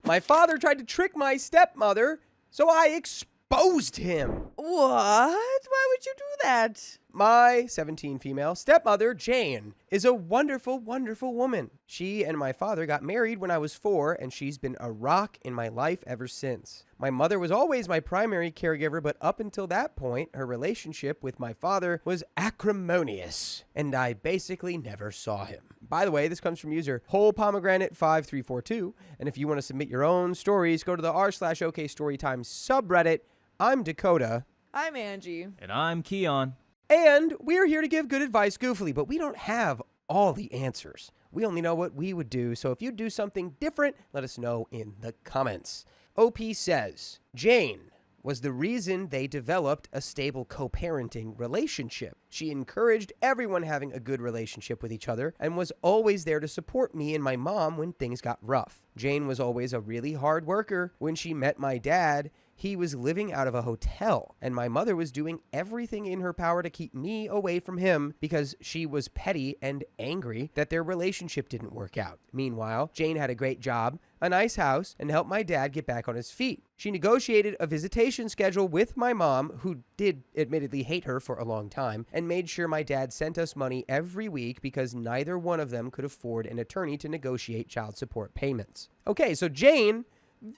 My father tried to trick my stepmother, so I exposed him. What? Why would you do that? My 17 female stepmother, Jane, is a wonderful, wonderful woman. She and my father got married when I was 4, and she's been a rock in my life ever since. My mother was always my primary caregiver, but up until that point, her relationship with my father was acrimonious, and I basically never saw him. By the way, this comes from user WholePomegranate5342, and if you want to submit your own stories, go to the r/OK Storytime subreddit. I'm Dakota. I'm Angie. And I'm Keon. And we're here to give good advice goofily, but we don't have all the answers. We only know what we would do, so if you do something different, let us know in the comments. OP says, Jane was the reason they developed a stable co-parenting relationship. She encouraged everyone having a good relationship with each other and was always there to support me and my mom when things got rough. Jane was always a really hard worker. When she met my dad, he was living out of a hotel, and my mother was doing everything in her power to keep me away from him because she was petty and angry that their relationship didn't work out. Meanwhile, Jane had a great job, a nice house, and helped my dad get back on his feet. She negotiated a visitation schedule with my mom, who did admittedly hate her for a long time, and made sure my dad sent us money every week because neither one of them could afford an attorney to negotiate child support payments. Okay, so Jane,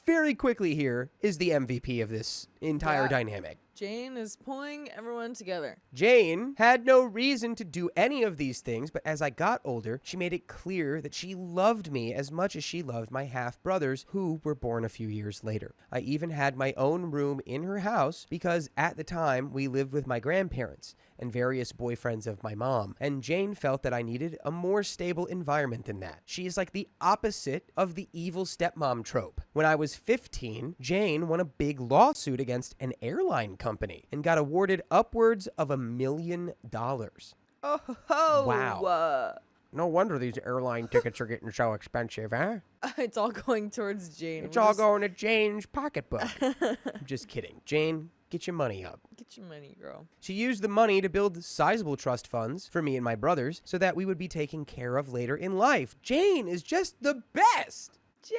very quickly here, is the MVP of this entire dynamic. Jane is pulling everyone together. Jane had no reason to do any of these things, but as I got older, she made it clear that she loved me as much as she loved my half-brothers, who were born a few years later. I even had my own room in her house because at the time we lived with my grandparents and various boyfriends of my mom, and Jane felt that I needed a more stable environment than that. She is like the opposite of the evil stepmom trope. When I was 15, Jane won a big lawsuit against an airline company and got awarded upwards of $1 million. Oh, wow. No wonder these airline tickets are getting so expensive, huh? It's all going towards Jane. It's all going to Jane's pocketbook. I'm just kidding. Jane, get your money up. Get your money, girl. She used the money to build sizable trust funds for me and my brothers so that we would be taken care of later in life. Jane is just the best. Jane,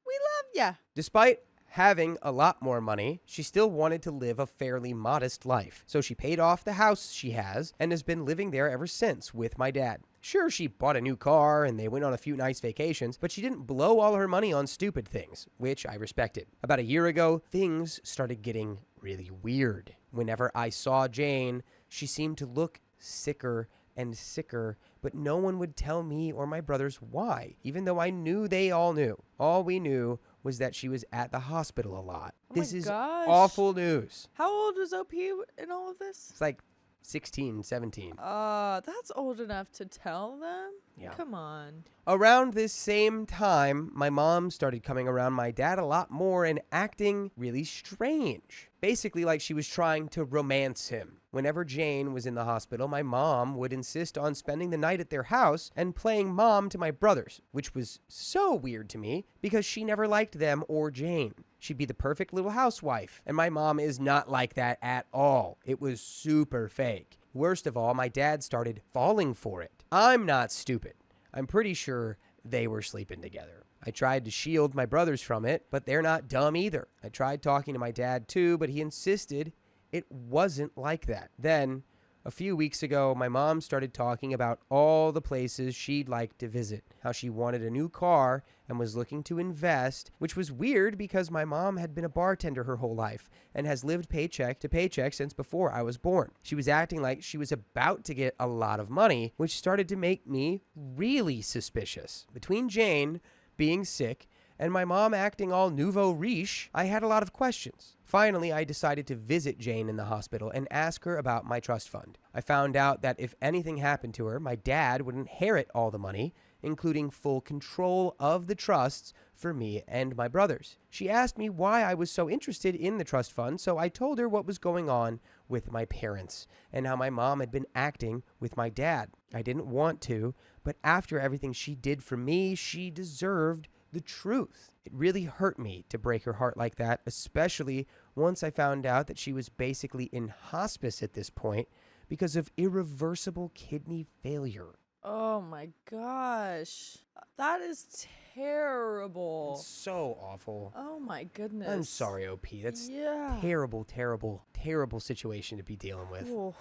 we love ya. Despite having a lot more money, she still wanted to live a fairly modest life. So she paid off the house she has and has been living there ever since with my dad. Sure, she bought a new car and they went on a few nice vacations, but she didn't blow all her money on stupid things, which I respected. About a year ago, things started getting really weird. Whenever I saw Jane, she seemed to look sicker and sicker, but no one would tell me or my brothers why, even though I knew they all knew. All we knew was that she was at the hospital a lot. This is awful news. How old was OP in all of this? It's like 16, 17. That's old enough to tell them? Yeah. Come on. Around this same time, my mom started coming around my dad a lot more and acting really strange. Basically like she was trying to romance him. Whenever Jane was in the hospital, my mom would insist on spending the night at their house and playing mom to my brothers, which was so weird to me because she never liked them or Jane. She'd be the perfect little housewife, and my mom is not like that at all. It was super fake. Worst of all, my dad started falling for it. I'm not stupid. I'm pretty sure they were sleeping together. I tried to shield my brothers from it, but they're not dumb either. I tried talking to my dad too, but he insisted it wasn't like that. Then, a few weeks ago, my mom started talking about all the places she'd like to visit, how she wanted a new car and was looking to invest, which was weird because my mom had been a bartender her whole life and has lived paycheck to paycheck since before I was born. She was acting like she was about to get a lot of money, which started to make me really suspicious. Between Jane being sick and my mom acting all nouveau riche, I had a lot of questions. Finally, I decided to visit Jane in the hospital and ask her about my trust fund. I found out that if anything happened to her, my dad would inherit all the money, including full control of the trusts for me and my brothers. She asked me why I was so interested in the trust fund, so I told her what was going on with my parents and how my mom had been acting with my dad. I didn't want to, but after everything she did for me, she deserved the truth. It really hurt me to break her heart like that, especially once I found out that she was basically in hospice at this point because of irreversible kidney failure. Oh my gosh. That is terrible. It's so awful. Oh my goodness. I'm sorry, OP. That's Yeah. terrible, terrible, terrible situation to be dealing with. Ooh.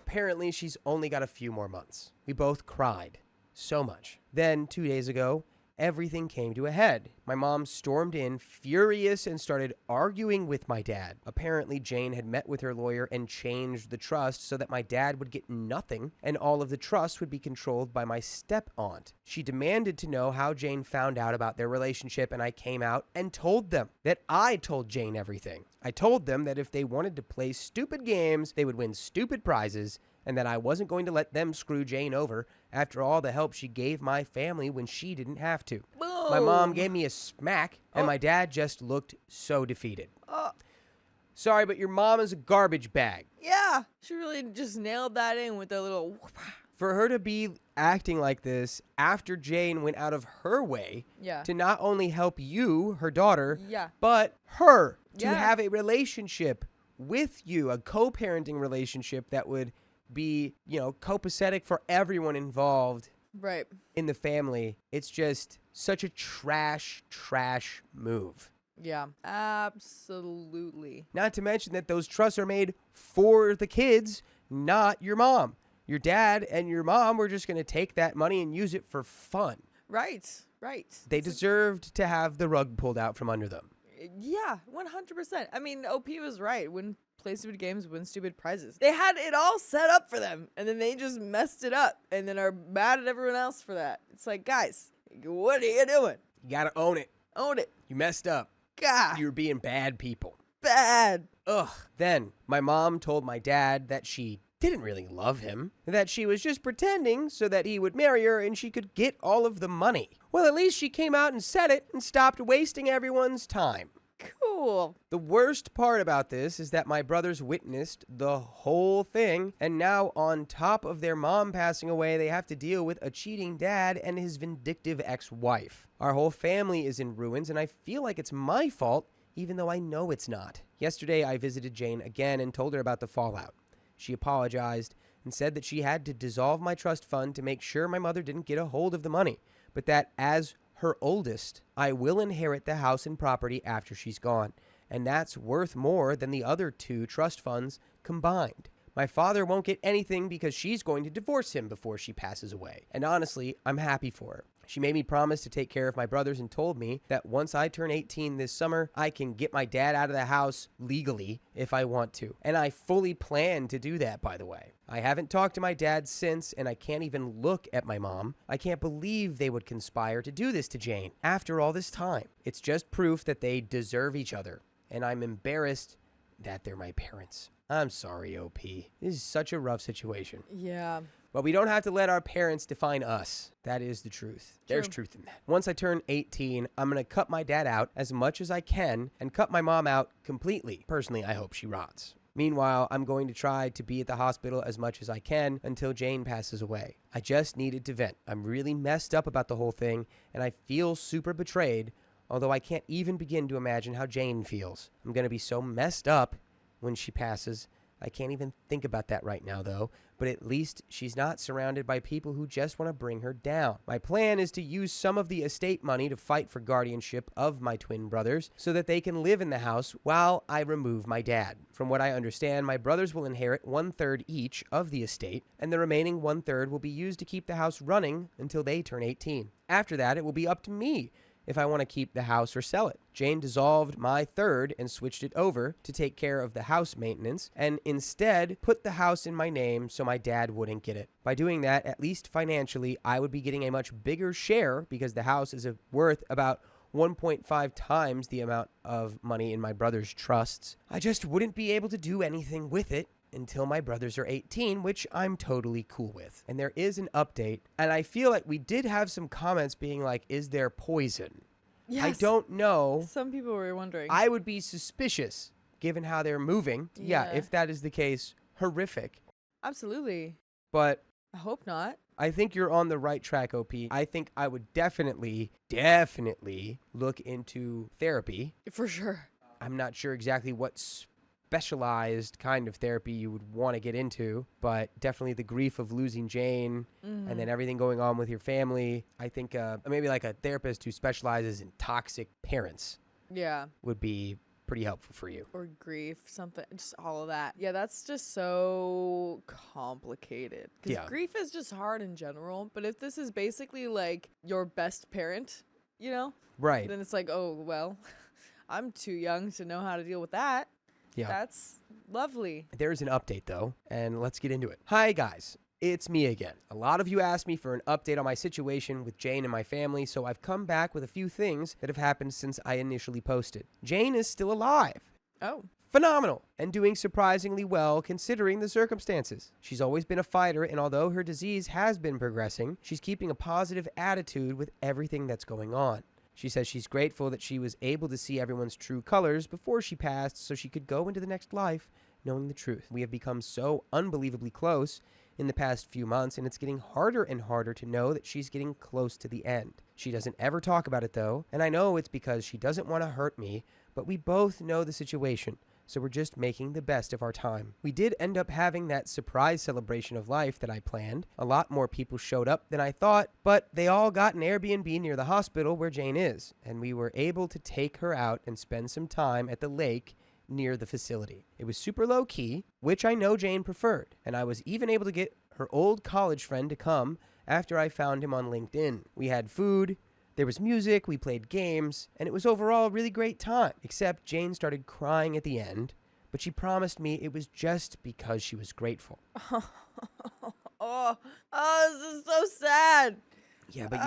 Apparently, she's only got a few more months. We both cried so much. Then, 2 days ago, everything came to a head. My mom stormed in, furious, and started arguing with my dad. Apparently, Jane had met with her lawyer and changed the trust so that my dad would get nothing, and all of the trust would be controlled by my step-aunt. She demanded to know how Jane found out about their relationship, and I came out and told them that I told Jane everything. I told them that if they wanted to play stupid games, they would win stupid prizes, and that I wasn't going to let them screw Jane over after all the help she gave my family when she didn't have to. Boom. My mom gave me a smack, and my dad just looked so defeated. Sorry, but your mom is a garbage bag. Yeah. She really just nailed that in with a little whoop. For her to be acting like this after Jane went out of her way Yeah. to not only help you, her daughter, Yeah. but her to Yeah. have a relationship with you, a co-parenting relationship that would be, copacetic for everyone involved Right. in the family. It's just such a trash move. Yeah. Absolutely. Not to mention that those trusts are made for the kids, not your mom. Your dad and your mom were just going to take that money and use it for fun. Right. Right. They deserved to have the rug pulled out from under them. Yeah, 100%. I mean, OP was right. Win play stupid games, win stupid prizes. They had it all set up for them, and then they just messed it up, and then are mad at everyone else for that. It's like, guys, what are you doing? You got to own it. Own it. You messed up. God, You were being bad people. bad. Ugh. Then my mom told my dad that she didn't really love him, that she was just pretending so that he would marry her and she could get all of the money. Well, at least she came out and said it and stopped wasting everyone's time. Cool. The worst part about this is that my brothers witnessed the whole thing, and now on top of their mom passing away, they have to deal with a cheating dad and his vindictive ex-wife. Our whole family is in ruins, and I feel like it's my fault, even though I know it's not. Yesterday, I visited Jane again and told her about the fallout. She apologized and said that she had to dissolve my trust fund to make sure my mother didn't get a hold of the money, but that as her oldest, I will inherit the house and property after she's gone, and that's worth more than the other 2 trust funds combined. My father won't get anything because she's going to divorce him before she passes away, and honestly, I'm happy for her. She made me promise to take care of my brothers and told me that once I turn 18 this summer, I can get my dad out of the house legally if I want to. And I fully plan to do that, by the way. I haven't talked to my dad since, and I can't even look at my mom. I can't believe they would conspire to do this to Jane after all this time. It's just proof that they deserve each other, and I'm embarrassed that they're my parents. I'm sorry, OP. This is such a rough situation. Yeah. But we don't have to let our parents define us. That is the truth. There's truth in that. Once I turn 18, I'm going to cut my dad out as much as I can and cut my mom out completely. Personally, I hope she rots. Meanwhile, I'm going to try to be at the hospital as much as I can until Jane passes away. I just needed to vent. I'm really messed up about the whole thing, and I feel super betrayed, although I can't even begin to imagine how Jane feels. I'm going to be so messed up when she passes. I can't even think about that right now, though, but at least she's not surrounded by people who just want to bring her down. My plan is to use some of the estate money to fight for guardianship of my twin brothers so that they can live in the house while I remove my dad. From what I understand, my brothers will inherit 1/3 each of the estate, and the remaining 1/3 will be used to keep the house running until they turn 18. After that, it will be up to me if I want to keep the house or sell it. Jane dissolved my 1/3 and switched it over to take care of the house maintenance and instead put the house in my name so my dad wouldn't get it. By doing that, at least financially, I would be getting a much bigger share because the house is worth about 1.5 times the amount of money in my brother's trusts. I just wouldn't be able to do anything with it until my brothers are 18, which I'm totally cool with. And there is an update, and I feel like we did have some comments being like, is there poison? Yes. I don't know. Some people were wondering. I would be suspicious, given how they're moving. Yeah, Yeah. if that is the case, horrific. Absolutely. But I hope not. I think you're on the right track, OP. I think I would definitely look into therapy. For sure. I'm not sure exactly what specialized kind of therapy you would want to get into, but definitely the grief of losing Jane and then everything going on with your family. I think maybe like a therapist who specializes in toxic parents Yeah. would be pretty helpful for you. Or grief, something, just all of that. Yeah, that's just so complicated. Because Yeah. grief is just hard in general. But if this is basically like your best parent, you know, Right. then it's like, oh, well, I'm too young to know how to deal with that. Yeah. That's lovely. There's an update, though, and let's get into it. Hi, guys. It's me again. A lot of you asked me for an update on my situation with Jane and my family, so I've come back with a few things that have happened since I initially posted. Jane is still alive. Oh. Phenomenal, and doing surprisingly well considering the circumstances. She's always been a fighter, and although her disease has been progressing, she's keeping a positive attitude with everything that's going on. She says she's grateful that she was able to see everyone's true colors before she passed so she could go into the next life knowing the truth. We have become so unbelievably close in the past few months, and it's getting harder and harder to know that she's getting close to the end. She doesn't ever talk about it, though, and I know it's because she doesn't want to hurt me, but we both know the situation, so we're just making the best of our time. We did end up having that surprise celebration of life that I planned. A lot more people showed up than I thought, but they all got an Airbnb near the hospital where Jane is, and we were able to take her out and spend some time at the lake near the facility. It was super low key, which I know Jane preferred, and I was even able to get her old college friend to come after I found him on LinkedIn. We had food, there was music, we played games, and it was overall a really great time, except Jane started crying at the end, but she promised me it was just because she was grateful. Oh, this is so sad. Yeah, but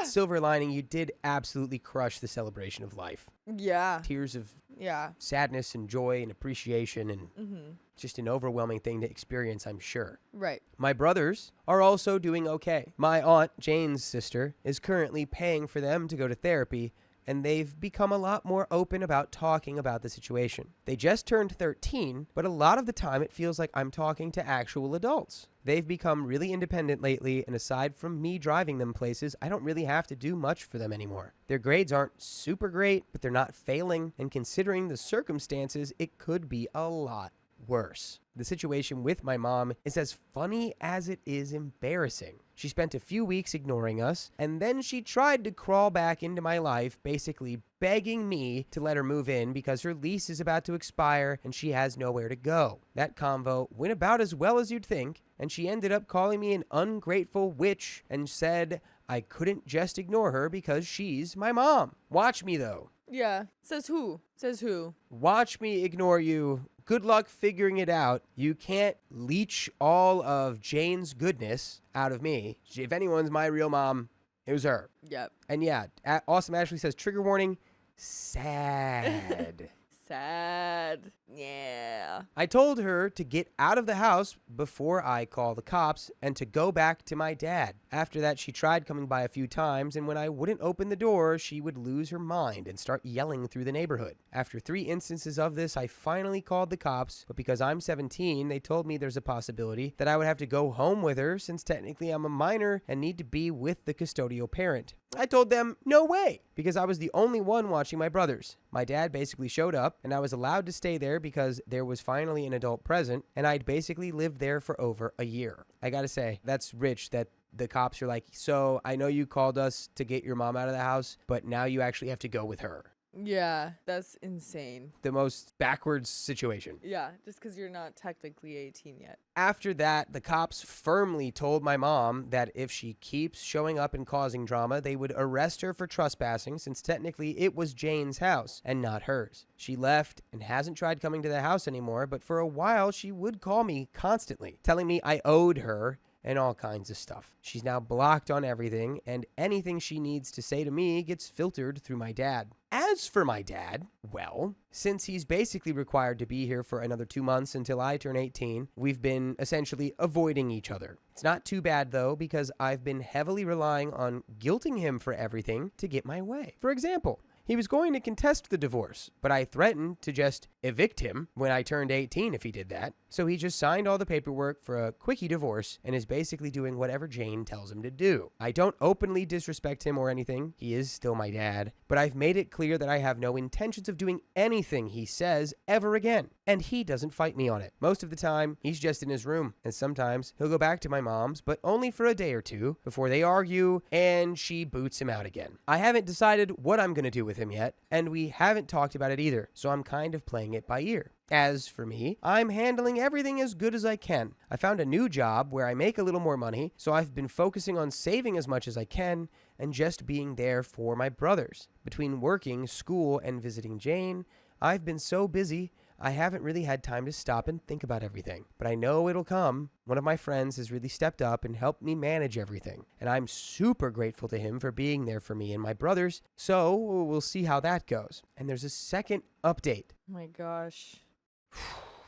you silver lining, you did absolutely crush the celebration of life. Yeah. Tears of Yeah. sadness and joy and appreciation, and just an overwhelming thing to experience, I'm sure. Right. My brothers are also doing okay. My aunt, Jane's sister, is currently paying for them to go to therapy, and they've become a lot more open about talking about the situation. They just turned 13, but a lot of the time it feels like I'm talking to actual adults. They've become really independent lately, and aside from me driving them places, I don't really have to do much for them anymore. Their grades aren't super great, but they're not failing, and considering the circumstances, it could be a lot worse. The situation with my mom is as funny as it is embarrassing. She spent a few weeks ignoring us, and then she tried to crawl back into my life, basically begging me to let her move in because her lease is about to expire and she has nowhere to go. That convo went about as well as you'd think, and she ended up calling me an ungrateful witch and said I couldn't just ignore her because she's my mom. Watch me, though. Yeah. Says who? Says who? Watch me ignore you. Good luck figuring it out. You can't leech all of Jane's goodness out of me. If anyone's my real mom, it was her. Yep. And yeah, Awesome Ashley says, trigger warning, sad. Sad. Yeah. I told her to get out of the house before I call the cops and to go back to my dad. After that, she tried coming by a few times, and when I wouldn't open the door, she would lose her mind and start yelling through the neighborhood. After 3 instances of this, I finally called the cops, but because I'm 17, they told me there's a possibility that I would have to go home with her since technically I'm a minor and need to be with the custodial parent. I told them, no way, because I was the only one watching my brothers. My dad basically showed up, and I was allowed to stay there because there was finally an adult present, and I'd basically lived there for over a year. I gotta say, that's rich that the cops are like, so I know you called us to get your mom out of the house, but now you actually have to go with her. Yeah, that's insane. The most backwards situation. Yeah, just because you're not technically 18 yet. After that, the cops firmly told my mom that if she keeps showing up and causing drama, they would arrest her for trespassing since technically it was Jane's house and not hers. She left and hasn't tried coming to the house anymore, but for a while she would call me constantly, telling me I owed her and all kinds of stuff. She's now blocked on everything, and anything she needs to say to me gets filtered through my dad. As for my dad, well, since he's basically required to be here for another 2 months until I turn 18, we've been essentially avoiding each other. It's not too bad, though, because I've been heavily relying on guilting him for everything to get my way. For example, he was going to contest the divorce, but I threatened to just evict him when I turned 18 if he did that. So he just signed all the paperwork for a quickie divorce and is basically doing whatever Jane tells him to do. I don't openly disrespect him or anything. He is still my dad. But I've made it clear that I have no intentions of doing anything he says ever again. And he doesn't fight me on it. Most of the time, he's just in his room. And sometimes he'll go back to my mom's, but only for a day or two before they argue and she boots him out again. I haven't decided what I'm going to do with him yet, and we haven't talked about it either. So I'm kind of playing it by ear. As for me, I'm handling everything as good as I can. I found a new job where I make a little more money, so I've been focusing on saving as much as I can and just being there for my brothers. Between working, school, and visiting Jane, I've been so busy, I haven't really had time to stop and think about everything. But I know it'll come. One of my friends has really stepped up and helped me manage everything. And I'm super grateful to him for being there for me and my brothers. So we'll see how that goes. And there's a second update. Oh my gosh.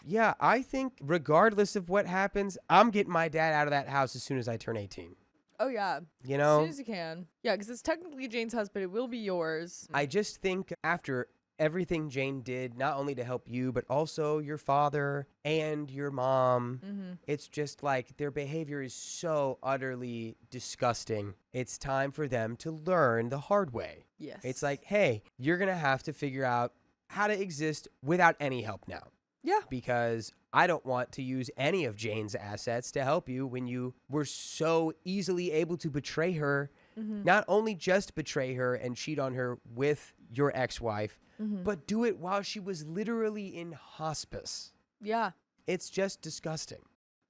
Yeah, I think regardless of what happens, I'm getting my dad out of that house as soon as I turn 18. Oh, yeah. You know? As soon as you can. Yeah, because it's technically Jane's house, but it will be yours. I just think after everything Jane did, not only to help you, but also your father and your mom, it's just like their behavior is so utterly disgusting. It's time for them to learn the hard way. Yes. It's like, hey, you're going to have to figure out how to exist without any help now. Yeah. Because I don't want to use any of Jane's assets to help you when you were so easily able to betray her. Not only just betray her and cheat on her with your ex-wife, but do it while she was literally in hospice. Yeah. It's just disgusting.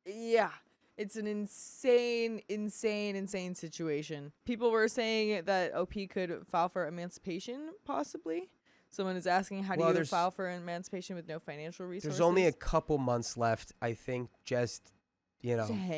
Yeah. It's an insane situation. People were saying that OP could file for emancipation, possibly. Someone is asking, how do you file for emancipation with no financial resources? There's only a couple months left. I think just,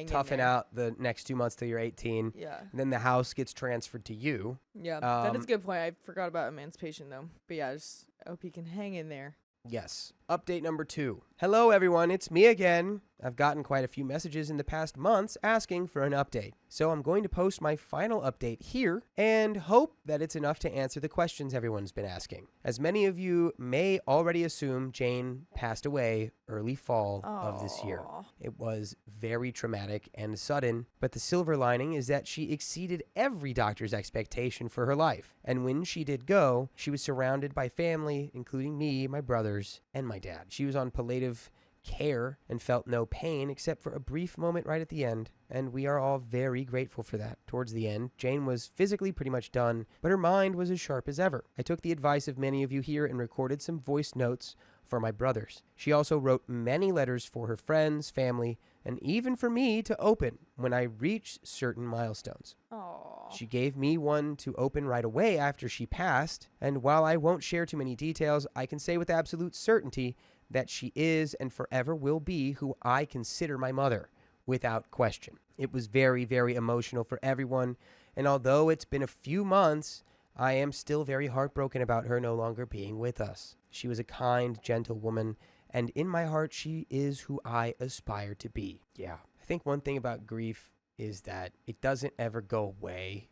toughen out the next 2 months till you're 18. Yeah. And then the house gets transferred to you. Yeah, that is a good point. I forgot about emancipation, though. But yeah, just hope he can hang in there. Yes. Update number 2. Hello, everyone. It's me again. I've gotten quite a few messages in the past months asking for an update. So I'm going to post my final update here and hope that it's enough to answer the questions everyone's been asking. As many of you may already assume, Jane passed away early fall of this year. It was very traumatic and sudden, but the silver lining is that she exceeded every doctor's expectation for her life. And when she did go, she was surrounded by family, including me, my brothers, and my dad. She was on palliative care and felt no pain except for a brief moment right at the end, and we are all very grateful for that. Towards the end, Jane was physically pretty much done, but her mind was as sharp as ever. I took the advice of many of you here and recorded some voice notes for my brothers. She also wrote many letters for her friends, family, and even for me to open when I reached certain milestones. Aww. She gave me one to open right away after she passed, and while I won't share too many details, I can say with absolute certainty that she is and forever will be who I consider my mother, without question. It was very, very emotional for everyone, and although it's been a few months, I am still very heartbroken about her no longer being with us. She was a kind, gentle woman, and in my heart, she is who I aspire to be. Yeah. I think one thing about grief is that it doesn't ever go away.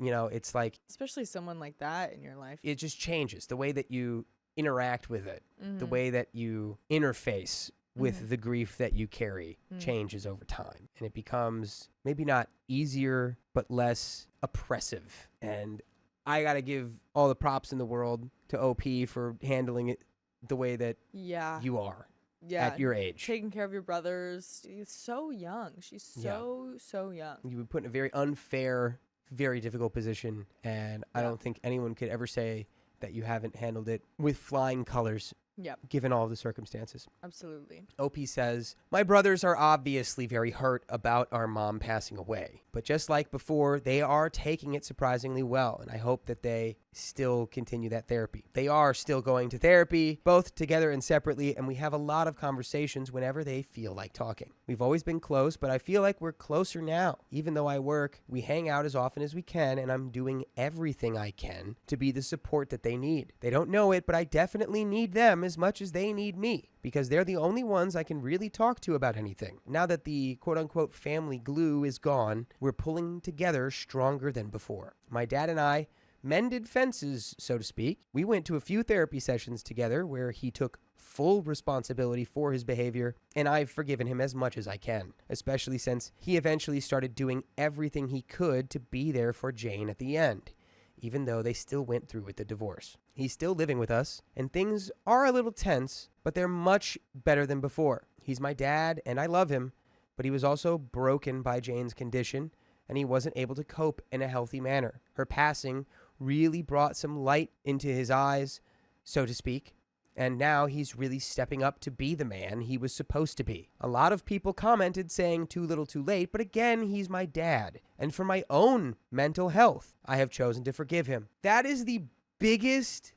It's like... especially someone like that in your life. It just changes. The way that you interact with it, the way that you interface with the grief that you carry changes over time. And it becomes maybe not easier, but less oppressive. And I got to give all the props in the world to OP for handling it the way that you are at your age. Taking care of your brothers. She's so young. She's so young. You were put in a very unfair, very difficult position. And I don't think anyone could ever say that you haven't handled it with flying colors. Yep. Given all the circumstances. Absolutely. OP says, my brothers are obviously very hurt about our mom passing away. But just like before, they are taking it surprisingly well. And I hope that they still continue that therapy. They are still going to therapy, both together and separately. And we have a lot of conversations whenever they feel like talking. We've always been close, but I feel like we're closer now. Even though I work, we hang out as often as we can. And I'm doing everything I can to be the support that they need. They don't know it, but I definitely need them as much as they need me, because they're the only ones I can really talk to about anything. Now that the quote-unquote family glue is gone, we're pulling together stronger than before. My dad and I mended fences, so to speak. We went to a few therapy sessions together where he took full responsibility for his behavior, and I've forgiven him as much as I can, especially since he eventually started doing everything he could to be there for Jane at the end, even though they still went through with the divorce. He's still living with us, and things are a little tense, but they're much better than before. He's my dad, and I love him, but he was also broken by Jane's condition, and he wasn't able to cope in a healthy manner. Her passing really brought some light into his eyes, so to speak, and now he's really stepping up to be the man he was supposed to be. A lot of people commented saying too little too late, but again, he's my dad. And for my own mental health, I have chosen to forgive him. That is the biggest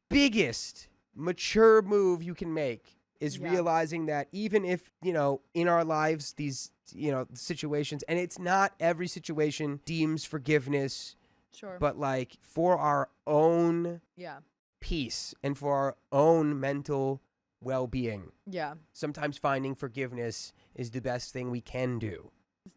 mature move you can make, is realizing that even if, in our lives, these, situations, and it's not every situation deems forgiveness, Sure. but like for our own Yeah. peace and for our own mental well-being. Yeah. Sometimes finding forgiveness is the best thing we can do.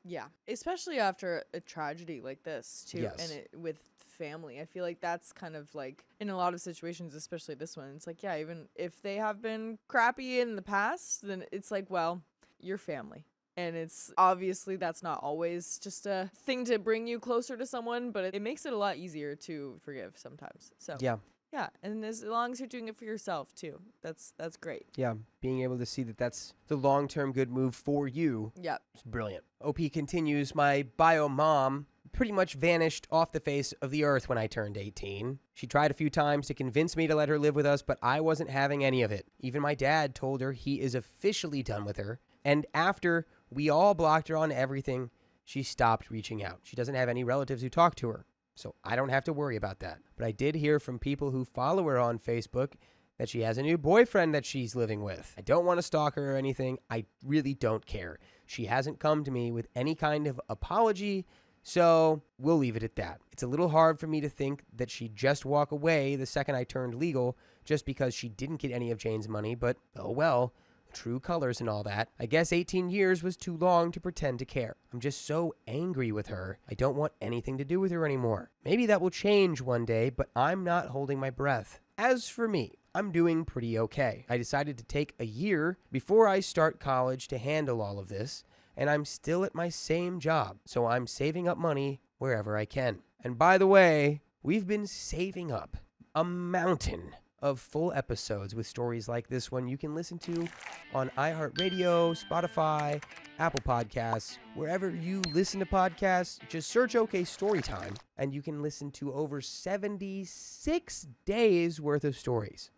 Yeah. Especially after a tragedy like this, too. Yes. And with family. I feel like that's kind of like, in a lot of situations, especially this one, it's like, yeah, even if they have been crappy in the past, then it's like, well, you're family. And it's obviously that's not always just a thing to bring you closer to someone, but it makes it a lot easier to forgive sometimes. So yeah, and as long as you're doing it for yourself too, that's great. Yeah, being able to see that that's the long-term good move for you. Yep. It's brilliant. OP continues, my bio mom pretty much vanished off the face of the earth when I turned 18. She tried a few times to convince me to let her live with us, but I wasn't having any of it. Even my dad told her he is officially done with her. And after we all blocked her on everything, she stopped reaching out. She doesn't have any relatives who talk to her, so I don't have to worry about that. But I did hear from people who follow her on Facebook that she has a new boyfriend that she's living with. I don't want to stalk her or anything. I really don't care. She hasn't come to me with any kind of apology, so we'll leave it at that. It's a little hard for me to think that she'd just walk away the second I turned legal just because she didn't get any of Jane's money, but oh well. True colors and all that. I guess 18 years was too long to pretend to care. I'm just so angry with her. I don't want anything to do with her anymore. Maybe that will change one day, but I'm not holding my breath. As for me, I'm doing pretty okay. I decided to take a year before I start college to handle all of this, and I'm still at my same job, so I'm saving up money wherever I can. And by the way, we've been saving up a mountain of full episodes with stories like this one you can listen to on iHeartRadio, Spotify, Apple Podcasts, wherever you listen to podcasts. Just search OK Storytime, and you can listen to over 76 days worth of stories.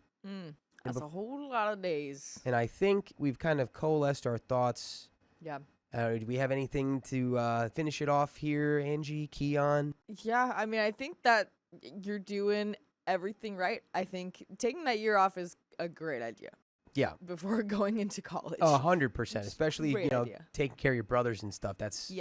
That's a whole lot of days. And I think we've kind of coalesced our thoughts. Yeah. Do we have anything to finish it off here, Angie, Keon? Yeah, I mean, I think that you're doing everything right. I think taking that year off is a great idea. Yeah. Before going into college. 100%. Especially, Great idea. taking care of your brothers and stuff. That's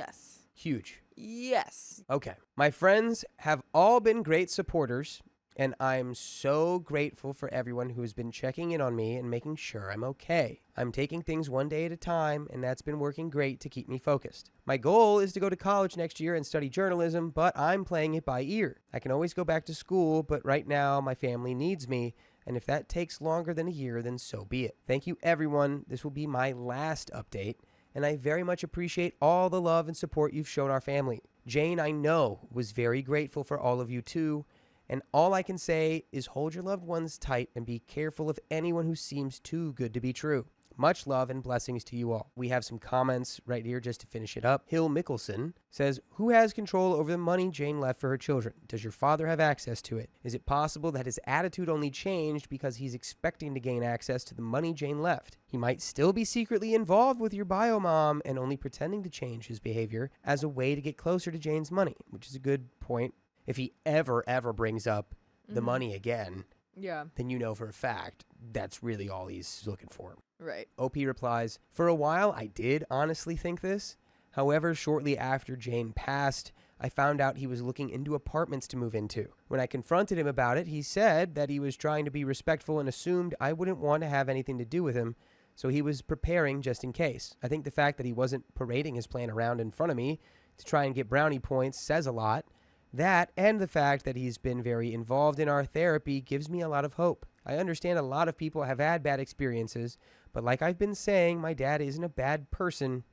huge. Yes. Okay. My friends have all been great supporters, and I'm so grateful for everyone who has been checking in on me and making sure I'm okay. I'm taking things one day at a time, and that's been working great to keep me focused. My goal is to go to college next year and study journalism, but I'm playing it by ear. I can always go back to school, but right now my family needs me, and if that takes longer than a year, then so be it. Thank you, everyone. This will be my last update, and I very much appreciate all the love and support you've shown our family. Jane, I know, was very grateful for all of you too, and all I can say is hold your loved ones tight and be careful of anyone who seems too good to be true. Much love and blessings to you all. We have some comments right here just to finish it up. Hill Mickelson says, who has control over the money Jane left for her children? Does your father have access to it? Is it possible that his attitude only changed because he's expecting to gain access to the money Jane left? He might still be secretly involved with your bio mom and only pretending to change his behavior as a way to get closer to Jane's money, which is a good point. If he ever brings up the money again, then you know for a fact that's really all he's looking for. Right. OP replies, for a while I did honestly think this. However, shortly after Jane passed, I found out he was looking into apartments to move into. When I confronted him about it, he said that he was trying to be respectful and assumed I wouldn't want to have anything to do with him, so he was preparing just in case. I think the fact that he wasn't parading his plan around in front of me to try and get brownie points says a lot. That and the fact that he's been very involved in our therapy gives me a lot of hope. I understand a lot of people have had bad experiences, but like I've been saying, my dad isn't a bad person.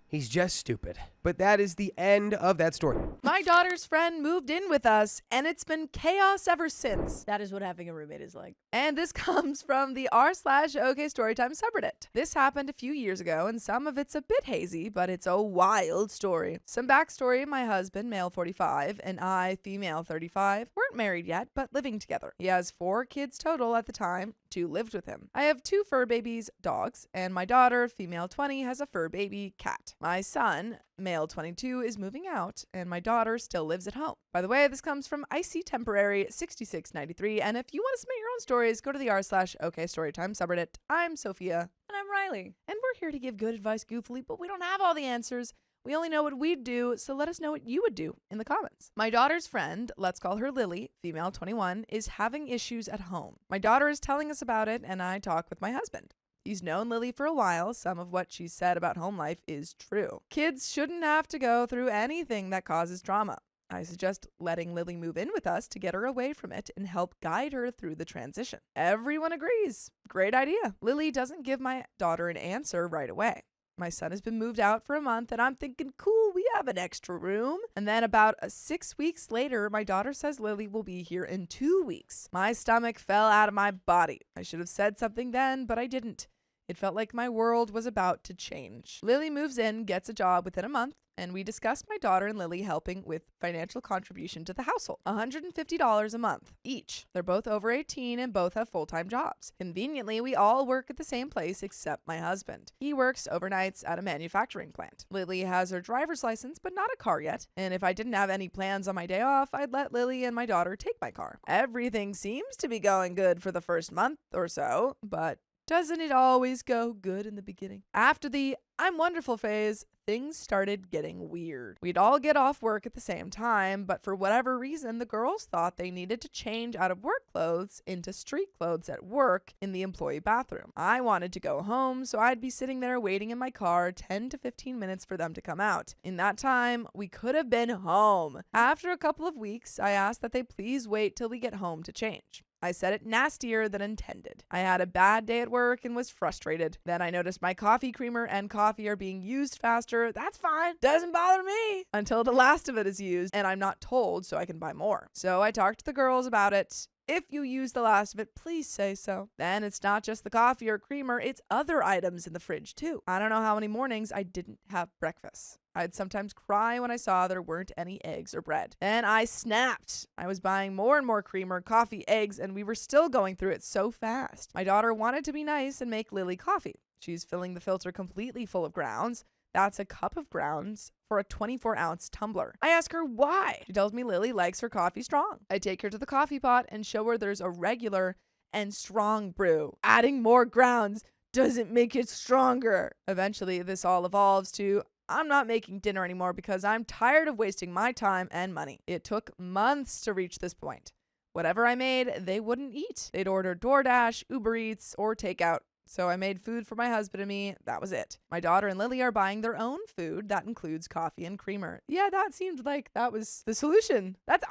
He's just stupid. But that is the end of that story. My daughter's friend moved in with us, and it's been chaos ever since. That is what having a roommate is like. And this comes from the r/OK Storytime subreddit. This happened a few years ago, and some of it's a bit hazy, but it's a wild story. Some backstory: my husband, male 45, and I, female 35, weren't married yet, but living together. He has 4 kids total at the time. 2 lived with him. I have 2 fur babies, dogs, and my daughter, female 20, has a fur baby, cat. My son, male 22, is moving out, and my daughter still lives at home. By the way, this comes from Icy Temporary 6693, and if you want to submit your own stories, go to the r/OK Storytime subreddit. I'm Sophia. And I'm Riley. And we're here to give good advice goofily, but we don't have all the answers. We only know what we'd do, so let us know what you would do in the comments. My daughter's friend, let's call her Lily, female 21, is having issues at home. My daughter is telling us about it, and I talk with my husband. He's known Lily for a while. Some of what she said about home life is true. Kids shouldn't have to go through anything that causes trauma. I suggest letting Lily move in with us to get her away from it and help guide her through the transition. Everyone agrees. Great idea. Lily doesn't give my daughter an answer right away. My son has been moved out for a month, and I'm thinking, cool, we have an extra room. And then about 6 weeks later, my daughter says Lily will be here in 2 weeks. My stomach fell out of my body. I should have said something then, but I didn't. It felt like my world was about to change. Lily moves in, gets a job within a month, and we discussed my daughter and Lily helping with financial contribution to the household. $150 a month each. They're both over 18 and both have full-time jobs. Conveniently, we all work at the same place except my husband. He works overnights at a manufacturing plant. Lily has her driver's license, but not a car yet. And if I didn't have any plans on my day off, I'd let Lily and my daughter take my car. Everything seems to be going good for the first month or so, but doesn't it always go good in the beginning? After the I'm wonderful phase, things started getting weird. We'd all get off work at the same time, but for whatever reason, the girls thought they needed to change out of work clothes into street clothes at work in the employee bathroom. I wanted to go home, so I'd be sitting there waiting in my car 10 to 15 minutes for them to come out. In that time, we could have been home. After a couple of weeks, I asked that they please wait till we get home to change. I said it nastier than intended. I had a bad day at work and was frustrated. Then I noticed my coffee creamer and coffee are being used faster. That's fine. Doesn't bother me. Until the last of it is used and I'm not told so I can buy more. So I talked to the girls about it. If you use the last of it, please say so. Then it's not just the coffee or creamer, it's other items in the fridge too. I don't know how many mornings I didn't have breakfast. I'd sometimes cry when I saw there weren't any eggs or bread. Then I snapped. I was buying more and more creamer, coffee, eggs, and we were still going through it so fast. My daughter wanted to be nice and make Lily coffee. She's filling the filter completely full of grounds. That's a cup of grounds for a 24-ounce tumbler. I ask her why. She tells me Lily likes her coffee strong. I take her to the coffee pot and show her there's a regular and strong brew. Adding more grounds doesn't make it stronger. Eventually, this all evolves to, I'm not making dinner anymore because I'm tired of wasting my time and money. It took months to reach this point. Whatever I made, they wouldn't eat. They'd order DoorDash, Uber Eats, or takeout. So I made food for my husband and me. That was it. My daughter and Lily are buying their own food. That includes coffee and creamer. Yeah, that seemed like that was the solution. That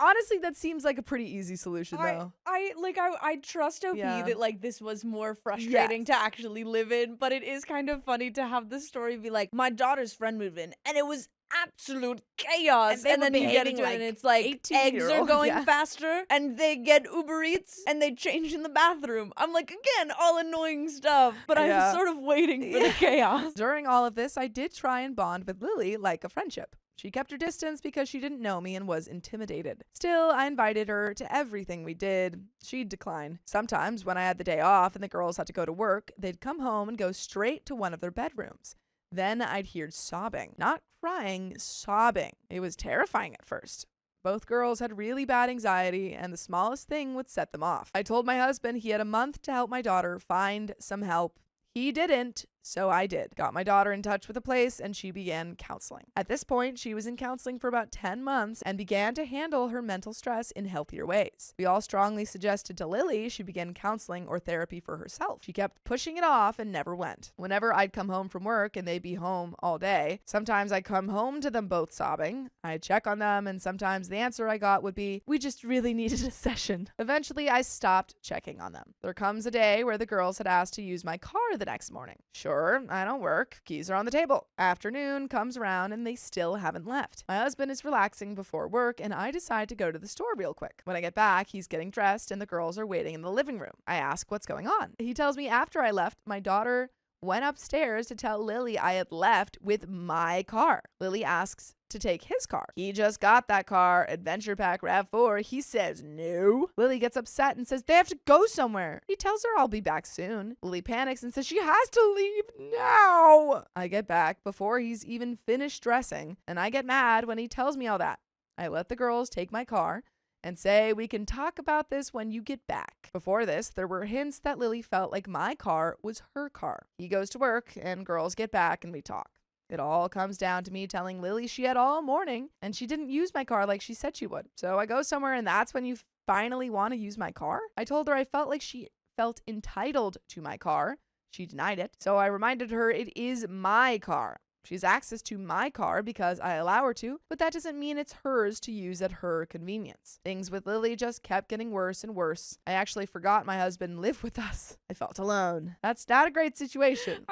seems like a pretty easy solution though. I trust OP that like this was more frustrating to actually live in, but it is kind of funny to have the story be like, my daughter's friend moved in and it was absolute chaos, and then you get into it and it's like eggs are going faster and they get Uber Eats and they change in the bathroom. I'm like, again, all annoying stuff, but I'm sort of waiting for the chaos. During all of this, I did try and bond with Lily like a friendship. She kept her distance because she didn't know me and was intimidated. Still, I invited her to everything we did. She'd decline. Sometimes when I had the day off and the girls had to go to work, they'd come home and go straight to one of their bedrooms. Then I'd hear sobbing. Not crying, sobbing. It was terrifying at first. Both girls had really bad anxiety, and the smallest thing would set them off. I told my husband he had a month to help my daughter find some help. He didn't, So I did. Got my daughter in touch with a place and she began counseling. At this point, she was in counseling for about 10 months and began to handle her mental stress in healthier ways. We all strongly suggested to Lily she begin counseling or therapy for herself. She kept pushing it off and never went. Whenever I'd come home from work and they'd be home all day, sometimes I'd come home to them both sobbing. I'd check on them and sometimes the answer I got would be, "We just really needed a session." Eventually, I stopped checking on them. There comes a day where the girls had asked to use my car the next morning. Sure, I don't work. Keys are on the table. Afternoon comes around and they still haven't left. My husband is relaxing before work and I decide to go to the store real quick. When I get back, he's getting dressed and the girls are waiting in the living room. I ask what's going on. He tells me after I left, my daughter went upstairs to tell Lily I had left with my car. Lily asks to take his car. He just got that car, Adventure Pack RAV4. He says no. Lily gets upset and says they have to go somewhere. He tells her I'll be back soon. Lily panics and says she has to leave now. I get back before he's even finished dressing, and I get mad when he tells me all that. I let the girls take my car and say we can talk about this when you get back. Before this, there were hints that Lily felt like my car was her car. He goes to work and girls get back and we talk. It all comes down to me telling Lily she had all morning and she didn't use my car like she said she would. So I go somewhere and that's when you finally want to use my car? I told her I felt like she felt entitled to my car. She denied it. So I reminded her it is my car. She has access to my car because I allow her to, but that doesn't mean it's hers to use at her convenience. Things with Lily just kept getting worse and worse. I actually forgot my husband lived with us. I felt alone. That's not a great situation.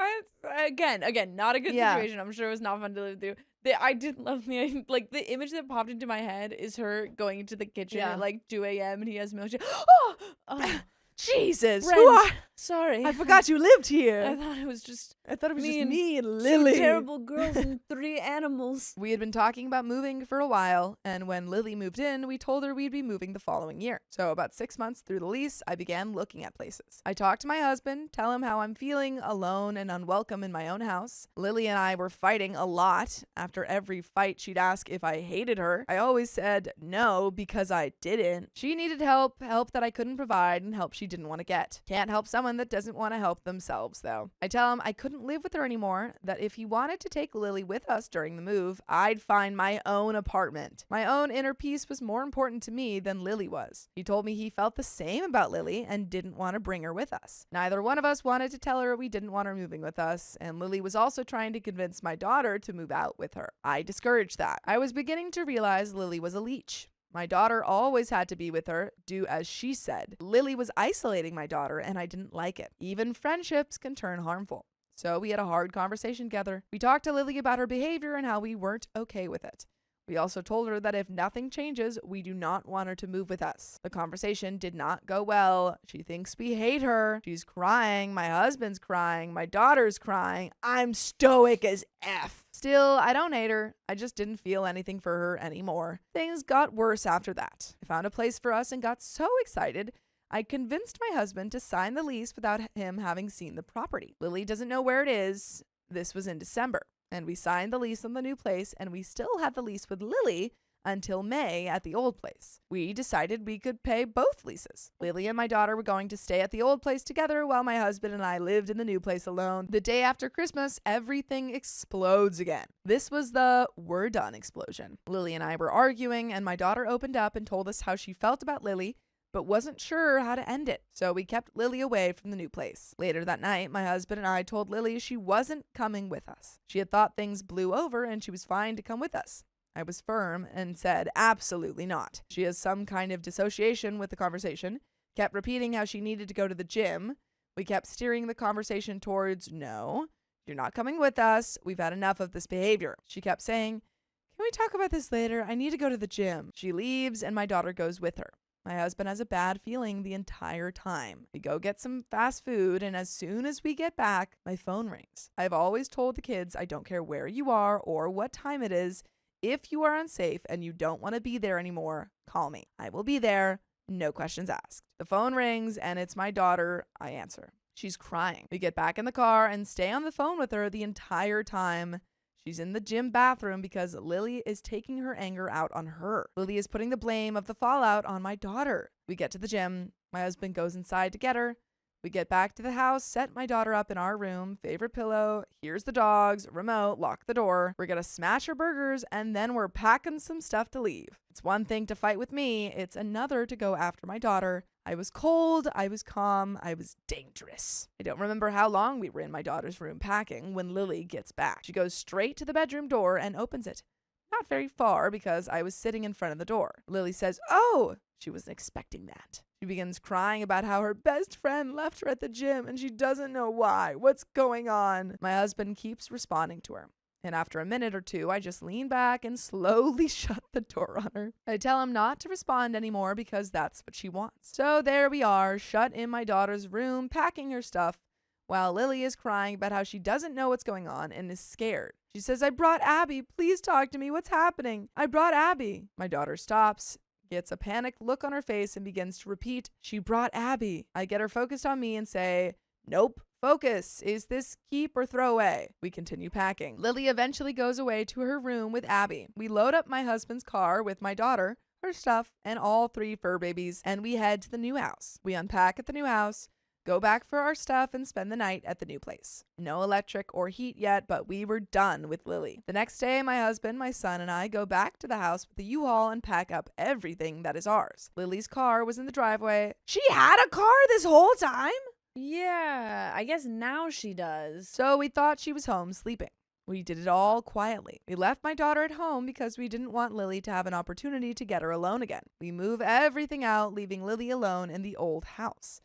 Again, not a good Yeah. situation. I'm sure it was not fun to live through. I did love like the image that popped into my head is her going into the kitchen Yeah. at like 2 a.m. and he has milk. Oh, Jesus. Brent, Who are- sorry. I forgot you lived I here. thought it was just I thought it was me just and me and 2 Lily. terrible girls and 3 animals. We had been talking about moving for a while, and when Lily moved in, we told her we'd be moving the following year. So about 6 months through the lease, I began looking at places. I talked to my husband, tell him how I'm feeling alone and unwelcome in my own house. Lily and I were fighting a lot. After every fight, she'd ask if I hated her. I always said no because I didn't. She needed help that I couldn't provide, and help she didn't want to get. Can't help someone that doesn't want to help themselves, though. I tell him I couldn't live with her anymore, that if he wanted to take Lily with us during the move, I'd find my own apartment. My own inner peace was more important to me than Lily was. He told me he felt the same about Lily and didn't want to bring her with us. Neither one of us wanted to tell her we didn't want her moving with us, and Lily was also trying to convince my daughter to move out with her. I discouraged that. I was beginning to realize Lily was a leech. My daughter always had to be with her, do as she said. Lily was isolating my daughter, and I didn't like it. Even friendships can turn harmful. So we had a hard conversation together. We talked to Lily about her behavior and how we weren't okay with it. We also told her that if nothing changes, we do not want her to move with us. The conversation did not go well. She thinks we hate her. She's crying. My husband's crying. My daughter's crying. I'm stoic as F. Still, I don't hate her. I just didn't feel anything for her anymore. Things got worse after that. I found a place for us and got so excited I convinced my husband to sign the lease without him having seen the property. Lily doesn't know where it is. This was in December, and we signed the lease on the new place, and we still had the lease with Lily until May at the old place. We decided we could pay both leases. Lily and my daughter were going to stay at the old place together while my husband and I lived in the new place alone. The day after Christmas, everything explodes again. This was the we're done explosion. Lily and I were arguing, and my daughter opened up and told us how she felt about Lily, but wasn't sure how to end it. So we kept Lily away from the new place. Later that night, my husband and I told Lily she wasn't coming with us. She had thought things blew over and she was fine to come with us. I was firm and said absolutely not. She has some kind of dissociation with the conversation, kept repeating how she needed to go to the gym. We kept steering the conversation towards, no, you're not coming with us. We've had enough of this behavior. She kept saying, can we talk about this later? I need to go to the gym. She leaves and my daughter goes with her. My husband has a bad feeling the entire time. We go get some fast food, and as soon as we get back, my phone rings. I've always told the kids I don't care where you are or what time it is. If you are unsafe and you don't want to be there anymore, call me. I will be there, no questions asked. The phone rings, and it's my daughter. I answer. She's crying. We get back in the car and stay on the phone with her the entire time. She's in the gym bathroom because Lily is taking her anger out on her. Lily is putting the blame of the fallout on my daughter. We get to the gym. My husband goes inside to get her. We get back to the house, set my daughter up in our room, favorite pillow, here's the dogs, remote, lock the door. We're gonna smash her burgers, and then we're packing some stuff to leave. It's one thing to fight with me, it's another to go after my daughter. I was cold, I was calm, I was dangerous. I don't remember how long we were in my daughter's room packing when Lily gets back. She goes straight to the bedroom door and opens it. Not very far because I was sitting in front of the door. Lily says, "Oh!" She wasn't expecting that. She begins crying about how her best friend left her at the gym and she doesn't know why. What's going on? My husband keeps responding to her. And after a minute or two, I just lean back and slowly shut the door on her. I tell him not to respond anymore because that's what she wants. So there we are, shut in my daughter's room, packing her stuff, while Lily is crying about how she doesn't know what's going on and is scared. She says, "I brought Abby. Please talk to me. What's happening? I brought Abby." My daughter stops, gets a panicked look on her face, and begins to repeat, "She brought Abby." I get her focused on me and say, "Nope. Focus. Is this keep or throw away?" We continue packing. Lily eventually goes away to her room with Abby. We load up my husband's car with my daughter, her stuff, and all 3 fur babies, and we head to the new house. We unpack at the new house, go back for our stuff, and spend the night at the new place. No electric or heat yet, but we were done with Lily. The next day, my husband, my son, and I go back to the house with the U-Haul and pack up everything that is ours. Lily's car was in the driveway. She had a car this whole time? Yeah, I guess now she does. So we thought she was home sleeping. We did it all quietly. We left my daughter at home because we didn't want Lily to have an opportunity to get her alone again. We move everything out, leaving Lily alone in the old house.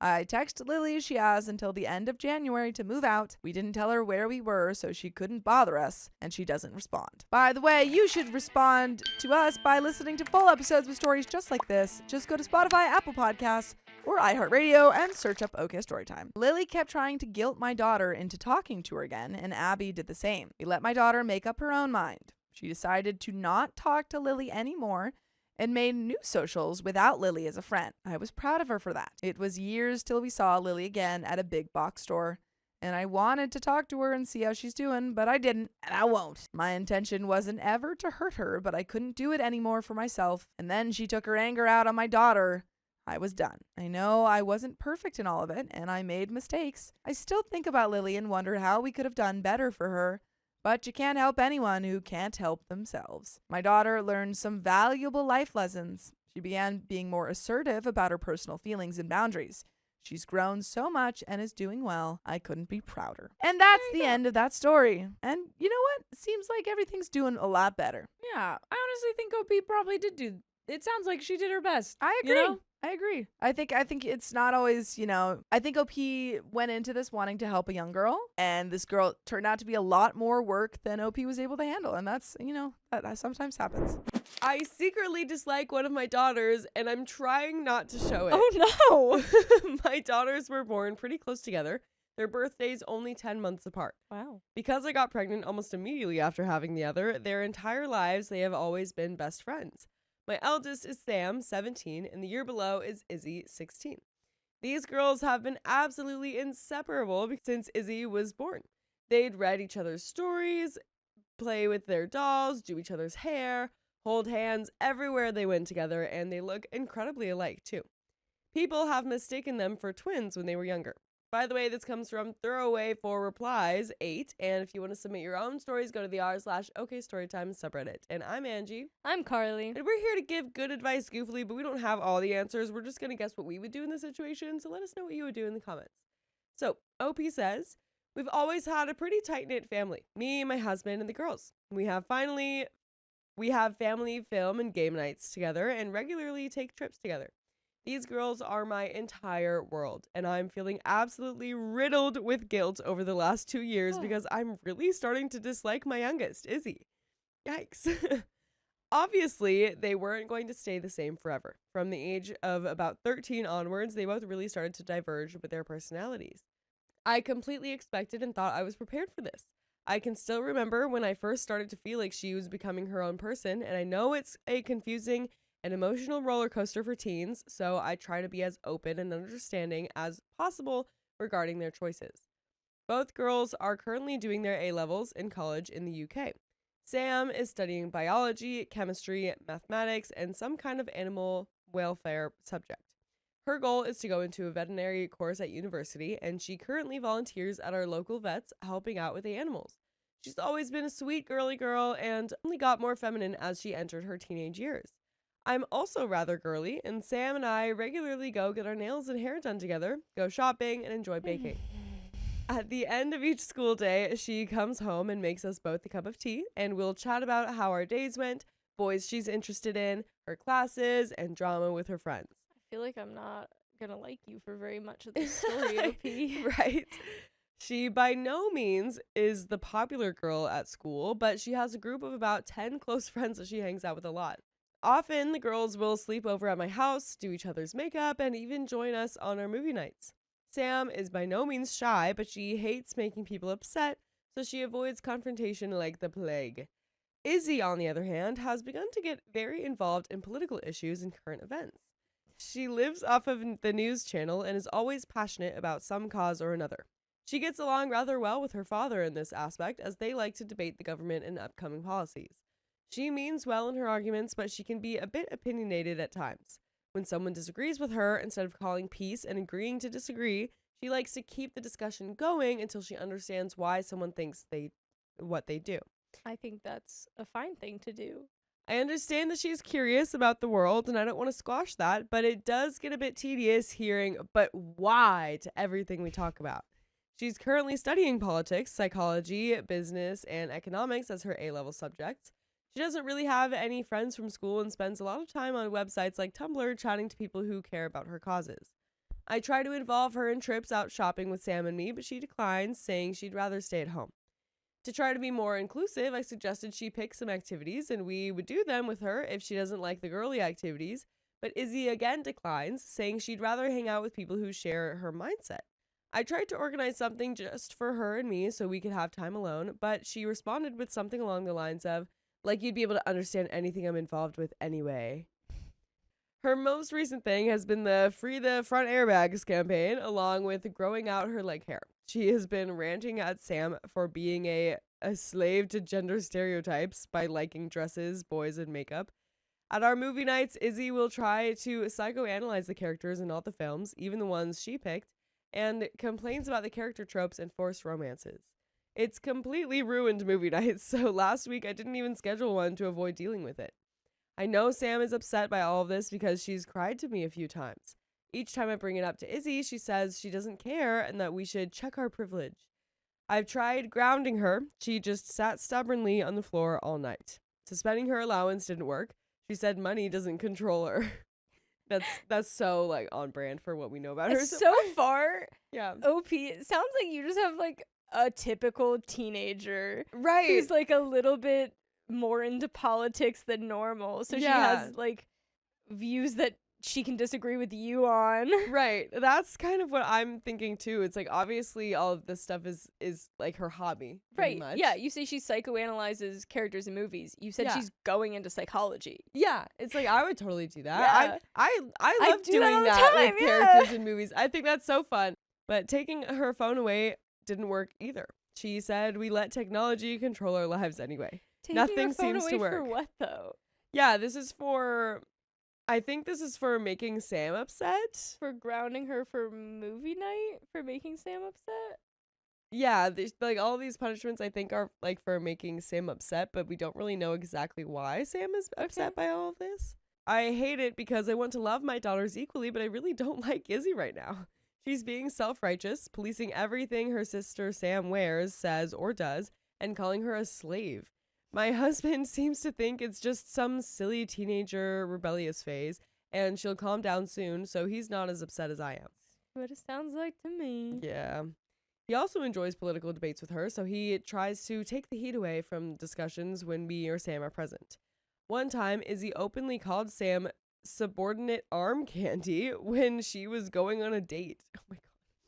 I text Lily she has until the end of January to move out. We didn't tell her where we were, so she couldn't bother us, and she doesn't respond. By the way, you should respond to us by listening to full episodes with stories just like this. Just go to Spotify, Apple Podcasts, or iHeartRadio and search up OK Storytime. Lily kept trying to guilt my daughter into talking to her again, and Abby did the same. We let my daughter make up her own mind. She decided to not talk to Lily anymore and made new socials without Lily as a friend. I was proud of her for that. It was years till we saw Lily again at a big box store, and I wanted to talk to her and see how she's doing, but I didn't, and I won't. My intention wasn't ever to hurt her, but I couldn't do it anymore for myself, and then she took her anger out on my daughter. I was done. I know I wasn't perfect in all of it, and I made mistakes. I still think about Lily and wonder how we could have done better for her. But you can't help anyone who can't help themselves. My daughter learned some valuable life lessons. She began being more assertive about her personal feelings and boundaries. She's grown so much and is doing well. I couldn't be prouder. And that's the end of that story. And you know what? It seems like everything's doing a lot better. Yeah, I honestly think OP probably did do. It sounds like she did her best. I agree. You know? I agree. I think it's not always, I think OP went into this wanting to help a young girl, and this girl turned out to be a lot more work than OP was able to handle. And that's, that sometimes happens. I secretly dislike one of my daughters, and I'm trying not to show it. Oh no. My daughters were born pretty close together. Their birthdays only 10 months apart. Wow. Because I got pregnant almost immediately after having the other, their entire lives they have always been best friends. My eldest is Sam, 17, and the year below is Izzy, 16. These girls have been absolutely inseparable since Izzy was born. They'd read each other's stories, play with their dolls, do each other's hair, hold hands everywhere they went together, and they look incredibly alike, too. People have mistaken them for twins when they were younger. By the way, this comes from Throwaway for Replies 8, and if you want to submit your own stories, go to the r/OK Storytime subreddit. And I'm Angie. I'm Carly. And we're here to give good advice goofily, but we don't have all the answers. We're just going to guess what we would do in this situation, so let us know what you would do in the comments. So, OP says, we've always had a pretty tight-knit family. Me, my husband, and the girls. We have family film and game nights together and regularly take trips together. These girls are my entire world, and I'm feeling absolutely riddled with guilt over the last 2 years because I'm really starting to dislike my youngest, Izzy. Yikes. Obviously, they weren't going to stay the same forever. From the age of about 13 onwards, they both really started to diverge with their personalities. I completely expected and thought I was prepared for this. I can still remember when I first started to feel like she was becoming her own person, and I know it's a confusing an emotional roller coaster for teens, so I try to be as open and understanding as possible regarding their choices. Both girls are currently doing their A-levels in college in the UK. Sam is studying biology, chemistry, mathematics, and some kind of animal welfare subject. Her goal is to go into a veterinary course at university, and she currently volunteers at our local vets helping out with the animals. She's always been a sweet girly girl and only got more feminine as she entered her teenage years. I'm also rather girly, and Sam and I regularly go get our nails and hair done together, go shopping, and enjoy baking. At the end of each school day, she comes home and makes us both a cup of tea, and we'll chat about how our days went, boys she's interested in, her classes, and drama with her friends. I feel like I'm not gonna like you for very much of this story, OP. Right. She by no means is the popular girl at school, but she has a group of about 10 close friends that she hangs out with a lot. Often, the girls will sleep over at my house, do each other's makeup, and even join us on our movie nights. Sam is by no means shy, but she hates making people upset, so she avoids confrontation like the plague. Izzy, on the other hand, has begun to get very involved in political issues and current events. She lives off of the news channel and is always passionate about some cause or another. She gets along rather well with her father in this aspect, as they like to debate the government and upcoming policies. She means well in her arguments, but she can be a bit opinionated at times. When someone disagrees with her, instead of calling peace and agreeing to disagree, she likes to keep the discussion going until she understands why someone thinks what they do. I think that's a fine thing to do. I understand that she's curious about the world, and I don't want to squash that, but it does get a bit tedious hearing "but why" to everything we talk about. She's currently studying politics, psychology, business, and economics as her A-level subjects. She doesn't really have any friends from school and spends a lot of time on websites like Tumblr chatting to people who care about her causes. I try to involve her in trips out shopping with Sam and me, but she declines, saying she'd rather stay at home. To try to be more inclusive, I suggested she pick some activities, and we would do them with her if she doesn't like the girly activities, but Izzy again declines, saying she'd rather hang out with people who share her mindset. I tried to organize something just for her and me so we could have time alone, but she responded with something along the lines of, like you'd be able to understand anything I'm involved with anyway. Her most recent thing has been the Free the Front Airbags campaign, along with growing out her leg hair. She has been ranting at Sam for being a slave to gender stereotypes by liking dresses, boys, and makeup. At our movie nights, Izzy will try to psychoanalyze the characters in all the films, even the ones she picked, and complains about the character tropes and forced romances. It's completely ruined movie nights, so last week I didn't even schedule one to avoid dealing with it. I know Sam is upset by all of this because she's cried to me a few times. Each time I bring it up to Izzy, she says she doesn't care and that we should check our privilege. I've tried grounding her. She just sat stubbornly on the floor all night. Suspending her allowance didn't work. She said money doesn't control her. That's so like on brand for what we know about her. So far, Yeah. OP, it sounds like you just have like a typical teenager Right. who's like a little bit more into politics than normal. So she Yeah. has like views that she can disagree with you on. Right. That's kind of what I'm thinking too. It's like obviously all of this stuff is like her hobby. Pretty Right. much. Yeah. You say she psychoanalyzes characters in movies. You said Yeah. she's going into psychology. Yeah. It's like I would totally do that. Yeah. I love do that doing all the that time, with yeah. characters in movies. I think that's so fun. But taking her phone away didn't work either. She said we let technology control our lives anyway. Taking Nothing her phone seems away to work. For what though? Yeah, I think this is for making Sam upset. For grounding her for movie night? For making Sam upset? Yeah, like all these punishments I think are like for making Sam upset, but we don't really know exactly why Sam is upset by all of this. I hate it because I want to love my daughters equally, but I really don't like Izzy right now. She's being self-righteous, policing everything her sister Sam wears, says, or does, and calling her a slave. My husband seems to think it's just some silly teenager rebellious phase, and she'll calm down soon, so he's not as upset as I am. What it sounds like to me. Yeah. He also enjoys political debates with her, so he tries to take the heat away from discussions when me or Sam are present. One time, Izzy openly called Sam subordinate arm candy when she was going on a date. Oh my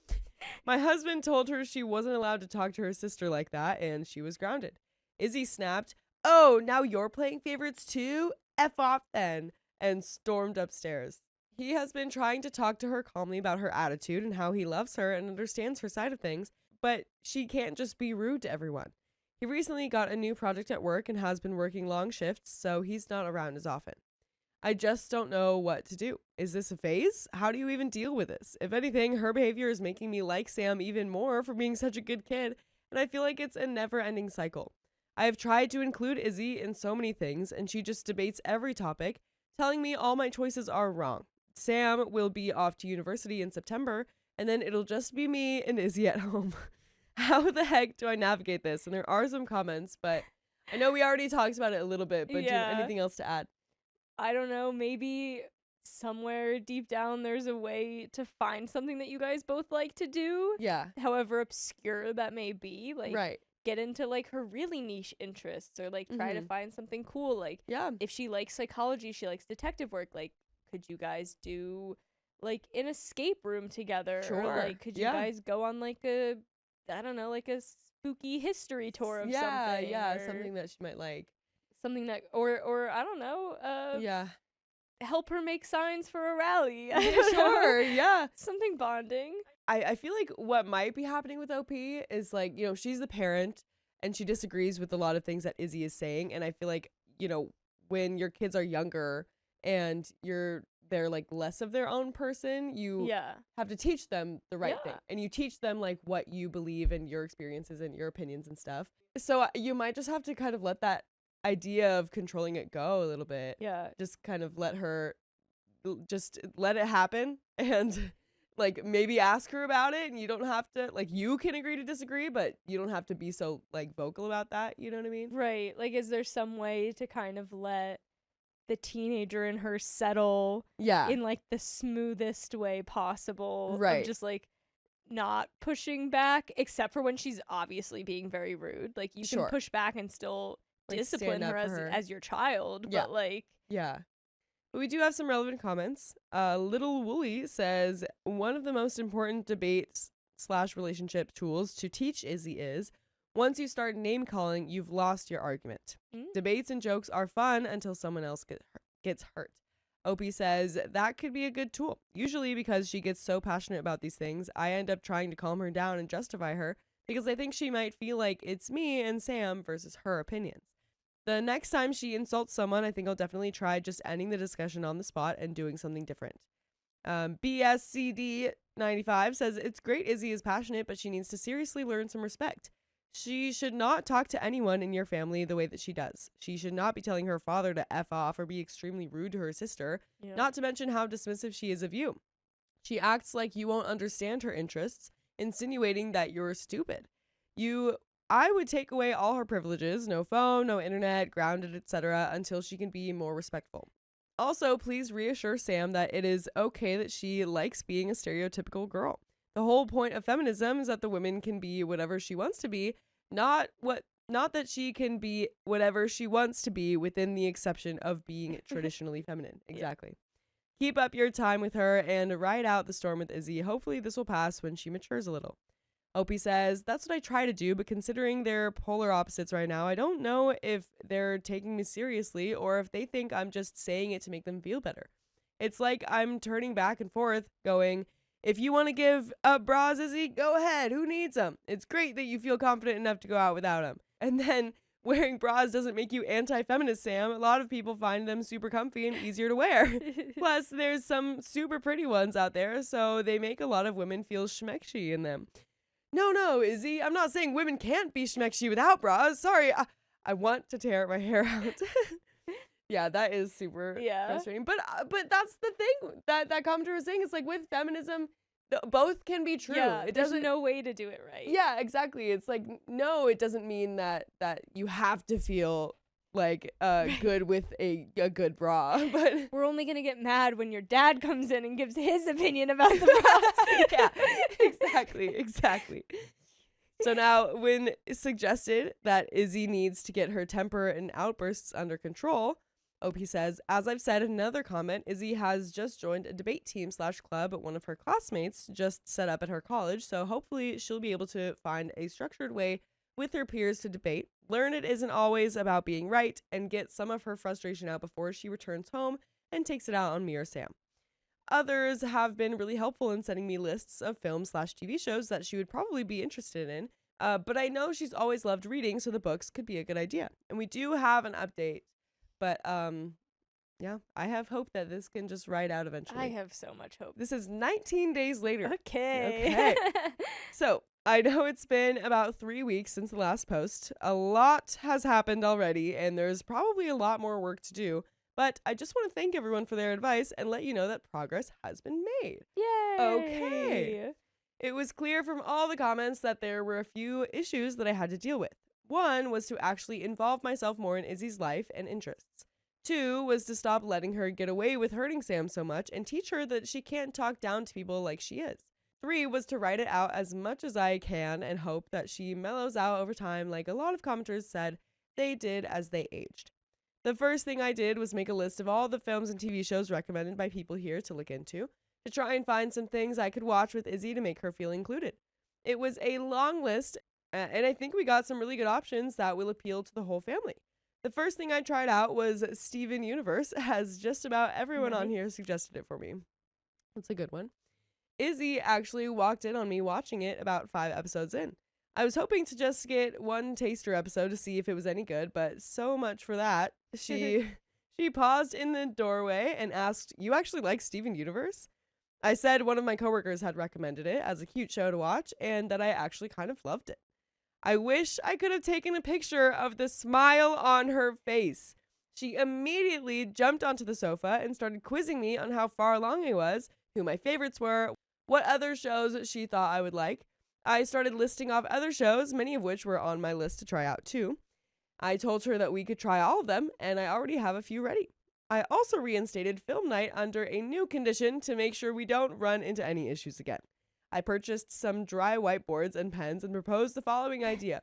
god. My husband told her she wasn't allowed to talk to her sister like that, and she was grounded. Izzy snapped, "Oh, now you're playing favorites too? F off then," and stormed upstairs. He has been trying to talk to her calmly about her attitude and how he loves her and understands her side of things, but she can't just be rude to everyone. He recently got a new project at work and has been working long shifts, so he's not around as often. I just don't know what to do. Is this a phase? How do you even deal with this? If anything, her behavior is making me like Sam even more for being such a good kid, and I feel like it's a never-ending cycle. I have tried to include Izzy in so many things, and she just debates every topic, telling me all my choices are wrong. Sam will be off to university in September, and then it'll just be me and Izzy at home. How the heck do I navigate this? And there are some comments, but I know we already talked about it a little bit, but do you have Yeah. anything else to add? I don't know, maybe somewhere deep down there's a way to find something that you guys both like to do, Yeah, however obscure that may be. Like, right. get into like her really niche interests, or like try to Mhm. find something cool. Like, Yeah, if she likes psychology, she likes detective work, like, could you guys do like an escape room together? Sure. Or like, could you Yeah. guys go on like a, I don't know, like a spooky history tour of yeah, something? yeah, or something that she might like. something that, or I don't know, Yeah, help her make signs for a rally. I yeah, don't know. sure, yeah. Something bonding. I feel like what might be happening with OP is like, she's the parent and she disagrees with a lot of things that Izzy is saying. And I feel like, when your kids are younger and they're like less of their own person, you Yeah. have to teach them the right thing. Yeah. And you teach them like what you believe and your experiences and your opinions and stuff. So you might just have to kind of let that idea of controlling it go a little bit. Yeah. Just kind of let it happen and like maybe ask her about it, and you don't have to, like, you can agree to disagree, but you don't have to be so like vocal about that, you know what I mean? Right. Like, is there some way to kind of let the teenager in her settle Yeah. in like the smoothest way possible? Right. Of just like not pushing back, except for when she's obviously being very rude. Like, you Sure. can push back and still Like, discipline stand up her for her. as your child. Yeah. But like, Yeah. But we do have some relevant comments. Little Wooly says, one of the most important debates/relationship tools to teach Izzy is, once you start name calling, you've lost your argument. Debates and jokes are fun until someone else gets hurt. Opie says, that could be a good tool. Usually because she gets so passionate about these things, I end up trying to calm her down and justify her because I think she might feel like it's me and Sam versus her opinions. The next time she insults someone, I think I'll definitely try just ending the discussion on the spot and doing something different. BSCD95 says, it's great Izzy is passionate, but she needs to seriously learn some respect. She should not talk to anyone in your family the way that she does. She should not be telling her father to F off or be extremely rude to her sister, yeah. not to mention how dismissive she is of you. She acts like you won't understand her interests, insinuating that you're stupid. I would take away all her privileges, no phone, no internet, grounded, etc., until she can be more respectful. Also, please reassure Sam that it is okay that she likes being a stereotypical girl. The whole point of feminism is that the woman can be whatever she wants to be, not that she can be whatever she wants to be within the exception of being traditionally feminine. Exactly. Keep up your time with her and ride out the storm with Izzy. Hopefully this will pass when she matures a little. Opie says, that's what I try to do, but considering they're polar opposites right now, I don't know if they're taking me seriously or if they think I'm just saying it to make them feel better. It's like I'm turning back and forth, going, if you want to give up bras, Izzy, go ahead. Who needs them? It's great that you feel confident enough to go out without them. And then wearing bras doesn't make you anti-feminist, Sam. A lot of people find them super comfy and easier to wear. Plus, there's some super pretty ones out there, so they make a lot of women feel schmexy in them. No, Izzy, I'm not saying women can't be schmexy without bras. Sorry, I want to tear my hair out. Yeah, that is super frustrating. But that's the thing that commenter was saying. It's like with feminism, both can be true. Yeah, It there's doesn't. no way to do it right. Yeah, exactly. It's like, no, it doesn't mean that you have to feel like good with a good bra. But We're only gonna get mad when your dad comes in and gives his opinion about the bras. yeah, exactly. So now, when suggested that Izzy needs to get her temper and outbursts under control, OP says, as I've said in another comment, Izzy has just joined a debate team /club one of her classmates just set up at her college, so hopefully she'll be able to find a structured way with her peers to debate, learn it isn't always about being right, and get some of her frustration out before she returns home and takes it out on me or Sam. Others have been really helpful in sending me lists of films/TV shows that she would probably be interested in, but I know she's always loved reading, so the books could be a good idea. And we do have an update, but Yeah, I have hope that this can just ride out eventually. I have so much hope. This is 19 days later. Okay. So I know it's been about 3 weeks since the last post. A lot has happened already, and there's probably a lot more work to do. But I just want to thank everyone for their advice and let you know that progress has been made. Yay. Okay. It was clear from all the comments that there were a few issues that I had to deal with. One was to actually involve myself more in Izzy's life and interests. 2 was to stop letting her get away with hurting Sam so much and teach her that she can't talk down to people like she is. 3 was to write it out as much as I can and hope that she mellows out over time like a lot of commenters said they did as they aged. The first thing I did was make a list of all the films and TV shows recommended by people here to look into, to try and find some things I could watch with Izzy to make her feel included. It was a long list, and I think we got some really good options that will appeal to the whole family. The first thing I tried out was Steven Universe, as just about everyone on here suggested it for me. It's a good one. Izzy actually walked in on me watching it about 5 episodes in. I was hoping to just get one taster episode to see if it was any good, but so much for that. She paused in the doorway and asked, "You actually like Steven Universe?" I said one of my coworkers had recommended it as a cute show to watch and that I actually kind of loved it. I wish I could have taken a picture of the smile on her face. She immediately jumped onto the sofa and started quizzing me on how far along I was, who my favorites were, what other shows she thought I would like. I started listing off other shows, many of which were on my list to try out too. I told her that we could try all of them, and I already have a few ready. I also reinstated film night under a new condition to make sure we don't run into any issues again. I purchased some dry whiteboards and pens and proposed the following idea.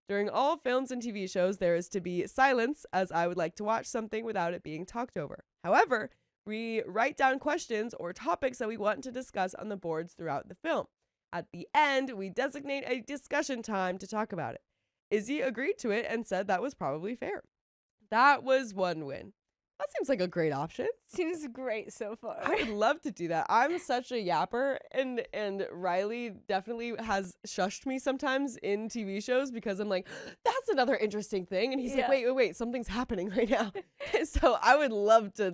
During all films and TV shows, there is to be silence, as I would like to watch something without it being talked over. However, we write down questions or topics that we want to discuss on the boards throughout the film. At the end, we designate a discussion time to talk about it. Izzy agreed to it and said that was probably fair. That was one win. That seems like a great option. Seems great so far. I would love to do that. I'm such a yapper, and Riley definitely has shushed me sometimes in TV shows because I'm like, that's another interesting thing. And he's like, wait, something's happening right now. So I would love to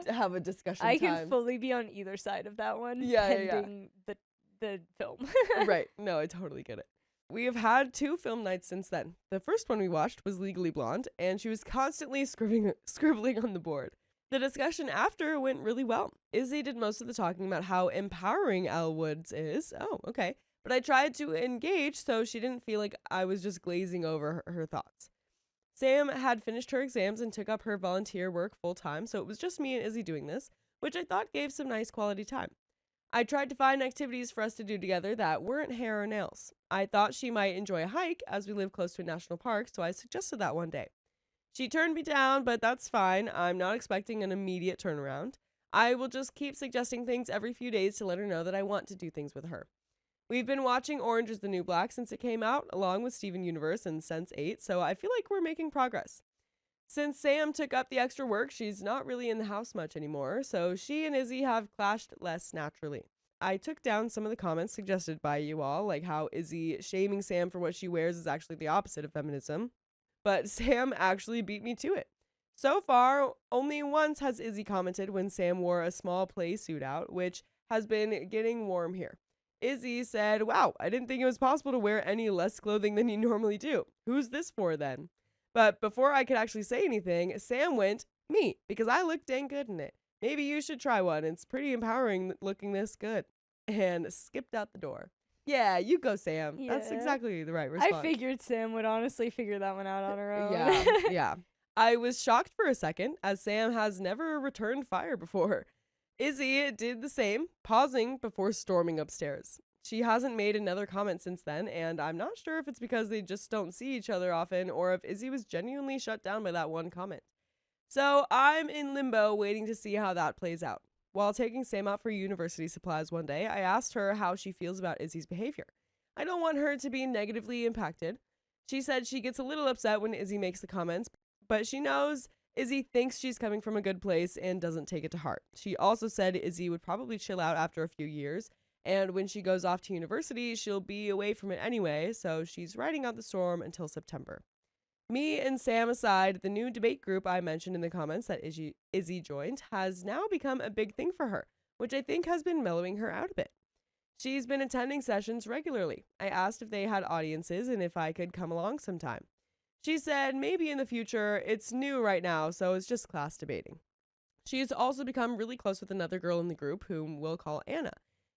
have a discussion I time. can fully be on either side of that one, pending the film. Right. No, I totally get it. We have had 2 film nights since then. The first one we watched was Legally Blonde, and she was constantly scribbling on the board. The discussion after went really well. Izzy did most of the talking about how empowering Elle Woods is. Oh, okay. But I tried to engage so she didn't feel like I was just glazing over her thoughts. Sam had finished her exams and took up her volunteer work full time, so it was just me and Izzy doing this, which I thought gave some nice quality time. I tried to find activities for us to do together that weren't hair or nails. I thought she might enjoy a hike as we live close to a national park, so I suggested that one day. She turned me down, but that's fine. I'm not expecting an immediate turnaround. I will just keep suggesting things every few days to let her know that I want to do things with her. We've been watching Orange is the New Black since it came out, along with Steven Universe and Sense8, so I feel like we're making progress. Since Sam took up the extra work, she's not really in the house much anymore, so she and Izzy have clashed less naturally. I took down some of the comments suggested by you all, like how Izzy shaming Sam for what she wears is actually the opposite of feminism, but Sam actually beat me to it. So far, only once has Izzy commented when Sam wore a small play suit out, which has been getting warm here. Izzy said, "Wow, I didn't think it was possible to wear any less clothing than you normally do. Who's this for then?" But before I could actually say anything, Sam went, "Me, because I look dang good in it. Maybe you should try one. It's pretty empowering looking this good." And skipped out the door. Yeah, you go, Sam. That's exactly the right response. I figured Sam would honestly figure that one out on her own. Yeah. I was shocked for a second, as Sam has never returned fire before. Izzy did the same, pausing before storming upstairs. She hasn't made another comment since then, and I'm not sure if it's because they just don't see each other often or if Izzy was genuinely shut down by that one comment. So I'm in limbo waiting to see how that plays out. While taking Sam out for university supplies one day, I asked her how she feels about Izzy's behavior. I don't want her to be negatively impacted. She said she gets a little upset when Izzy makes the comments, but she knows Izzy thinks she's coming from a good place and doesn't take it to heart. She also said Izzy would probably chill out after a few years, and when she goes off to university, she'll be away from it anyway, so she's riding out the storm until September. Me and Sam aside, the new debate group I mentioned in the comments that Izzy joined has now become a big thing for her, which I think has been mellowing her out a bit. She's been attending sessions regularly. I asked if they had audiences and if I could come along sometime. She said maybe in the future. It's new right now, so it's just class debating. She's also become really close with another girl in the group whom we'll call Anna.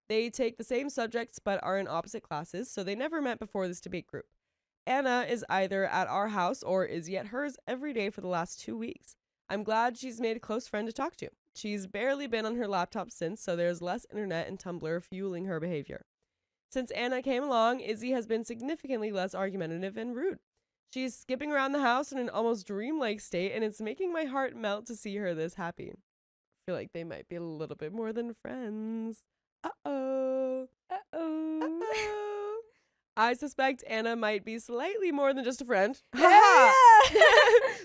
They take the same subjects but are in opposite classes, so they never met before this debate group. Anna is either at our house or Izzy at hers every day for the last 2 weeks. I'm glad she's made a close friend to talk to. She's barely been on her laptop since, so there's less internet and Tumblr fueling her behavior. Since Anna came along, Izzy has been significantly less argumentative and rude. She's skipping around the house in an almost dreamlike state, and it's making my heart melt to see her this happy. I feel like they might be a little bit more than friends. Uh-oh. I suspect Anna might be slightly more than just a friend. Yeah.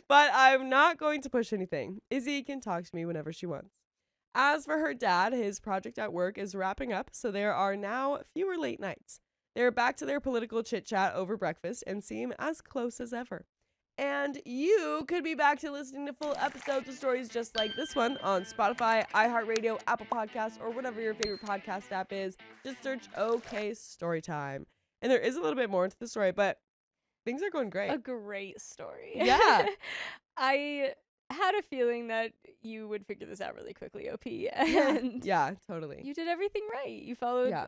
But I'm not going to push anything. Izzy can talk to me whenever she wants. As for her dad, his project at work is wrapping up, so there are now fewer late nights. They're back to their political chit-chat over breakfast and seem as close as ever. And you could be back to listening to full episodes of stories just like this one on Spotify, iHeartRadio, Apple Podcasts, or whatever your favorite podcast app is. Just search OK Storytime. And there is a little bit more to the story, but things are going great. A great story. Yeah. I had a feeling that you would figure this out really quickly, OP. And Yeah, totally. you did everything right. You followed Yeah.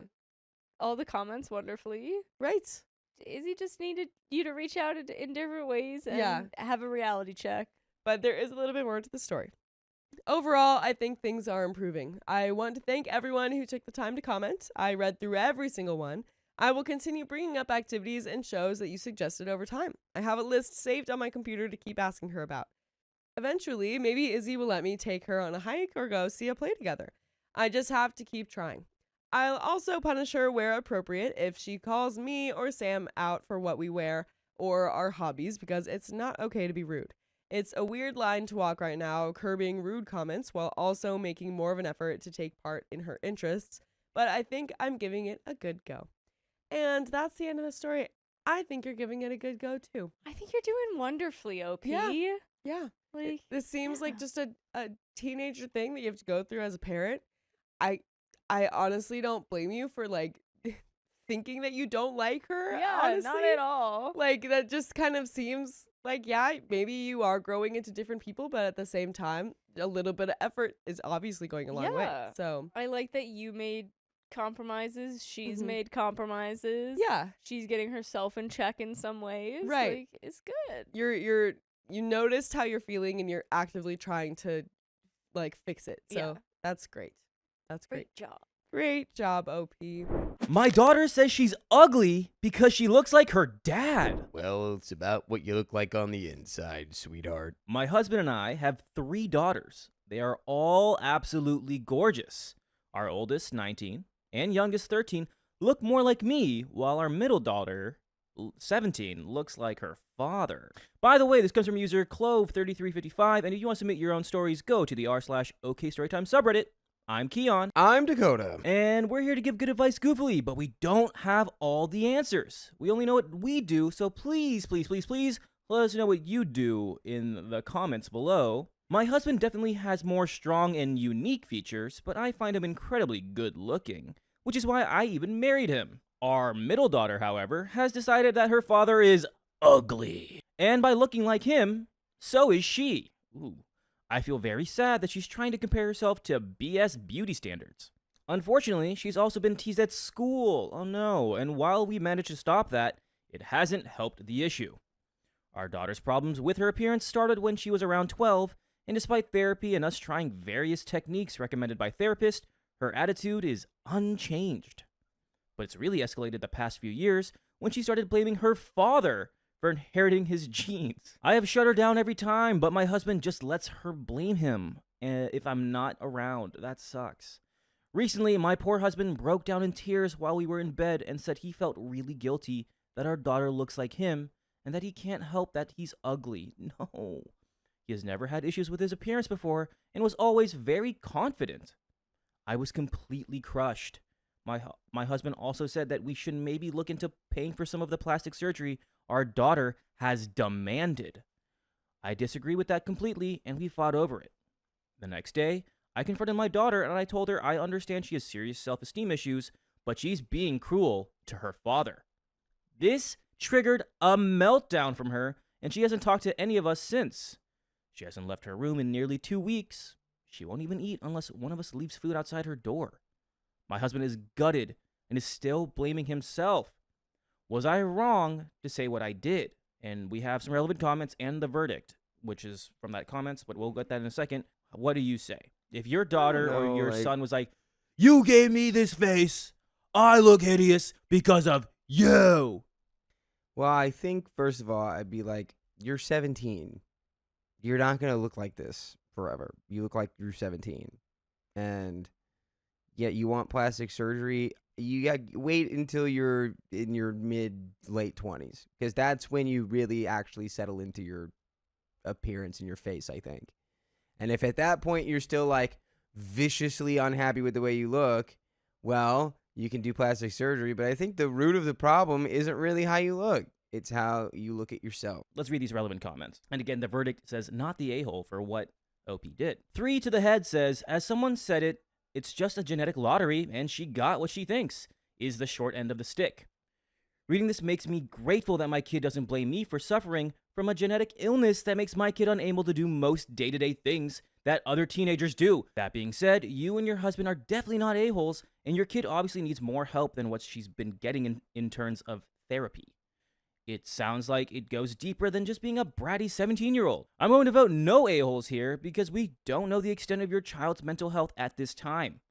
all the comments wonderfully. Right. Izzy just needed you to reach out in different ways and Yeah. have a reality check. But there is a little bit more to the story. Overall, I think things are improving. I want to thank everyone who took the time to comment. I read through every single one. I will continue bringing up activities and shows that you suggested over time. I have a list saved on my computer to keep asking her about. Eventually, maybe Izzy will let me take her on a hike or go see a play together. I just have to keep trying. I'll also punish her where appropriate if she calls me or Sam out for what we wear or our hobbies, because it's not okay to be rude. It's a weird line to walk right now, curbing rude comments while also making more of an effort to take part in her interests, but I think I'm giving it a good go. And that's the end of the story. I think you're giving it a good go too. I think you're doing wonderfully, OP. Yeah. Yeah. Like, This seems like yeah. just a teenager thing that you have to go through as a parent. I honestly don't blame you for like thinking that you don't like her. Yeah, honestly. not at all. Like that just kind of seems like, yeah, maybe you are growing into different people, but at the same time, a little bit of effort is obviously going a long way. Yeah. So I like that you made compromises. She's Mhm. made compromises. yeah, She's getting herself in check in some ways. Right. Like, it's good. you noticed how you're feeling and you're actively trying to like fix it. So Yeah. that's great. That's great. Great job. Great job, OP. My daughter says she's ugly because she looks like her dad. Well, it's about what you look like on the inside, sweetheart. My husband and I have 3 daughters. They are all absolutely gorgeous. Our oldest, 19, and youngest, 13, look more like me, while our middle daughter, 17, looks like her father. By the way, this comes from user Clove3355, and if you want to submit your own stories, go to the r/OKStorytime subreddit. I'm Keon. I'm Dakota. And we're here to give good advice goofily, but we don't have all the answers. We only know what we do, so please, please, please, please, let us know what you do in the comments below. My husband definitely has more strong and unique features, but I find him incredibly good looking, which is why I even married him. Our middle daughter, however, has decided that her father is ugly. And by looking like him, so is she. Ooh. I feel very sad that she's trying to compare herself to BS beauty standards. Unfortunately, she's also been teased at school. Oh no, and while we managed to stop that, it hasn't helped the issue. Our daughter's problems with her appearance started when she was around 12, and despite therapy and us trying various techniques recommended by therapists, her attitude is unchanged. But it's really escalated the past few years when she started blaming her father for inheriting his genes. I have shut her down every time, but my husband just lets her blame him if I'm not around. That sucks. Recently, my poor husband broke down in tears while we were in bed and said he felt really guilty that our daughter looks like him and that he can't help that he's ugly. No. He has never had issues with his appearance before and was always very confident. I was completely crushed. My husband also said that we should maybe look into paying for some of the plastic surgery our daughter has demanded. I disagree with that completely, and we fought over it. The next day, I confronted my daughter and I told her I understand she has serious self-esteem issues, but she's being cruel to her father. This triggered a meltdown from her, and she hasn't talked to any of us since. She hasn't left her room in nearly 2 weeks. She won't even eat unless one of us leaves food outside her door. My husband is gutted and is still blaming himself. Was I wrong to say what I did? And we have some relevant comments and the verdict, which is from that comments, but we'll get that in a second. What do you say? If your daughter or your son was like, "You gave me this face, I look hideous because of you." Well, I think, first of all, I'd be like, you're 17. You're not going to look like this forever. You look like you're 17. And yet you want plastic surgery. You got to wait until you're in your late 20s. Because that's when you really actually settle into your appearance and your face, I think. And if at that point you're still like viciously unhappy with the way you look, well, you can do plastic surgery. But I think the root of the problem isn't really how you look. It's how you look at yourself. Let's read these relevant comments. And again, the verdict says not the a-hole for what OP did. 3 to the head says, as someone said it, it's just a genetic lottery and she got what she thinks is the short end of the stick. Reading this makes me grateful that my kid doesn't blame me for suffering from a genetic illness that makes my kid unable to do most day-to-day things that other teenagers do. That being said, you and your husband are definitely not a-holes, and your kid obviously needs more help than what she's been getting in terms of therapy. It sounds like it goes deeper than just being a bratty 17-year-old. I'm going to vote no a-holes here because we don't know the extent of your child's mental health at this time.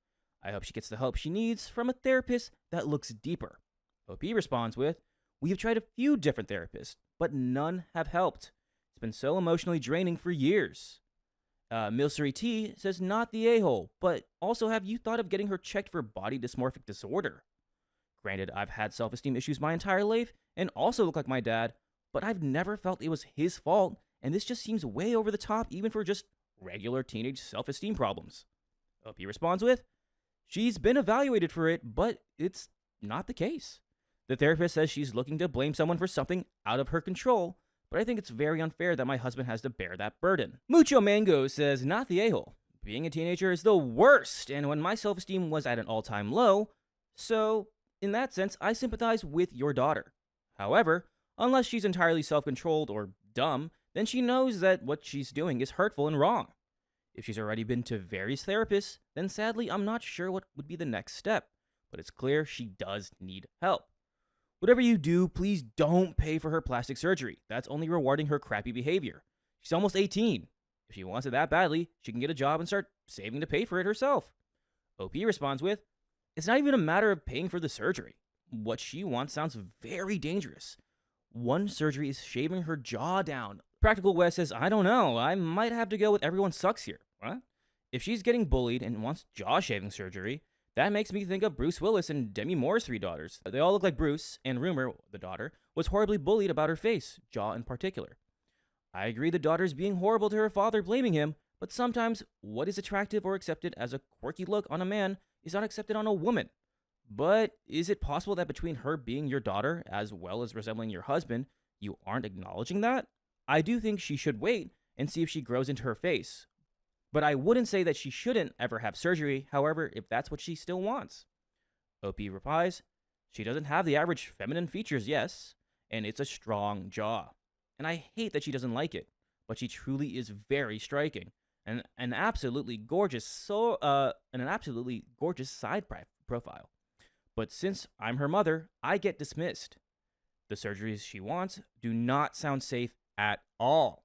I hope she gets the help she needs from a therapist that looks deeper. OP responds with, we have tried a few different therapists, but none have helped. It's been so emotionally draining for years. Milsery T says not the a-hole, but also have you thought of getting her checked for body dysmorphic disorder? Granted, I've had self-esteem issues my entire life and also look like my dad, but I've never felt it was his fault, and this just seems way over the top even for just regular teenage self-esteem problems. OP responds with, she's been evaluated for it, but it's not the case. The therapist says she's looking to blame someone for something out of her control, but I think it's very unfair that my husband has to bear that burden. Mucho Mango says, not the a-hole. Being a teenager is the worst, and when my self-esteem was at an all-time low, so in that sense, I sympathize with your daughter. However, unless she's entirely self-controlled or dumb, then she knows that what she's doing is hurtful and wrong. If she's already been to various therapists, then sadly, I'm not sure what would be the next step, but it's clear she does need help. Whatever you do, please don't pay for her plastic surgery. That's only rewarding her crappy behavior. She's almost 18. If she wants it that badly, she can get a job and start saving to pay for it herself. OP responds with, it's not even a matter of paying for the surgery. What she wants sounds very dangerous. One surgery is shaving her jaw down. Practical West says, I don't know. I might have to go with everyone sucks here. What? If she's getting bullied and wants jaw shaving surgery, that makes me think of Bruce Willis and Demi Moore's 3 daughters. They all look like Bruce, and Rumor, the daughter, was horribly bullied about her face, jaw in particular. I agree the daughter's being horrible to her father, blaming him, but sometimes what is attractive or accepted as a quirky look on a man is not accepted on a woman. But is it possible that between her being your daughter, as well as resembling your husband, you aren't acknowledging that? I do think she should wait and see if she grows into her face. But I wouldn't say that she shouldn't ever have surgery, however, if that's what she still wants. OP replies, she doesn't have the average feminine features, yes, and it's a strong jaw. And I hate that she doesn't like it, but she truly is very striking. And an absolutely gorgeous side profile. But since I'm her mother, I get dismissed. The surgeries she wants do not sound safe at all.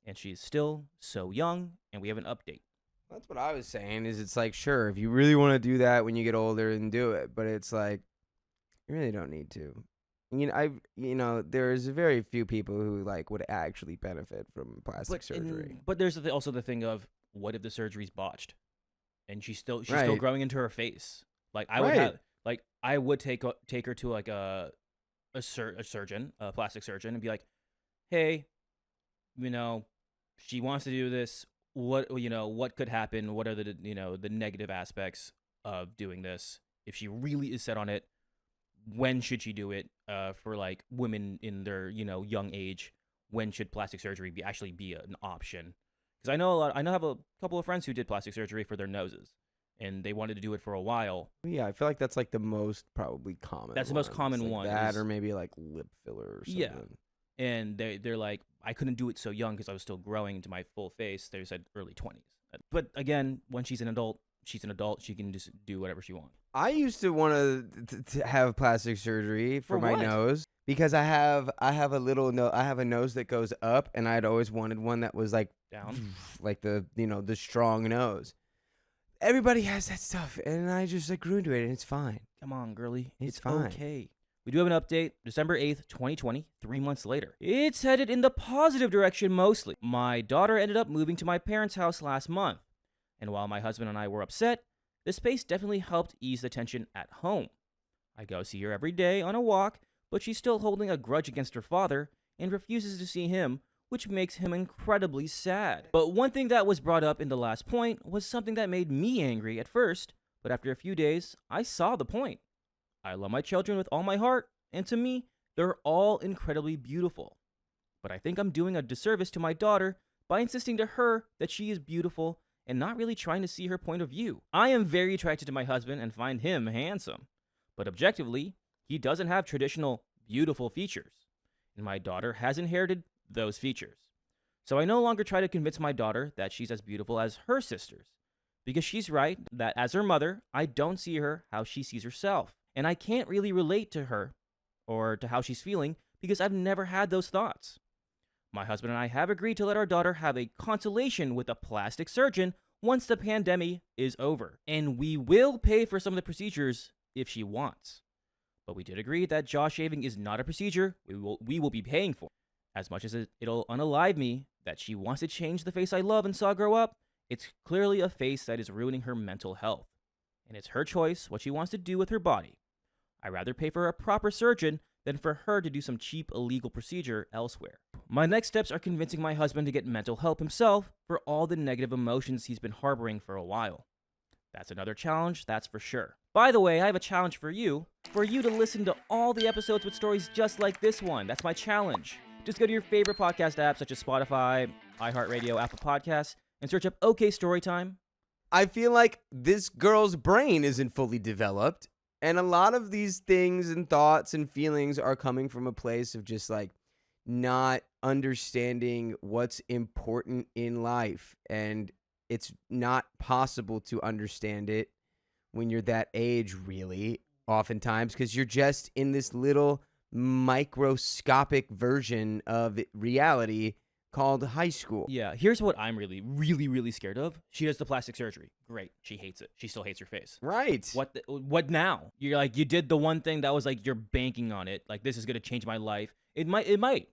And she is still so young, and we have an update. That's what I was saying, is it's like, sure, if you really want to do that when you get older, then do it. But it's like, you really don't need to. There's very few people who like would actually benefit from plastic surgery. But there's also the thing of, what if the surgery's botched, and she's still Right. growing into her face? Like I would take her to like a surgeon, a plastic surgeon, and be like, hey, she wants to do this. What could happen? What are the negative aspects of doing this? If she really is set on it, when should she do it for like women in their, young age. When should plastic surgery actually be an option? Because I have a couple of friends who did plastic surgery for their noses, and they wanted to do it for a while. Yeah, I feel like that's like the most probably common. That's the most common Like one. That or maybe like lip filler or something. Yeah. And they're like, I couldn't do it so young because I was still growing into my full face. They said early 20s. But again, when she's an adult. She can just do whatever she wants. I used to want to have plastic surgery for my what? nose because I have a nose that goes up, and I'd always wanted one that was like Down. like the strong nose. Everybody has that stuff, and I just like grew into it, and it's fine. Come on, girly. It's fine. Okay. We do have an update. December 8th, 2020, 3 months later. It's headed in the positive direction mostly. My daughter ended up moving to my parents' house last month. And while my husband and I were upset, the space definitely helped ease the tension at home. I go see her every day on a walk, but she's still holding a grudge against her father and refuses to see him, which makes him incredibly sad. But one thing that was brought up in the last point was something that made me angry at first, but after a few days, I saw the point. I love my children with all my heart, and to me, they're all incredibly beautiful. But I think I'm doing a disservice to my daughter by insisting to her that she is beautiful and not really trying to see her point of view. I am very attracted to my husband and find him handsome. But objectively, he doesn't have traditional beautiful features. And my daughter has inherited those features. So I no longer try to convince my daughter that she's as beautiful as her sisters. Because she's right that as her mother, I don't see her how she sees herself. And I can't really relate to her or to how she's feeling because I've never had those thoughts. My husband and I have agreed to let our daughter have a consultation with a plastic surgeon once the pandemic is over, and we will pay for some of the procedures if she wants. But we did agree that jaw shaving is not a procedure we will be paying for. As much as it'll unalive me that she wants to change the face I love and saw grow up, it's clearly a face that is ruining her mental health. And it's her choice what she wants to do with her body. I'd rather pay for a proper surgeon than for her to do some cheap illegal procedure elsewhere. My next steps are convincing my husband to get mental help himself for all the negative emotions he's been harboring for a while. That's another challenge, that's for sure. By the way, I have a challenge for you to listen to all the episodes with stories just like this one. That's my challenge. Just go to your favorite podcast app such as Spotify, iHeartRadio, Apple Podcasts, and search up OK Storytime. I feel like this girl's brain isn't fully developed, and a lot of these things and thoughts and feelings are coming from a place of just like not understanding what's important in life, and it's not possible to understand it when you're that age, really, oftentimes, because you're just in this little microscopic version of reality called high school. Yeah, here's what I'm really, really, really scared of. She does the plastic surgery. Great. She hates it. She still hates her face. Right. What now? You're like, you did the one thing that was like, you're banking on it. Like, this is going to change my life. It might.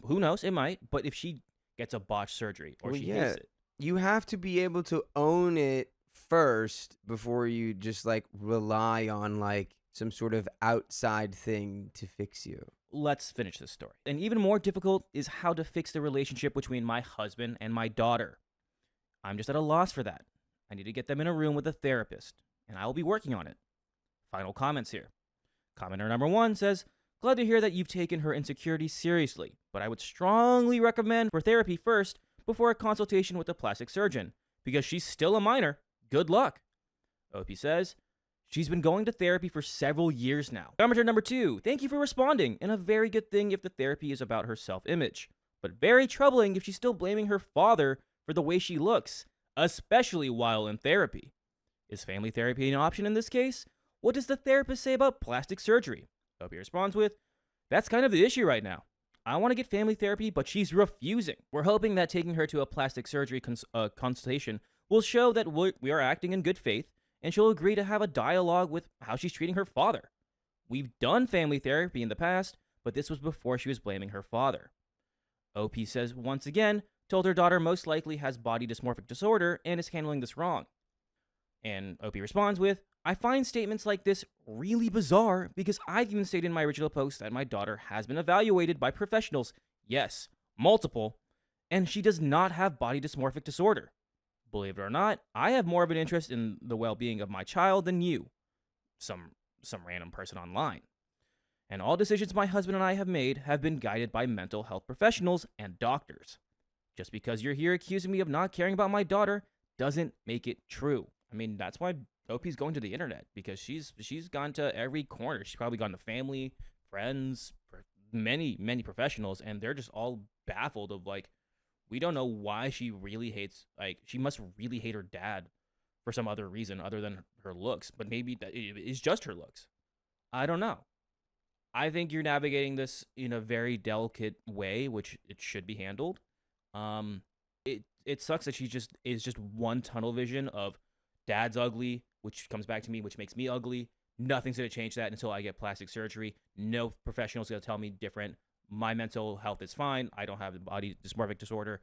Who knows? It might. But if she gets a botched surgery or she hates it. You have to be able to own it first before you just like rely on like some sort of outside thing to fix you. Let's finish this story. And even more difficult is how to fix the relationship between my husband and my daughter. I'm just at a loss for that. I need to get them in a room with a therapist, and I will be working on it. Final comments here. Commenter number 1 says, glad to hear that you've taken her insecurities seriously, but I would strongly recommend for therapy first before a consultation with a plastic surgeon, because she's still a minor. Good luck. OP says, she's been going to therapy for several years now. Commenter number 2, thank you for responding, and a very good thing if the therapy is about her self-image, but very troubling if she's still blaming her father for the way she looks, especially while in therapy. Is family therapy an option in this case? What does the therapist say about plastic surgery? OP responds with, that's kind of the issue right now. I want to get family therapy, but she's refusing. We're hoping that taking her to a plastic surgery consultation will show that we are acting in good faith, and she'll agree to have a dialogue with how she's treating her father. We've done family therapy in the past, but this was before she was blaming her father. OP says, once again, told her daughter most likely has body dysmorphic disorder and is handling this wrong. And OP responds with, I find statements like this really bizarre because I've even stated in my original post that my daughter has been evaluated by professionals, yes, multiple, and she does not have body dysmorphic disorder. Believe it or not, I have more of an interest in the well-being of my child than you, some random person online. And all decisions my husband and I have made have been guided by mental health professionals and doctors. Just because you're here accusing me of not caring about my daughter doesn't make it true. I mean, that's why OP's going to the internet, because she's gone to every corner. She's probably gone to family, friends, many professionals, and they're just all baffled of like, we don't know why she really hates, like, she must really hate her dad for some other reason other than her looks, but maybe that it is just her looks. I don't know. I think you're navigating this in a very delicate way, which it should be handled. It sucks that she just is just one tunnel vision of dad's ugly, which comes back to me, which makes me ugly. Nothing's going to change that until I get plastic surgery. No professional's going to tell me different. My mental health is fine. I don't have the body dysmorphic disorder.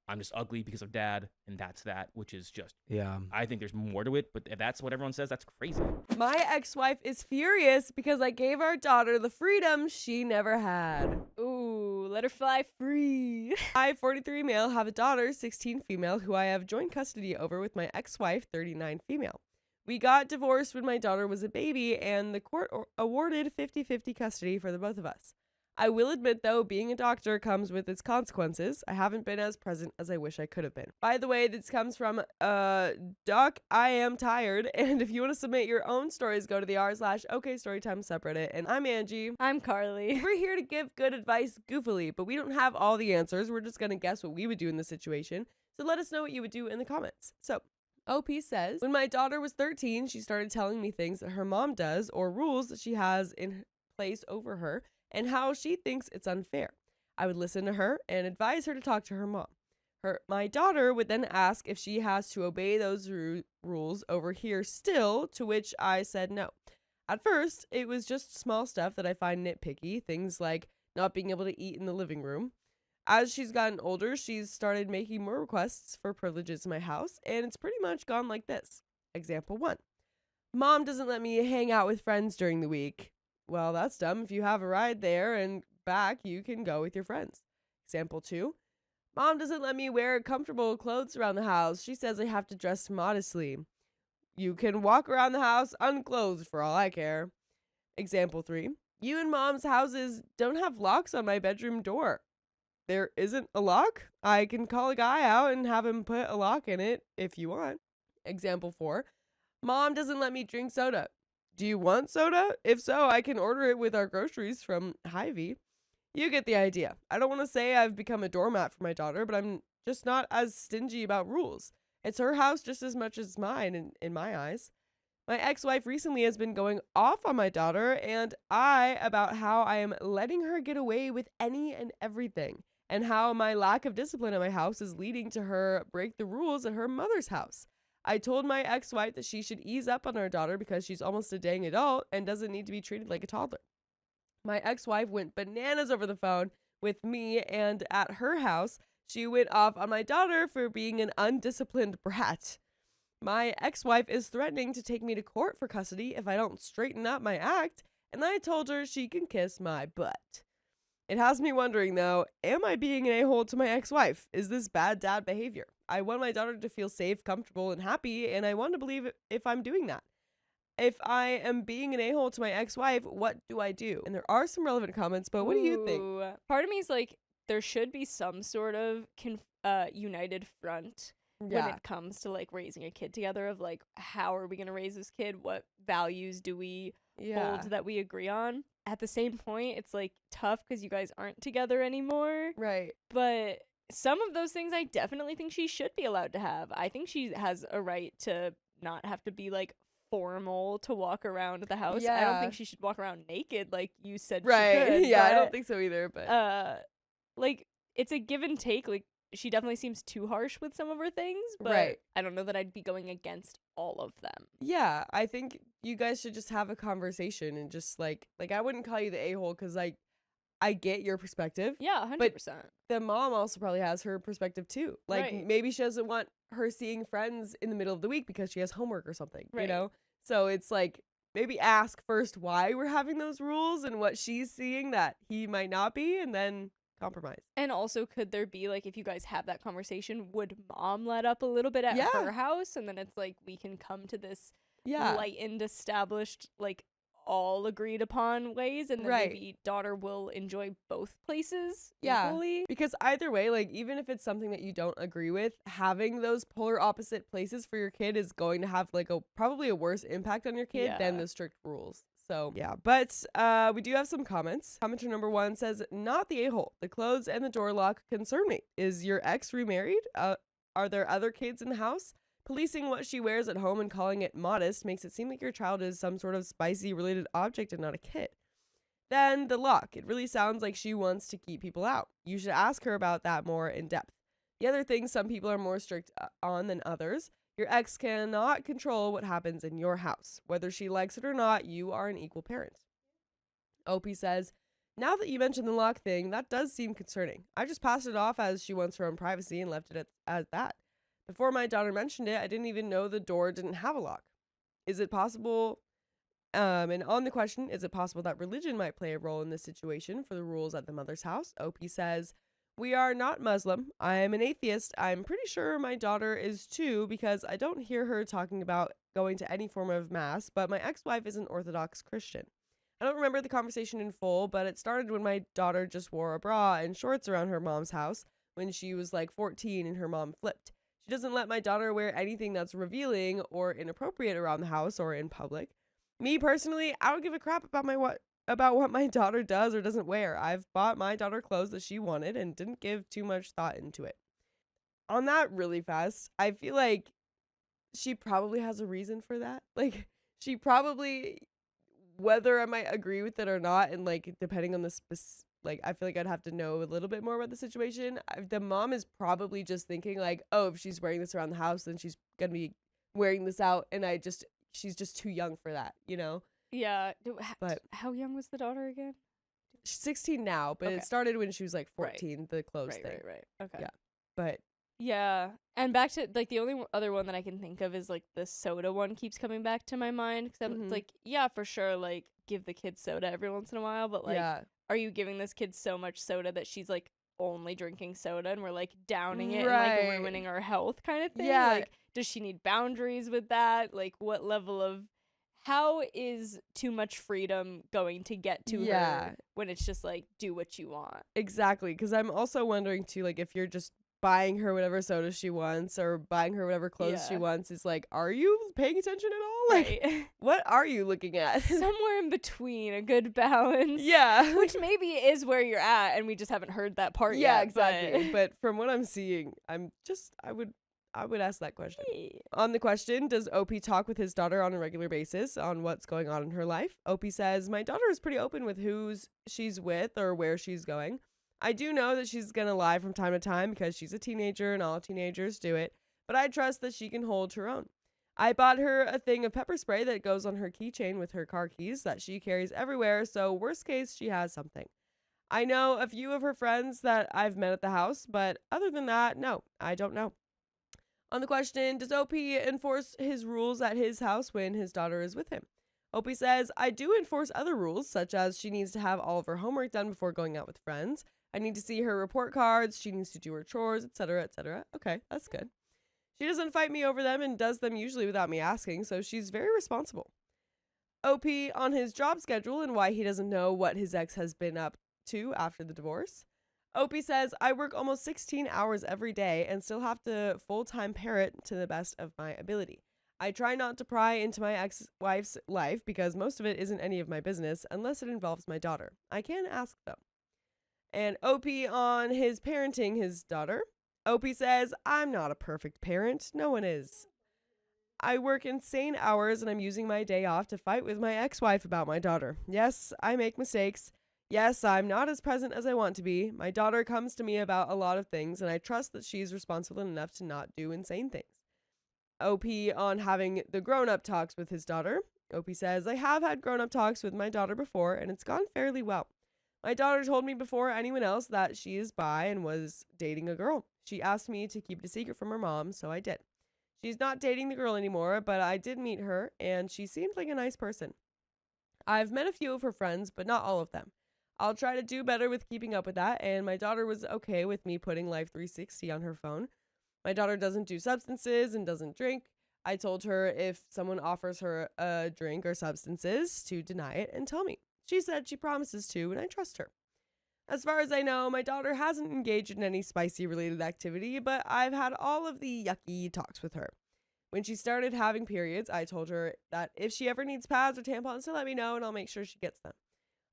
I'm just ugly because of dad, and that's that, which is just, Yeah. I think there's more to it, but if that's what everyone says, that's crazy. My ex-wife is furious because I gave our daughter the freedom she never had. Ooh, let her fly free. I, 43 male, have a daughter, 16 female, who I have joint custody over with my ex-wife, 39 female. We got divorced when my daughter was a baby, and the court awarded 50-50 custody for the both of us. I will admit, though, being a doctor comes with its consequences. I haven't been as present as I wish I could have been. By the way, this comes from Doc, I am tired, and if you want to submit your own stories, go to the r/OKStorytime subreddit, and I'm Angie. I'm Carly. We're here to give good advice goofily, but we don't have all the answers. We're just going to guess what we would do in this situation. So let us know what you would do in the comments. So OP says, when my daughter was 13, she started telling me things that her mom does or rules that she has in place over her and how she thinks it's unfair. I would listen to her and advise her to talk to her mom. My daughter would then ask if she has to obey those rules over here still, to which I said no. At first, it was just small stuff that I find nitpicky, things like not being able to eat in the living room. As she's gotten older, she's started making more requests for privileges in my house, and it's pretty much gone like this. Example 1. Mom doesn't let me hang out with friends during the week. Well, that's dumb. If you have a ride there and back, you can go with your friends. Example 2. Mom doesn't let me wear comfortable clothes around the house. She says I have to dress modestly. You can walk around the house unclothed for all I care. Example 3. You and Mom's houses don't have locks on my bedroom door. There isn't a lock? I can call a guy out and have him put a lock in it if you want. Example 4. Mom doesn't let me drink soda. Do you want soda? If so, I can order it with our groceries from Hy-Vee. You get the idea. I don't want to say I've become a doormat for my daughter, but I'm just not as stingy about rules. It's her house just as much as mine in my eyes. My ex-wife recently has been going off on my daughter and I about how I am letting her get away with any and everything, and how my lack of discipline at my house is leading to her break the rules at her mother's house. I told my ex-wife that she should ease up on our daughter because she's almost a dang adult and doesn't need to be treated like a toddler. My ex-wife went bananas over the phone with me, and at her house, she went off on my daughter for being an undisciplined brat. My ex-wife is threatening to take me to court for custody if I don't straighten up my act, and I told her she can kiss my butt. It has me wondering, though, am I being an a-hole to my ex-wife? Is this bad dad behavior? I want my daughter to feel safe, comfortable, and happy, and I want to believe if I'm doing that. If I am being an a-hole to my ex-wife, what do I do? And there are some relevant comments, but what do you think? Ooh, part of me is like, there should be some sort of united front when it comes to like raising a kid together, of like, how are we going to raise this kid? What values do we hold that we agree on? At the same point, it's like tough because you guys aren't together anymore. Right. But some of those things I definitely think she should be allowed to have. I think she has a right to not have to be like formal to walk around the house. I don't think she should walk around naked like you said she could. Yeah, I don't think so either, but like, it's a give and take. Like, she definitely seems too harsh with some of her things, but Right. I don't know that I'd be going against all of them. yeah, I think you guys should just have a conversation and just like I wouldn't call you the a-hole because like I get your perspective. Yeah, 100%. The mom also probably has her perspective too. Like Right. maybe she doesn't want her seeing friends in the middle of the week because she has homework or something, you Right. know? So it's like, maybe ask first why we're having those rules and what she's seeing that he might not be, and then compromise. And also, could there be, like, if you guys have that conversation, would mom let up a little bit at her house? And then it's like, we can come to this Yeah. lightened, established, like, all agreed upon ways, and then Right. maybe daughter will enjoy both places Yeah. equally. Because either way, like even if it's something that you don't agree with, having those polar opposite places for your kid is going to have like probably a worse impact on your kid than Yeah. the strict rules. So yeah, but we do have some comments. Commenter number 1 says, "Not the a-hole. The clothes and the door lock concern me. Is your ex remarried? Are there other kids in the house? Policing what she wears at home and calling it modest makes it seem like your child is some sort of spicy related object and not a kid." Then the lock. It really sounds like she wants to keep people out. You should ask her about that more in depth. The other thing some people are more strict on than others. Your ex cannot control what happens in your house. Whether she likes it or not, you are an equal parent. Opie says, "Now that you mentioned the lock thing, that does seem concerning. I just passed it off as she wants her own privacy and left it at that. Before my daughter mentioned it, I didn't even know the door didn't have a lock. Is it possible?" And on the question, is it possible that religion might play a role in this situation for the rules at the mother's house? Opie says, "We are not Muslim. I am an atheist. I'm pretty sure my daughter is too because I don't hear her talking about going to any form of mass, but my ex-wife is an Orthodox Christian. I don't remember the conversation in full, but it started when my daughter just wore a bra and shorts around her mom's house when she was like 14 and her mom flipped. She doesn't let my daughter wear anything that's revealing or inappropriate around the house or in public. Me personally, I don't give a crap about what my daughter does or doesn't wear. I've bought my daughter clothes that she wanted and didn't give too much thought into it." On that really fast, I feel like she probably has a reason for that. Like she probably, whether I might agree with it or not, and like depending on the I feel like I'd have to know a little bit more about the situation. The mom is probably just thinking like, oh, if she's wearing this around the house, then she's gonna be wearing this out, and she's just too young for that, you know? Yeah. But How young was the daughter again? she's 16 now, but Okay. it started when she was like Right. 14, the clothes Right, thing. right. Okay. Yeah. But Yeah. And back to like the only other one that I can think of is like the soda one keeps coming back to my mind because Mhm. it's like, yeah, for sure, like give the kid soda every once in a while, but like, yeah. are you giving this kid so much soda that she's like only drinking soda and we're like downing it Right. and like ruining her health kind of thing? Yeah. Like, does she need boundaries with that? Like, what level of how is too much freedom going to get to Yeah. her when it's just like do what you want? Exactly, because I'm also wondering too, like if you're just buying her whatever soda she wants or buying her whatever clothes she Yeah. wants, is like, are you paying attention at all? Like, Right. what are you looking at? Somewhere in between, a good balance. Yeah. Which maybe is where you're at, and we just haven't heard that part Yeah, yet. exactly. But from what I'm seeing, I would ask that question. On the question, does Opie talk with his daughter on a regular basis on what's going on in her life? Opie says, "My daughter is pretty open with who she's with or where she's going. I do know that she's going to lie from time to time because she's a teenager and all teenagers do it, but I trust that she can hold her own. I bought her a thing of pepper spray that goes on her keychain with her car keys that she carries everywhere, so worst case, she has something. I know a few of her friends that I've met at the house, but other than that, no, I don't know." On the question, does Opie enforce his rules at his house when his daughter is with him? Opie says, "I do enforce other rules, such as she needs to have all of her homework done before going out with friends. I need to see her report cards. She needs to do her chores, etc., etc." Okay, that's good. "She doesn't fight me over them and does them usually without me asking, so she's very responsible." Opie on his job schedule and why he doesn't know what his ex has been up to after the divorce. Opie says, "I work almost 16 hours every day and still have to full-time parent to the best of my ability. I try not to pry into my ex-wife's life because most of it isn't any of my business unless it involves my daughter. I can ask though." And Opie on his parenting his daughter. Opie says, "I'm not a perfect parent. No one is. I work insane hours and I'm using my day off to fight with my ex-wife about my daughter. Yes, I make mistakes. Yes, I'm not as present as I want to be. My daughter comes to me about a lot of things and I trust that she's responsible enough to not do insane things." Opie on having the grown-up talks with his daughter. Opie says, "I have had grown-up talks with my daughter before and it's gone fairly well. My daughter told me before anyone else that she is bi and was dating a girl. She asked me to keep it a secret from her mom, so I did. She's not dating the girl anymore, but I did meet her, and she seemed like a nice person. I've met a few of her friends, but not all of them. I'll try to do better with keeping up with that, and my daughter was okay with me putting Life 360 on her phone. My daughter doesn't do substances and doesn't drink. I told her if someone offers her a drink or substances to deny it and tell me. She said she promises to, and I trust her. As far as I know, my daughter hasn't engaged in any spicy related activity, but I've had all of the yucky talks with her. When she started having periods, I told her that if she ever needs pads or tampons to let me know and I'll make sure she gets them.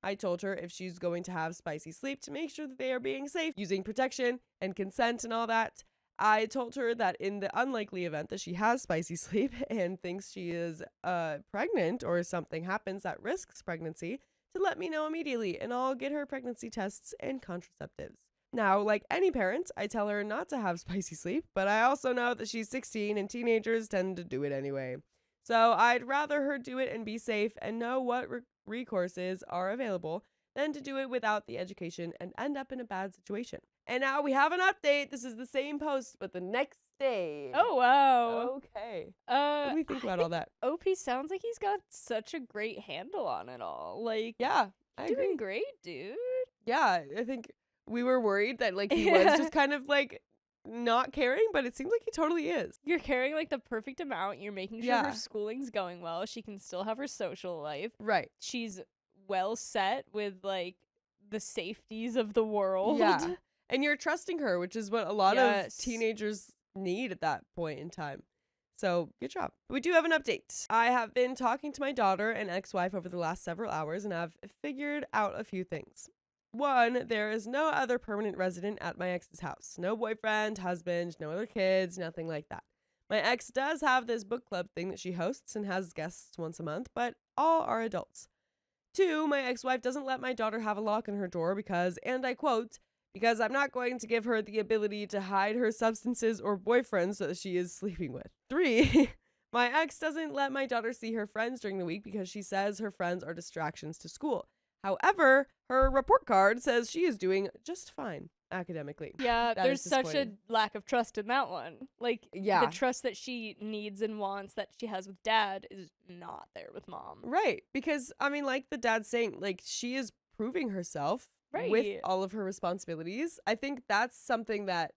I told her if she's going to have spicy sleep to make sure that they are being safe, using protection and consent and all that. I told her that in the unlikely event that she has spicy sleep and thinks she is pregnant or something happens that risks pregnancy, to let me know immediately and I'll get her pregnancy tests and contraceptives. Now, like any parent, I tell her not to have spicy sleep, but I also know that she's 16 and teenagers tend to do it anyway. So I'd rather her do it and be safe and know what recourses are available than to do it without the education and end up in a bad situation. And now we have an update. This is the same post, but the next day. Oh, wow. Okay. What do we think about all that? OP sounds like he's got such a great handle on it all. Like, Yeah, I agree. doing great, dude. Yeah, I think we were worried that like he was just kind of like not caring, but it seems like he totally is. You're carrying like the perfect amount. You're making sure Yeah. her schooling's going well. She can still have her social life. Right. She's well set with like the safeties of the world. Yeah. And you're trusting her, which is what a lot of Yes. teenagers need at that point in time. So good job. We do have an update. I have been talking to my daughter and ex-wife over the last several hours and I've figured out a few things. One, there is no other permanent resident at my ex's house. No boyfriend, husband, no other kids, nothing like that. My ex does have this book club thing that she hosts and has guests once a month, but all are adults. Two, my ex-wife doesn't let my daughter have a lock on her door because, and I quote, because I'm not going to give her the ability to hide her substances or boyfriends that she is sleeping with. Three, my ex doesn't let my daughter see her friends during the week because she says her friends are distractions to school. However, her report card says she is doing just fine academically. Yeah, That there's is such a disappointing. lack of trust in that one. Like, Yeah. the trust that she needs and wants that she has with dad is not there with mom. Right. Because, I mean, like the dad's saying, like, she is proving herself with Right. all of her responsibilities. I think that's something that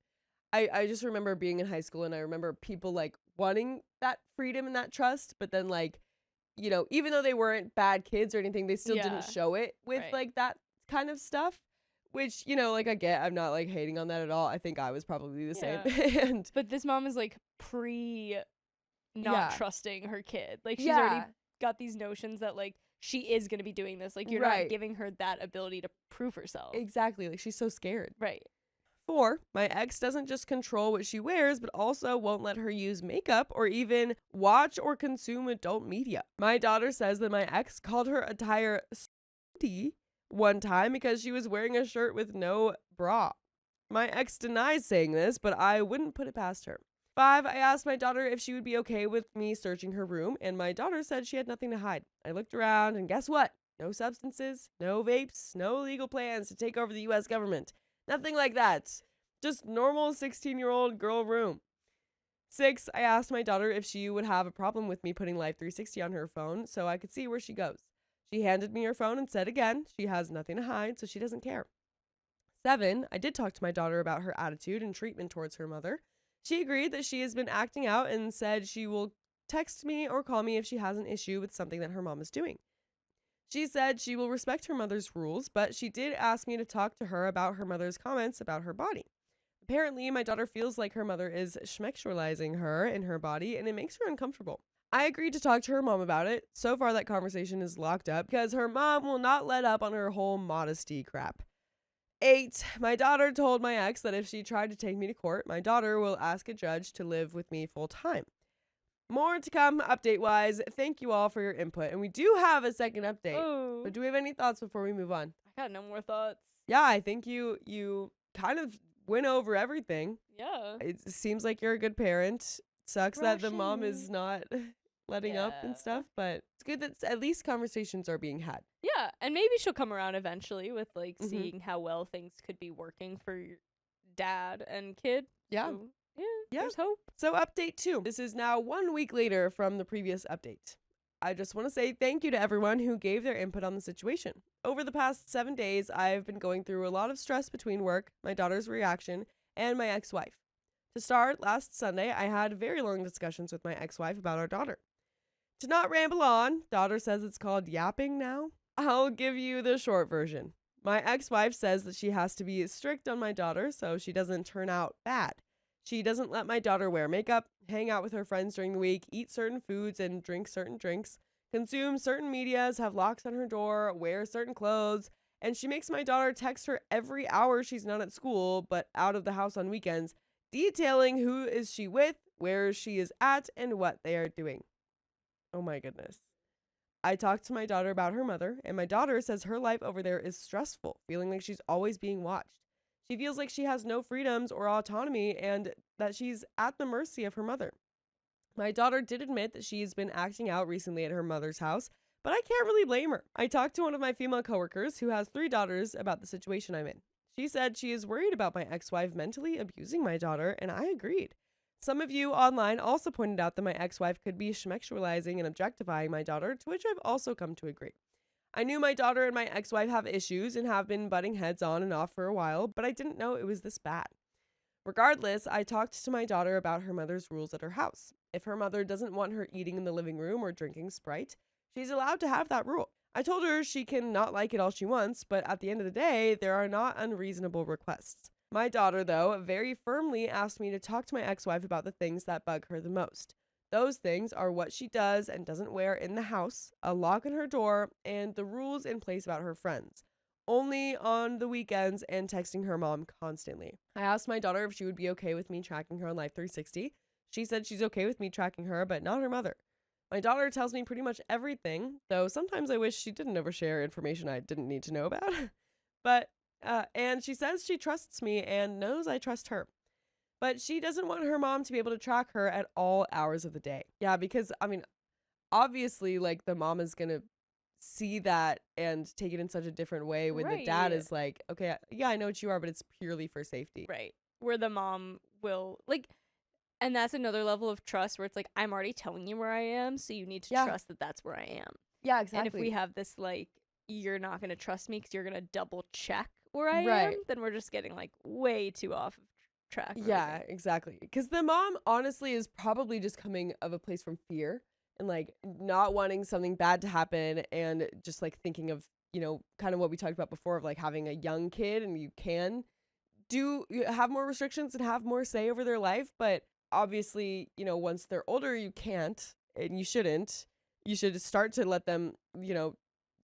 I just remember being in high school and I remember people, like, wanting that freedom and that trust, but then, like, you know, even though they weren't bad kids or anything, they still Yeah. didn't show it with, Right. like, that kind of stuff. Which, you know, like, I get, I'm not, like, hating on that at all. I think I was probably the same. And But this mom is like not Yeah. trusting her kid. Like, she's Yeah. already got these notions that like she is going to be doing this. Like, you're Right. not giving her that ability to prove herself. exactly, like, she's so scared. Right. 4, my ex doesn't just control what she wears, but also won't let her use makeup or even watch or consume adult media. My daughter says that my ex called her attire slutty one time because she was wearing a shirt with no bra. My ex denies saying this, but I wouldn't put it past her. 5, I asked my daughter if she would be okay with me searching her room, and my daughter said she had nothing to hide. I looked around, and guess what? No substances, no vapes, no legal plans to take over the US government. Nothing like that. Just normal 16-year-old girl room. 6, I asked my daughter if she would have a problem with me putting Live 360 on her phone so I could see where she goes. She handed me her phone and said again, she has nothing to hide, so she doesn't care. 7, I did talk to my daughter about her attitude and treatment towards her mother. She agreed that she has been acting out and said she will text me or call me if she has an issue with something that her mom is doing. She said she will respect her mother's rules, but she did ask me to talk to her about her mother's comments about her body. Apparently, my daughter feels like her mother is schmexualizing her and her body, and it makes her uncomfortable. I agreed to talk to her mom about it. So far, that conversation is locked up because her mom will not let up on her whole modesty crap. 8, my daughter told my ex that if she tried to take me to court, my daughter will ask a judge to live with me full time. More to come update-wise. Thank you all for your input. And we do have a second update. Oh, But do we have any thoughts before we move on? I got no more thoughts. Yeah, I think you kind of went over everything. Yeah. It seems like you're a good parent. Sucks that the mom is Russian. not letting up and Yeah. stuff, but it's good that at least conversations are being had. Yeah, and maybe she'll come around eventually with like Mhm. seeing how well things could be working for your dad and kid. Yeah. So, yeah, Yeah. there's hope. So update 2. This is now 1 week later from the previous update. I just want to say thank you to everyone who gave their input on the situation. Over the past 7 days, I've been going through a lot of stress between work, my daughter's reaction, and my ex-wife. To start, last Sunday, I had very long discussions with my ex-wife about our daughter. To not ramble on, daughter says it's called yapping now. I'll give you the short version. My ex-wife says that she has to be strict on my daughter so she doesn't turn out bad. She doesn't let my daughter wear makeup, hang out with her friends during the week, eat certain foods and drink certain drinks, consume certain medias, have locks on her door, wear certain clothes, and she makes my daughter text her every hour she's not at school but out of the house on weekends, detailing who is she with, where she is at, and what they are doing. Oh my goodness. I talked to my daughter about her mother, and my daughter says her life over there is stressful, feeling like she's always being watched. She feels like she has no freedoms or autonomy and that she's at the mercy of her mother. My daughter did admit that she's been acting out recently at her mother's house, but I can't really blame her. I talked to one of my female coworkers who has 3 daughters about the situation I'm in. She said she is worried about my ex-wife mentally abusing my daughter, and I agreed. Some of you online also pointed out that my ex-wife could be sexualizing and objectifying my daughter, to which I've also come to agree. I knew my daughter and my ex-wife have issues and have been butting heads on and off for a while, but I didn't know it was this bad. Regardless, I talked to my daughter about her mother's rules at her house. If her mother doesn't want her eating in the living room or drinking Sprite, she's allowed to have that rule. I told her she can not like it all she wants, but at the end of the day, there are not unreasonable requests. My daughter, though, very firmly asked me to talk to my ex-wife about the things that bug her the most. Those things are what she does and doesn't wear in the house, a lock on her door, and the rules in place about her friends. Only on the weekends and texting her mom constantly. I asked my daughter if she would be okay with me tracking her on Life 360. She said she's okay with me tracking her, but not her mother. My daughter tells me pretty much everything, though sometimes I wish she didn't overshare information I didn't need to know about. And she says she trusts me and knows I trust her. But she doesn't want her mom to be able to track her at all hours of the day. Yeah, because, I mean, obviously, like, the mom is going to see that and take it in such a different way when the dad is like, okay, yeah, I know what you are, but it's purely for safety. Right. Where the mom will, like, and that's another level of trust where it's like, I'm already telling you where I am, so you need to trust that that's where I am. Yeah, exactly. And if we have this, like, you're not going to trust me because you're going to double check where I am, then we're just getting, like, way too off of track. Yeah, exactly. Because the mom, honestly, is probably just coming of a place from fear and, like, not wanting something bad to happen and just, like, thinking of, you know, kind of what we talked about before of, like, having a young kid and you have more restrictions and have more say over their life. But obviously, you know, once they're older, you can't and you shouldn't. You should start to let them, you know,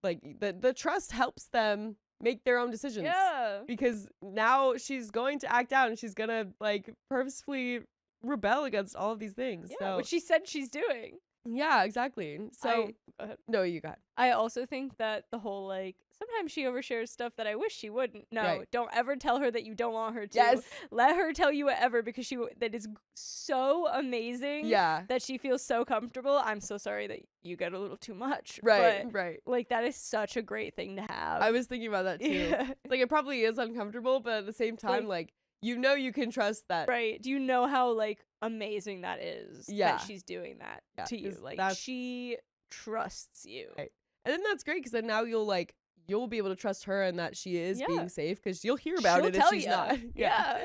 like, the trust helps them make their own decisions. Yeah. Because now she's going to act out and she's going to, like, purposefully rebel against all of these things. Yeah, So which she said she's doing. yeah, exactly. So go ahead. no, you got it. I also think that the whole, like, sometimes she overshares stuff that I wish she wouldn't. No, Right. don't ever tell her that you don't want her to. Yes. Let her tell you whatever because that is so amazing. Yeah. That she feels so comfortable. I'm so sorry that you get a little too much. Right, But, right. like, that is such a great thing to have. I was thinking about that too. Yeah. Like, it probably is uncomfortable, but at the same time, like, you know you can trust that. Right. Do you know how, like, amazing that is? Yeah. That she's doing that Yeah, to you. 'cause Like, that's- she trusts you. Right. And then that's great because then now you'll be able to trust her and that she is being safe because you'll hear about She'll it if tell she's ya. not. Yeah.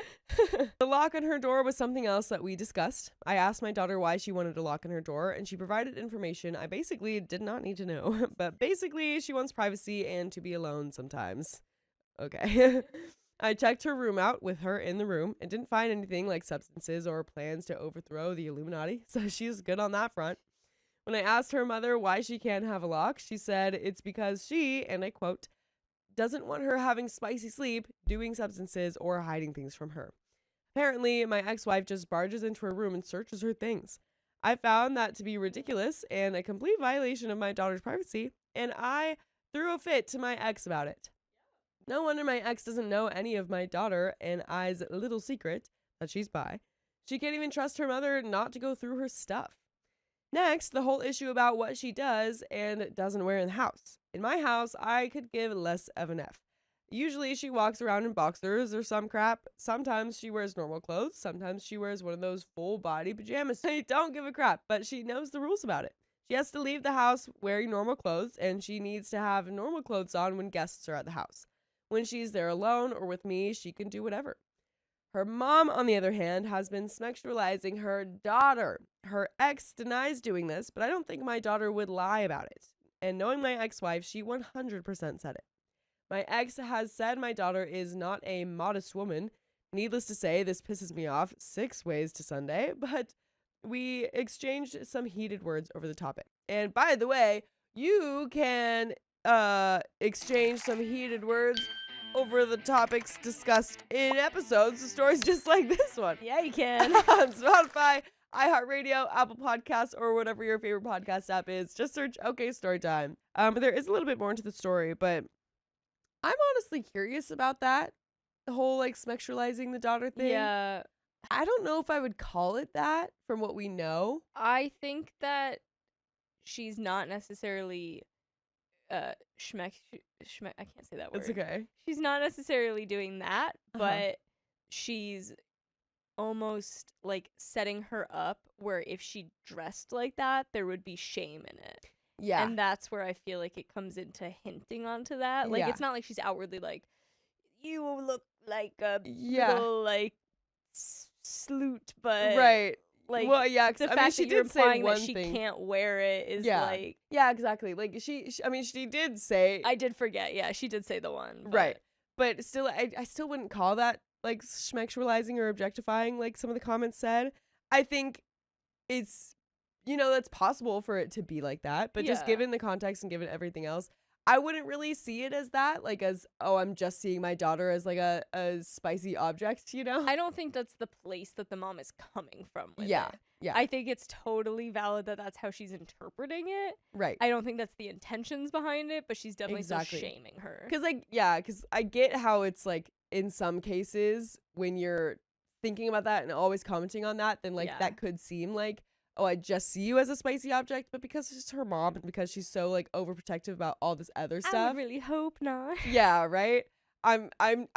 The lock on her door was something else that we discussed. I asked my daughter why she wanted a lock on her door, and she provided information I basically did not need to know. But basically, she wants privacy and to be alone sometimes. Okay. I checked her room out with her in the room and didn't find anything like substances or plans to overthrow the Illuminati, so she's good on that front. When I asked her mother why she can't have a lock, she said it's because she, and I quote, doesn't want her having spicy sleep, doing substances, or hiding things from her. Apparently, my ex-wife just barges into her room and searches her things. I found that to be ridiculous and a complete violation of my daughter's privacy, and I threw a fit to my ex about it. No wonder my ex doesn't know any of my daughter and I's little secret that she's bi. She can't even trust her mother not to go through her stuff. Next, the whole issue about what she does and doesn't wear in the house. In my house, I could give less of an F. Usually she walks around in boxers or some crap. Sometimes she wears normal clothes. Sometimes she wears one of those full body pajamas. I don't give a crap, but she knows the rules about it. She has to leave the house wearing normal clothes, and she needs to have normal clothes on when guests are at the house. When she's there alone or with me, she can do whatever. Her mom, on the other hand, has been sexualizing her daughter. Her ex denies doing this, but I don't think my daughter would lie about it. And knowing my ex-wife, she 100% said it. My ex has said my daughter is not a modest woman. Needless to say, this pisses me off 6 ways to Sunday, but we exchanged some heated words over the topic. And by the way, you can exchange some heated words over the topics discussed in episodes of stories just like this one. Yeah, you can. On Spotify, iHeartRadio, Apple Podcasts, or whatever your favorite podcast app is. Just search OK Storytime. There is a little bit more into the story, but I'm honestly curious about that. The whole like sexualizing the daughter thing. Yeah. I don't know if I would call it that from what we know. I think that she's not necessarily I can't say that word. It's okay. She's not necessarily doing that, Uh-huh. but she's almost like setting her up where if she dressed like that, there would be shame in it. Yeah. And that's where I feel like it comes into hinting onto that. Like, Yeah. it's not like she's outwardly like, you look like a Yeah. little, like, sloot, but, right. like, Well, yeah, the 'cause, I fact mean, she that you're did say implying one that she thing. can't wear it is, Yeah. like, Yeah, exactly. Like I mean, she did say I did forget. Yeah, she did say the one. right, but still, I still wouldn't call that like sexualizing or objectifying, like some of the comments said. I think it's, that's possible for it to be like that, but just Yeah. given the context and given everything else, I wouldn't really see it as that, like as, oh, I'm just seeing my daughter as like a spicy object, I don't think that's the place that the mom is coming from with Yeah, it. yeah. I think it's totally valid that that's how she's interpreting it. Right. I don't think that's the intentions behind it, but she's definitely Exactly. still shaming her. Because I get how it's like in some cases when you're thinking about that and always commenting on that, then like Yeah. that could seem like, oh, I just see you as a spicy object, but because it's her mom and because she's so like overprotective about all this other I stuff. would really hope not. Yeah, right. I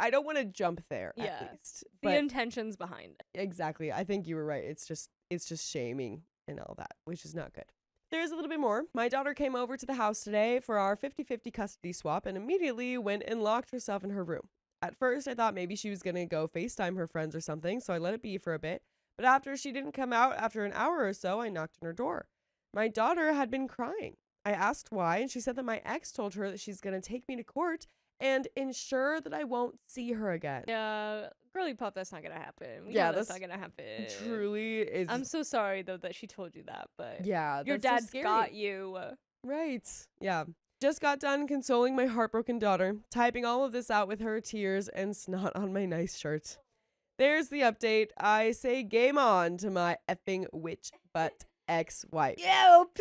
don't want to jump there Yeah. at least. The But intentions behind it. exactly. I think you were right. It's just shaming and all that, which is not good. There's a little bit more. My daughter came over to the house today for our 50-50 custody swap and immediately went and locked herself in her room. At first, I thought maybe she was going to go FaceTime her friends or something, so I let it be for a bit. But after she didn't come out after an hour or so, I knocked on her door. My daughter had been crying. I asked why, and she said that my ex told her that she's going to take me to court and ensure that I won't see her again. Yeah, girly pop, that's not gonna happen. We Yeah, know that's that's not gonna happen. Truly is. I'm so sorry though that she told you that, but Yeah, your that's so dad's scary. got you. Right. Yeah. Just got done consoling my heartbroken daughter, typing all of this out with her tears and snot on my nice shirt. There's the update. I say game on to my effing witch butt ex-wife. Yeah, OP.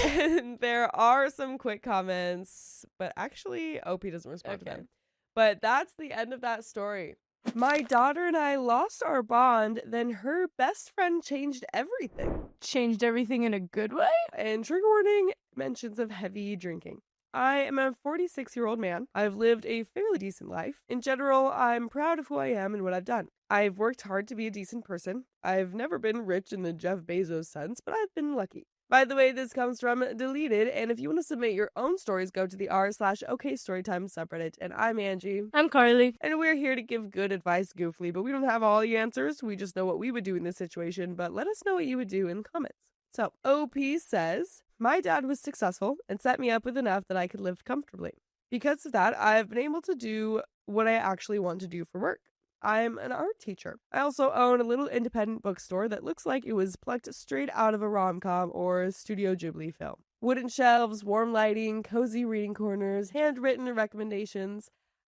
And there are some quick comments, but actually OP doesn't respond to Okay. them. But that's the end of that story. My daughter and I lost our bond, then her best friend changed everything. Changed everything in a good way? And trigger warning, mentions of heavy drinking. I am a 46-year-old man. I've lived a fairly decent life. In general, I'm proud of who I am and what I've done. I've worked hard to be a decent person. I've never been rich in the Jeff Bezos sense, but I've been lucky. By the way, this comes from Deleted, and if you want to submit your own stories, go to the r/OKStorytime subreddit. And I'm Angie. I'm Carly. And we're here to give good advice goofily, but we don't have all the answers. We just know what we would do in this situation, but let us know what you would do in the comments. So, OP says, my dad was successful and set me up with enough that I could live comfortably. Because of that, I've been able to do what I actually want to do for work. I'm an art teacher. I also own a little independent bookstore that looks like it was plucked straight out of a rom-com or a Studio Ghibli film. Wooden shelves, warm lighting, cozy reading corners, handwritten recommendations.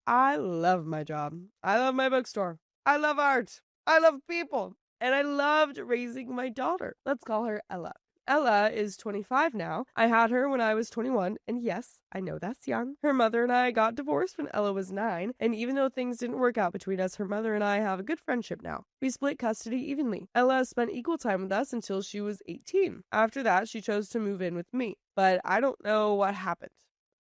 I love my job. I love my bookstore. I love art. I love people. And I loved raising my daughter. Let's call her Ella. Ella is 25 now. I had her when I was 21, and yes, I know that's young. Her mother and I got divorced when Ella was 9, and even though things didn't work out between us, her mother and I have a good friendship now. We split custody evenly. Ella spent equal time with us until she was 18. After that, she chose to move in with me, but I don't know what happened.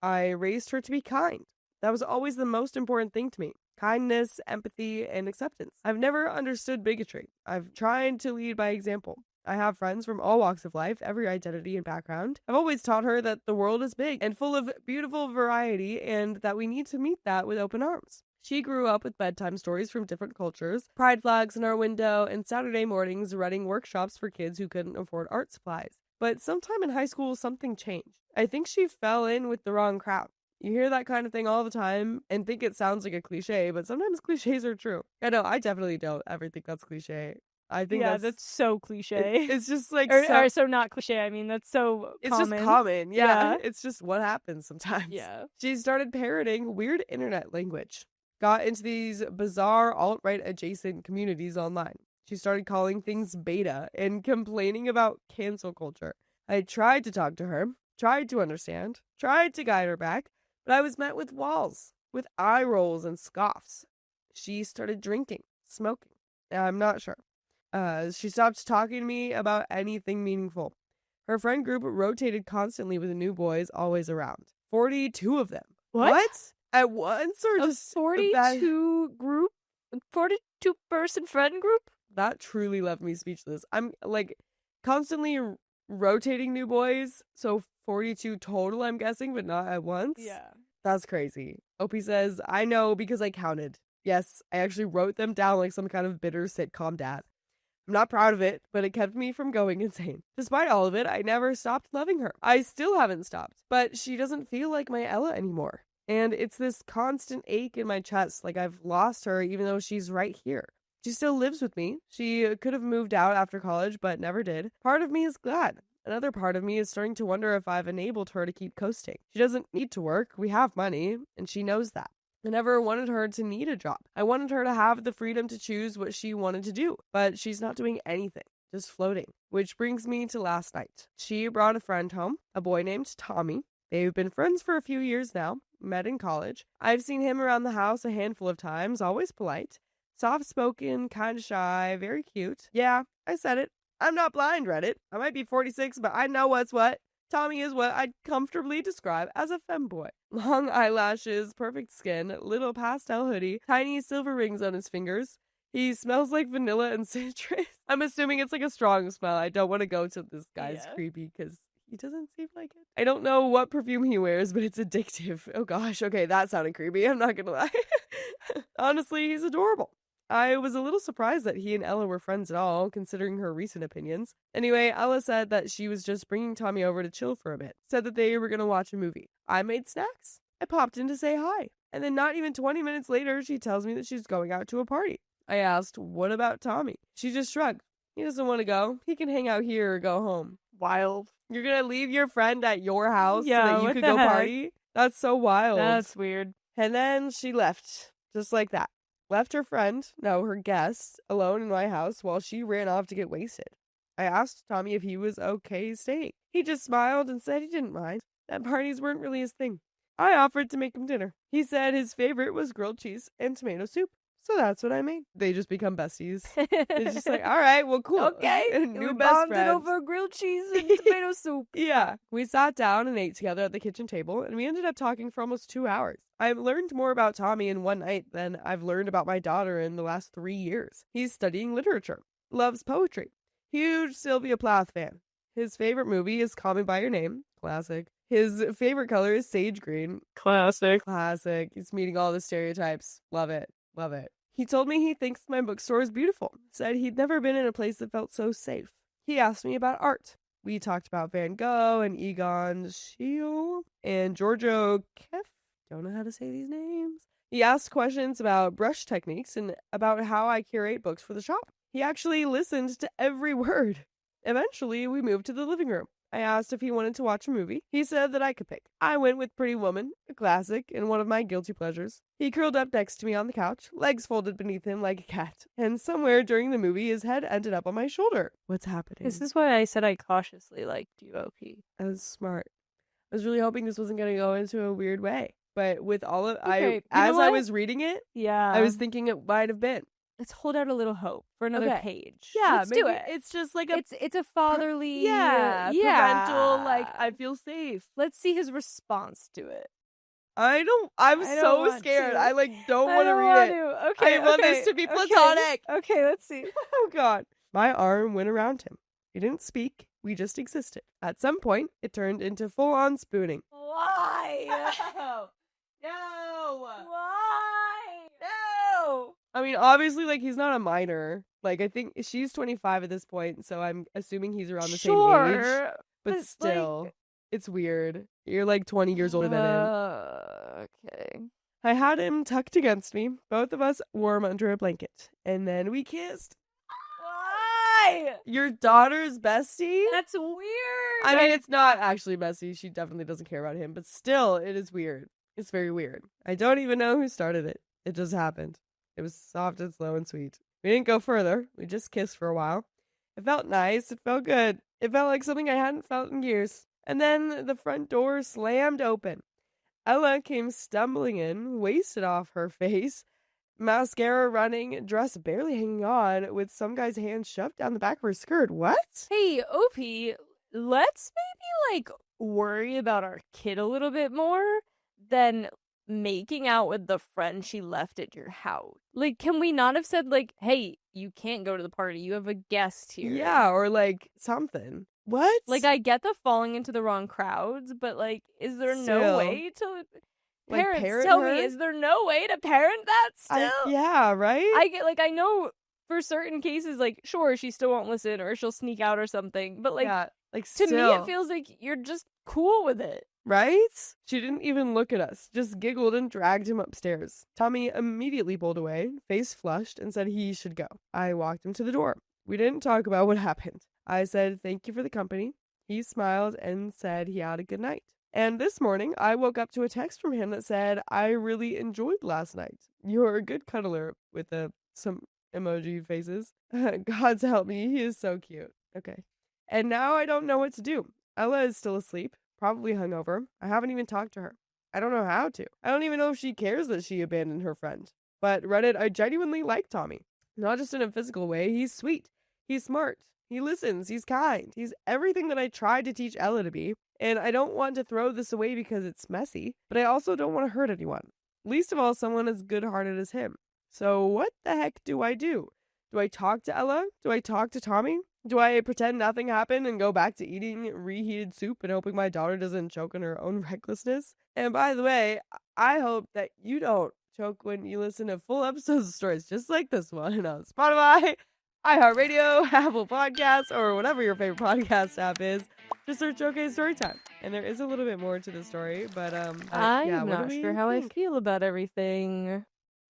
I raised her to be kind. That was always the most important thing to me. Kindness, empathy, and acceptance. I've never understood bigotry. I've tried to lead by example. I have friends from all walks of life, every identity and background. I've always taught her that the world is big and full of beautiful variety and that we need to meet that with open arms. She grew up with bedtime stories from different cultures, pride flags in our window, and Saturday mornings running workshops for kids who couldn't afford art supplies. But sometime in high school, something changed. I think she fell in with the wrong crowd. You hear that kind of thing all the time and think it sounds like a cliche, but sometimes cliches are true. I know, I definitely don't ever think that's cliche. I think that's so cliche. It's just like or so not cliche. I mean, that's so it's common. just common. Yeah. Yeah. It's just what happens sometimes. Yeah. She started parroting weird internet language. Got into these bizarre alt-right adjacent communities online. She started calling things beta and complaining about cancel culture. I tried to talk to her, tried to understand, tried to guide her back, but I was met with walls, with eye rolls and scoffs. She started drinking, smoking. I'm not sure. She stopped talking to me about anything meaningful. Her friend group rotated constantly with new boys always around. 42 of them. What? At once or A just 42 group? 42 person friend group? That truly left me speechless. I'm like constantly rotating new boys. So 42 total, I'm guessing, but not at once. Yeah. That's crazy. Opie says, I know because I counted. Yes, I actually wrote them down like some kind of bitter sitcom dad. I'm not proud of it, but it kept me from going insane. Despite all of it, I never stopped loving her. I still haven't stopped, but she doesn't feel like my Ella anymore. And it's this constant ache in my chest, like I've lost her even though she's right here. She still lives with me. She could have moved out after college, but never did. Part of me is glad. Another part of me is starting to wonder if I've enabled her to keep coasting. She doesn't need to work. We have money, and she knows that. I never wanted her to need a job. I wanted her to have the freedom to choose what she wanted to do, but she's not doing anything, just floating. Which brings me to last night. She brought a friend home, a boy named Tommy. They've been friends for a few years now, met in college. I've seen him around the house a handful of times, always polite. Soft-spoken, kind of shy, very cute. Yeah, I said it. I'm not blind, Reddit. I might be 46, but I know what's what. Tommy is what I'd comfortably describe as a femboy. Long eyelashes, perfect skin, little pastel hoodie, tiny silver rings on his fingers. He smells like vanilla and citrus. I'm assuming it's like a strong smell. I don't want to go to this guy's creepy because he doesn't seem like it. I don't know what perfume he wears, but it's addictive. Oh gosh, okay, that sounded creepy. I'm not gonna lie. Honestly, he's adorable. I was a little surprised that he and Ella were friends at all, considering her recent opinions. Anyway, Ella said that she was just bringing Tommy over to chill for a bit. Said that they were going to watch a movie. I made snacks. I popped in to say hi. And then not even 20 minutes later, she tells me that she's going out to a party. I asked, what about Tommy? She just shrugged. He doesn't want to go. He can hang out here or go home. Wild. You're going to leave your friend at your house so Yeah, that you what could the go heck? party? That's so wild. That's weird. And then she left, just like that. Left her friend, no, her guest, alone in my house while she ran off to get wasted. I asked Tommy if he was okay staying. He just smiled and said he didn't mind, that parties weren't really his thing. I offered to make him dinner. He said his favorite was grilled cheese and tomato soup. So that's what I made. They just become besties. It's just like, all right, well, cool. Okay. New We best bonded friends. over grilled cheese and tomato soup. Yeah. We sat down and ate together at the kitchen table, and we ended up talking for almost 2 hours. I've learned more about Tommy in one night than I've learned about my daughter in the last 3 years. He's studying literature, loves poetry, huge Sylvia Plath fan. His favorite movie is Call Me By Your Name, classic. His favorite color is sage green, Classic. classic. He's meeting all the stereotypes. Love it, love it. He told me he thinks my bookstore is beautiful, said he'd never been in a place that felt so safe. He asked me about art. We talked about Van Gogh and Egon Schiele and Giorgio Kef. Don't know how to say these names. He asked questions about brush techniques and about how I curate books for the shop. He actually listened to every word. Eventually, we moved to the living room. I asked if he wanted to watch a movie. He said that I could pick. I went with Pretty Woman, a classic and one of my guilty pleasures. He curled up next to me on the couch, legs folded beneath him like a cat. And somewhere during the movie, his head ended up on my shoulder. What's happening? This is why I said I cautiously liked you, OP. That was smart. I was really hoping this wasn't going to go into a weird way. But with all of Okay, I you know what? was reading it, Yeah. I was thinking it might have been. Let's hold out a little hope for another Okay. page. Yeah, Let's do maybe it. It's just like a It's a fatherly, parental, like I feel safe. Let's see his response to it. I'm I don't so want scared. to. I don't I want to don't read want it. to. Okay, I want this okay, to be okay. platonic. Okay, let's see. Oh god. My arm went around him. We didn't speak. We just existed. At some point, it turned into full-on spooning. Why? No. Why? I mean, obviously, like, he's not a minor. Like, I think she's 25 at this point, so I'm assuming he's around the same age. But still, it's weird. You're like 20 years older than him. Okay. I had him tucked against me, both of us warm under a blanket, and then we kissed. Why? Your daughter's bestie? That's weird. I mean, it's not actually bestie. She definitely doesn't care about him, but still, it is weird. It's very weird. I don't even know who started it. It just happened. It was soft and slow and sweet. We didn't go further. We just kissed for a while. It felt nice. It felt good. It felt like something I hadn't felt in years. And then the front door slammed open. Ella came stumbling in, wasted off her face, mascara running, dress barely hanging on, with some guy's hand shoved down the back of her skirt. What? Hey, OP, let's maybe, like, worry about our kid a little bit more than making out with the friend she left at your house. Like, can we not have said, like, hey, you can't go to the party, you have a guest here? Yeah, or like something. What? Like, I get the falling into the wrong crowds, but, like, is there no Still. way to... Like, Parents, parent tell her? me, is there no way to parent that still? Yeah, right? I get, like, I know for certain cases, like, sure, she still won't listen or she'll sneak out or something, but, like, yeah, like to me, still. it feels like you're just cool with it. Right? She didn't even look at us, just giggled and dragged him upstairs. Tommy immediately pulled away, face flushed, and said he should go. I walked him to the door. We didn't talk about what happened. I said, thank you for the company. He smiled and said he had a good night. And this morning, I woke up to a text from him that said, I really enjoyed last night. You're a good cuddler, with some emoji faces. God's help me, he is so cute. Okay. And now I don't know what to do. Ella is still asleep, probably hungover. I haven't even talked to her. I don't know how to. I don't even know if she cares that she abandoned her friend. But Reddit, I genuinely like Tommy. Not just in a physical way, he's sweet. He's smart. He listens. He's kind. He's everything that I tried to teach Ella to be. And I don't want to throw this away because it's messy, but I also don't want to hurt anyone. Least of all, someone as good-hearted as him. So what the heck do I do? Do I talk to Ella? Do I talk to Tommy? Do I pretend nothing happened and go back to eating reheated soup and hoping my daughter doesn't choke on her own recklessness? And by the way, I hope that you don't choke when you listen to full episodes of stories just like this one on Spotify, iHeartRadio, Apple Podcasts, or whatever your favorite podcast app is. Just search OK Storytime. And there is a little bit more to the story, but I'm yeah, what not do we sure how I think? feel about everything.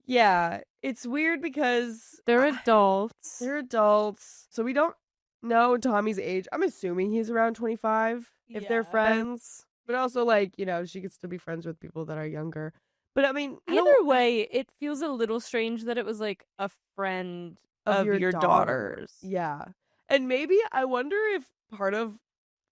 Yeah, it's weird because They're adults. they're adults, so we don't know Tommy's age. I'm assuming he's around 25 if they're Yeah. friends. But also, like, you know, she could still be friends with people that are younger. But I mean, I Either don't- way, it feels a little strange that it was like a friend of your daughter. daughter's. Yeah. And maybe I wonder if part of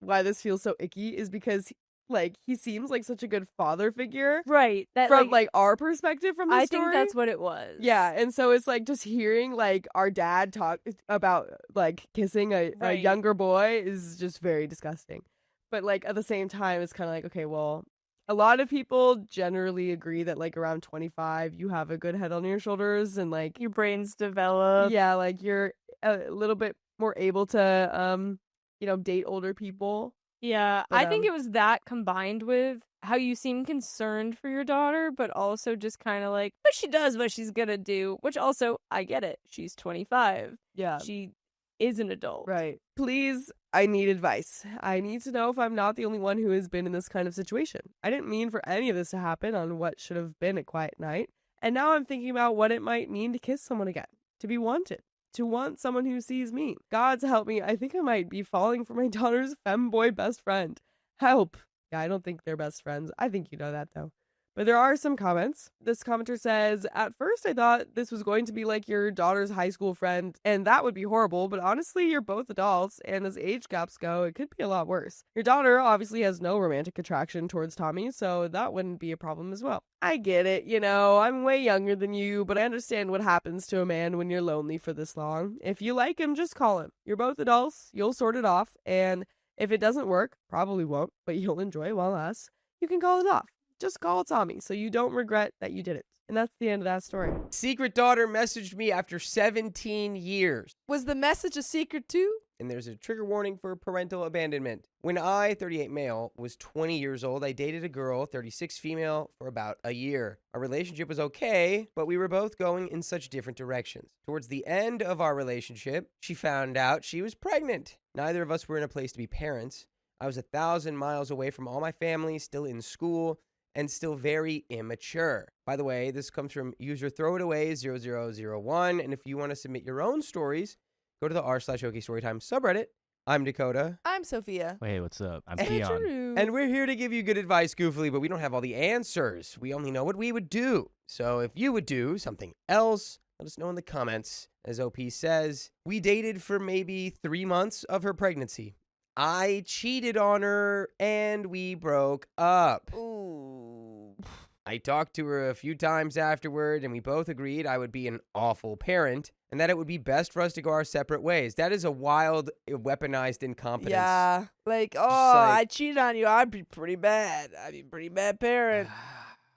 why this feels so icky is because, like, he seems like such a good father figure Right. That from, like, our perspective from the I story. think that's what it was. Yeah, and so it's like just hearing like our dad talk about like kissing a Right. younger boy is just very disgusting. But like at the same time, it's kind of like, okay, well, a lot of people generally agree that like around 25, you have a good head on your shoulders and like, Your brain's developed. yeah, like you're a little bit more able to, you know, date older people. Yeah, But, I think it was that combined with how you seem concerned for your daughter, but also just kind of like, but she does what she's gonna do, which also, I get it. She's 25. Yeah. She is an adult. Right. Please, I need advice. I need to know if I'm not the only one who has been in this kind of situation. I didn't mean for any of this to happen on what should have been a quiet night. And now I'm thinking about what it might mean to kiss someone again, to be wanted, to want someone who sees me. God's help me. I think I might be falling for my daughter's femboy best friend. Help. Yeah, I don't think they're best friends. I think you know that, though. But there are some comments. This commenter says, at first I thought this was going to be like your daughter's high school friend, and that would be horrible, but honestly, you're both adults, and as age gaps go, it could be a lot worse. Your daughter obviously has no romantic attraction towards Tommy, so that wouldn't be a problem as well. I get it, you know, I'm way younger than you, but I understand what happens to a man when you're lonely for this long. If you like him, just call him. You're both adults, you'll sort it off, and if it doesn't work, probably won't, but you'll enjoy it while us, you can call it off. Just call Tommy so you don't regret that you did it. And that's the end of that story. Secret daughter messaged me after 17 years. Was the message a secret too? and there's a trigger warning for parental abandonment. When I, 38 male, was 20 years old, I dated a girl, 36 female, for about a year. Our relationship was okay, but we were both going in such different directions. Towards the end of our relationship, she found out she was pregnant. Neither of us were in a place to be parents. I was 1,000 miles away from all my family, still in school, and still very immature. By the way, this comes from user throwitaway0001, and if you want to submit your own stories, go to the r/OK Storytime subreddit. I'm Dakota. I'm Sophia. Hey, what's up? I'm And Keon. Drew. And we're here to give you good advice, goofily, but we don't have all the answers. We only know what we would do. So if you would do something else, let us know in the comments. As OP says, we dated for maybe 3 months of her pregnancy. I cheated on her, and we broke up. Ooh. I talked to her a few times afterward, and we both agreed I would be an awful parent and that it would be best for us to go our separate ways. That is a wild, weaponized incompetence. Yeah. Like, oh, like- I cheated on you. I'd be pretty bad. I'd be a pretty bad parent.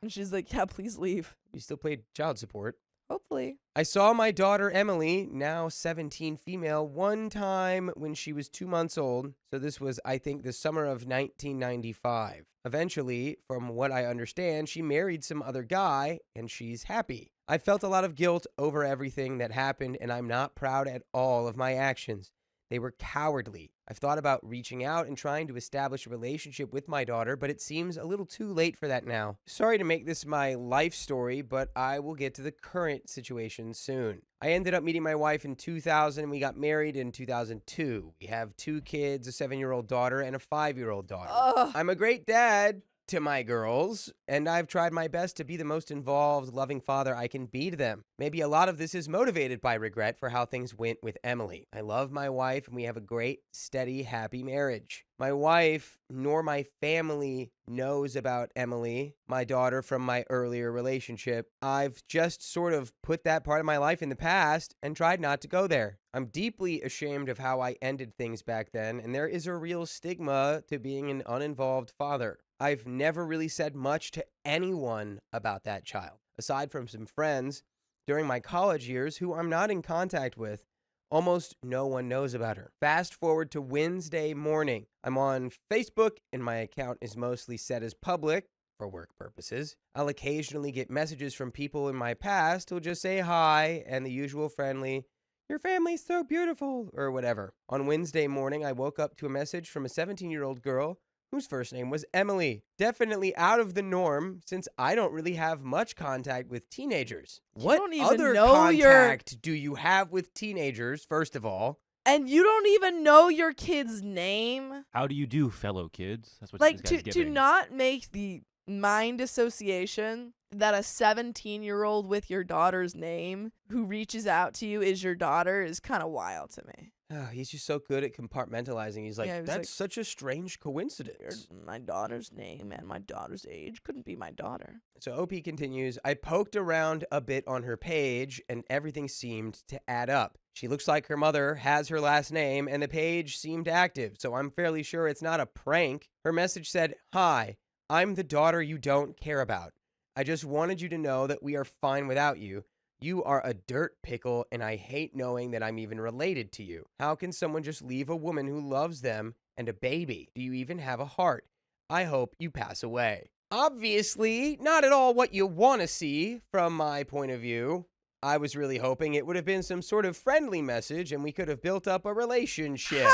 And she's like, yeah, please leave. You still paid child support. Hopefully. I saw my daughter Emily, now 17 female, one time when she was 2 months old. So this was, I think, the summer of 1995. Eventually, from what I understand, she married some other guy and she's happy. I felt a lot of guilt over everything that happened, and I'm not proud at all of my actions. They were cowardly. I've thought about reaching out and trying to establish a relationship with my daughter, but it seems a little too late for that now. Sorry to make this my life story, but I will get to the current situation soon. I ended up meeting my wife in 2000, and we got married in 2002. We have 2 kids, a 7-year-old daughter and a 5-year-old daughter. Ugh. I'm a great dad to my girls, and I've tried my best to be the most involved, loving father I can be to them. Maybe a lot of this is motivated by regret for how things went with Emily. I love my wife, and we have a great, steady, happy marriage. My wife nor my family knows about Emily, my daughter, from my earlier relationship. I've just sort of put that part of my life in the past and tried not to go there. I'm deeply ashamed of how I ended things back then, and there is a real stigma to being an uninvolved father. I've never really said much to anyone about that child, aside from some friends during my college years who I'm not in contact with. Almost no one knows about her. Fast forward to Wednesday morning. I'm on Facebook, and my account is mostly set as public for work purposes. I'll occasionally get messages from people in my past who'll just say hi and the usual friendly, "Your family's so beautiful," or whatever. On Wednesday morning, I woke up to a message from a 17-year-old girl whose first name was Emily. Definitely out of the norm, since I don't really have much contact with teenagers. What don't even other know your- contact do you have with teenagers, first of all? And you don't even know your kid's name? How do you do, fellow kids? That's what Like, this guy's to giving. not make the mind association that a 17-year-old with your daughter's name who reaches out to you is your daughter is kind of wild to me. He's just so good at compartmentalizing. He's like, Yeah, he was that's like, such a strange coincidence. My daughter's name and my daughter's age couldn't be my daughter. So OP continues, I poked around a bit on her page, and everything seemed to add up. She looks like her mother, has her last name, and the page seemed active, so I'm fairly sure it's not a prank. Her message said, "Hi, I'm the daughter you don't care about. I just wanted you to know that we are fine without you. You are a dirt pickle, and I hate knowing that I'm even related to you. How can someone just leave a woman who loves them and a baby? Do you even have a heart? I hope you pass away." Obviously, not at all what you want to see from my point of view. I was really hoping it would have been some sort of friendly message and we could have built up a relationship.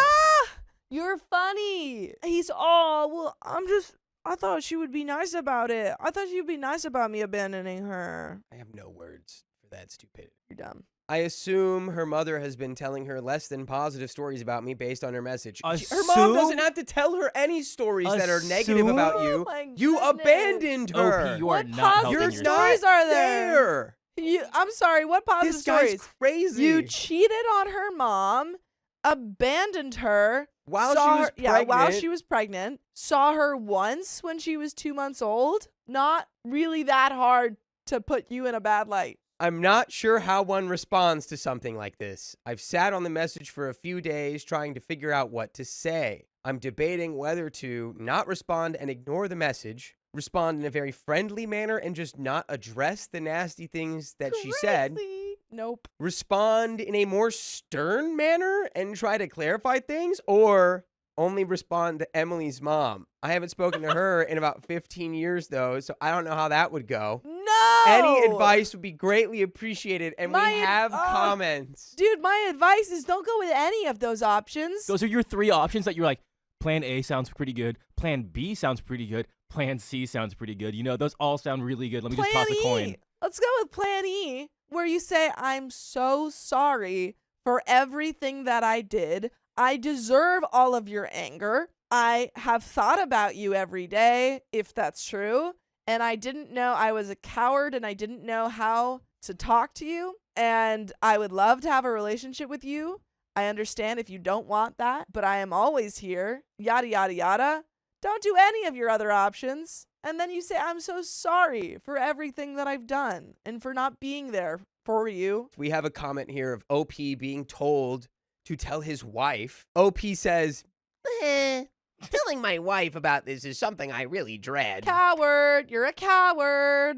You're funny. He's I thought she would be nice about it. I thought she'd be nice about me abandoning her. I have no words for that stupidity. You're dumb. I assume her mother has been telling her less than positive stories about me based on her message. Her Assume? mom doesn't have to tell her any stories that are negative about Oh you. my You goodness. abandoned her. OP, you are What not helping positive You're yourself. stories are there? there. I'm sorry, what positive This guy's stories? crazy. You cheated on her mom, abandoned her while saw she was her, pregnant. while she was pregnant, saw her once when she was 2 months old. Not really that hard to put you in a bad light. I'm not sure how one responds to something like this. I've sat on the message for a few days trying to figure out what to say. I'm debating whether to not respond and ignore the message, respond in a very friendly manner and just not address the nasty things that she said, Crazy. Nope. Respond in a more stern manner and try to clarify things, or only respond to Emily's mom? I haven't spoken to her in about 15 years, though, so I don't know how that would go. No. Any advice would be greatly appreciated, and we My have comments. Dude, my advice is don't go with any of those options. Those are your 3 options that you're like, plan A sounds pretty good, plan B sounds pretty good, plan C sounds pretty good. You know, those all sound really good. Let me just toss a coin. Let's go with plan E, where you say, I'm so sorry for everything that I did. I deserve all of your anger. I have thought about you every day, if that's true. And I didn't know I was a coward and I didn't know how to talk to you. And I would love to have a relationship with you. I understand if you don't want that, but I am always here. Yada, yada, yada. Don't do any of your other options. And then you say, I'm so sorry for everything that I've done and for not being there for you. We have a comment here of OP being told to tell his wife. OP says, telling my wife about this is something I really dread. Coward. You're a coward.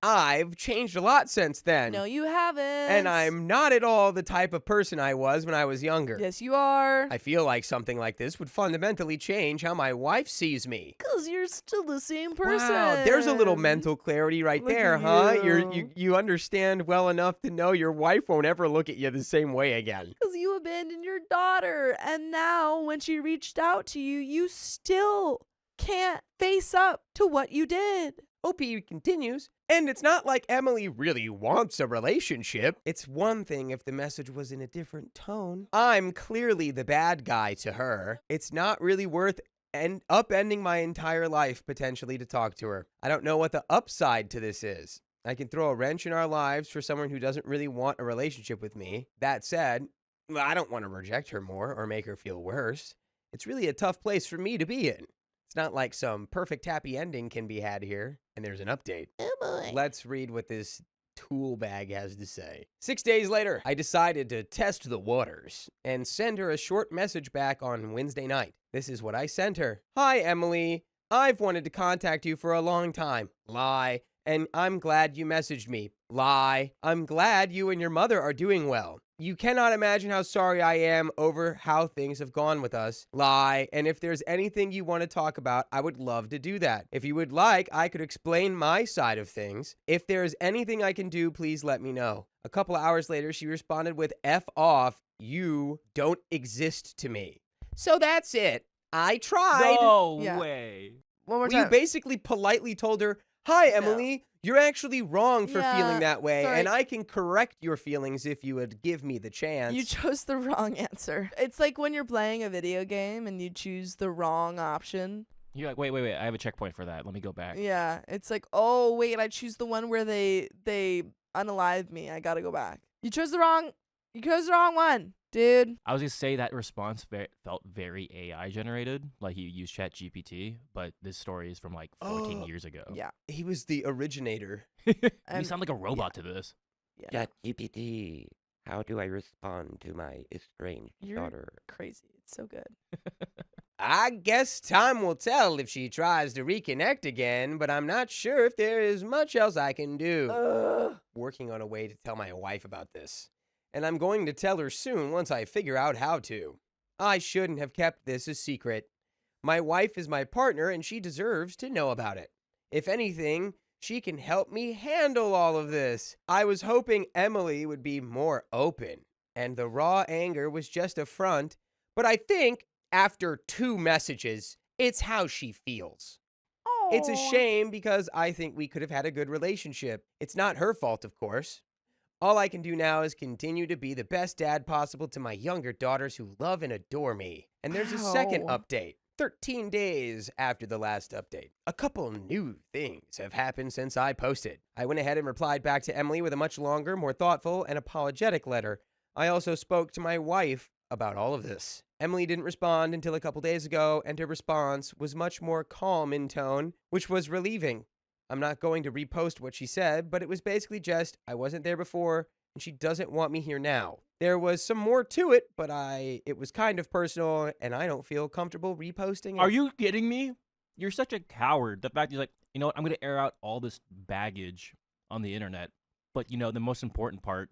I've changed a lot since then. No, you haven't. And I'm not at all the type of person I was when I was younger. Yes, you are. I feel like something like this would fundamentally change how my wife sees me. Because you're still the same person. Wow, there's a little mental clarity right Look there, at huh? you. You understand well enough to know your wife won't ever look at you the same way again. Because you abandoned your daughter. And now, when she reached out to you, you still can't face up to what you did. OP continues, and it's not like Emily really wants a relationship. It's one thing if the message was in a different tone. I'm clearly the bad guy to her. It's not really worth upending my entire life potentially to talk to her. I don't know what the upside to this is. I can throw a wrench in our lives for someone who doesn't really want a relationship with me. That said, I don't want to reject her more or make her feel worse. It's really a tough place for me to be in. It's not like some perfect happy ending can be had here. And there's an update. Oh boy. Let's read what this tool bag has to say. 6 days later, I decided to test the waters and send her a short message back on Wednesday night. This is what I sent her. Hi, Emily. I've wanted to contact you for a long time. Lie. And I'm glad you messaged me. Lie. I'm glad you and your mother are doing well. You cannot imagine how sorry I am over how things have gone with us. Lie. And if there's anything you want to talk about, I would love to do that. If you would like, I could explain my side of things. If there is anything I can do, please let me know. A couple hours later, she responded with F off. You don't exist to me. So that's it. I tried. No Yeah. way. One more You time. basically politely told her, hi, Emily. You're actually wrong for Yeah, feeling that way, sorry. and I can correct your feelings if you would give me the chance. You chose the wrong answer. It's like when you're playing a video game and you choose the wrong option. You're like, wait. I have a checkpoint for that. Let me go back. Yeah, it's like, oh wait, I choose the one where they unalive me. I gotta go back. You chose the wrong one, dude. I was gonna say that response felt very AI generated, like you used ChatGPT, but this story is from like 14 years ago. Yeah. He was the originator. You And- sound like a robot to this. Yeah. ChatGPT, how do I respond to my estranged You're daughter? crazy. It's so good. I guess time will tell if she tries to reconnect again, but I'm not sure if there is much else I can do. Working on a way to tell my wife about this. And I'm going to tell her soon once I figure out how to. I shouldn't have kept this a secret. My wife is my partner and she deserves to know about it. If anything, she can help me handle all of this. I was hoping Emily would be more open, and the raw anger was just a front, but I think after 2 messages, it's how she feels. It's a shame because I think we could have had a good relationship. It's not her fault, of course. All I can do now is continue to be the best dad possible to my younger daughters who love and adore me. And there's a second Wow. update. 13 days after the last update. A couple new things have happened since I posted. I went ahead and replied back to Emily with a much longer, more thoughtful, and apologetic letter. I also spoke to my wife about all of this. Emily didn't respond until a couple days ago, and her response was much more calm in tone, which was relieving. I'm not going to repost what she said, but it was basically just, I wasn't there before, and she doesn't want me here now. There was some more to it, but it was kind of personal, and I don't feel comfortable reposting it. Are you kidding me? You're such a coward. The fact you're like, you know what, I'm going to air out all this baggage on the internet. But, you know, the most important part,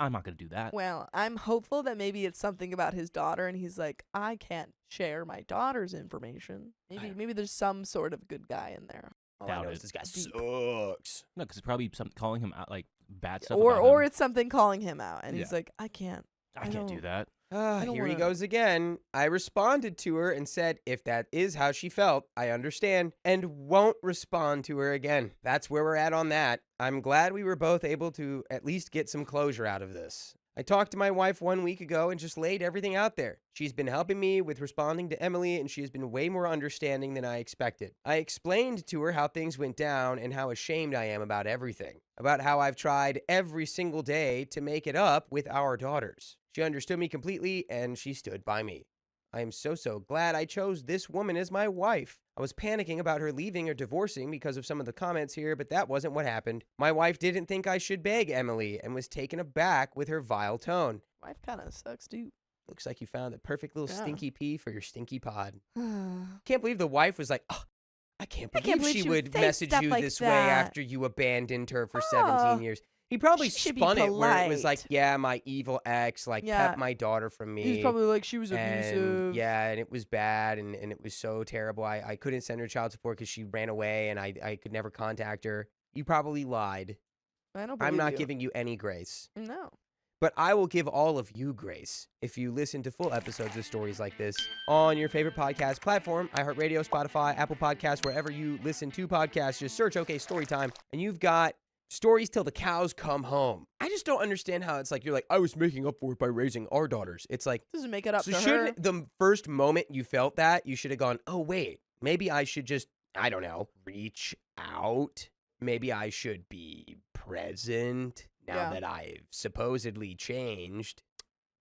I'm not going to do that. Well, I'm hopeful that maybe it's something about his daughter, and he's like, I can't share my daughter's information. Maybe there's some sort of good guy in there. All I Doubt know it. is this guy Deep. sucks. No, because it's probably something calling him out, like bad stuff. Or about or him. it's something calling him out, and he's Yeah. like, I can't. I can't do don't- that. I don't Here he wanna- goes again. I responded to her and said, if that is how she felt, I understand, and won't respond to her again. That's where we're at on that. I'm glad we were both able to at least get some closure out of this. I talked to my wife 1 week ago and just laid everything out there. She's been helping me with responding to Emily, and she has been way more understanding than I expected. I explained to her how things went down and how ashamed I am about everything, about how I've tried every single day to make it up with our daughters. She understood me completely, and she stood by me. I am so glad I chose this woman as my wife. I was panicking about her leaving or divorcing because of some of the comments here, but that wasn't what happened. My wife didn't think I should beg Emily and was taken aback with her vile tone. Wife kind of sucks, dude. Looks like you found the perfect little Yeah. stinky pea for your stinky pod. I Can't believe the wife was like, oh, I can't believe she would say message stuff you like this way that. after you abandoned her for Oh. 17 years. He probably She should be spun it where it was like, polite. yeah, my evil ex, like, Yeah. kept my daughter from me. He's probably like, she was And abusive. yeah, and it was bad, and it was so terrible. I couldn't send her child support because she ran away, and I could never contact her. You probably lied. I don't I'm believe not you. giving you any grace. No. But I will give all of you grace if you listen to full episodes of stories like this on your favorite podcast platform, iHeartRadio, Spotify, Apple Podcasts, wherever you listen to podcasts. Just search OK Storytime, and you've got stories till the cows come home. I just don't understand how it's like you're like, I was making up for it by raising our daughters. It's like, Doesn't make it up so to her. shouldn't the first moment you felt that, you should have gone, oh, wait, maybe I should just, I don't know, reach out. Maybe I should be present now Yeah. that I've supposedly changed.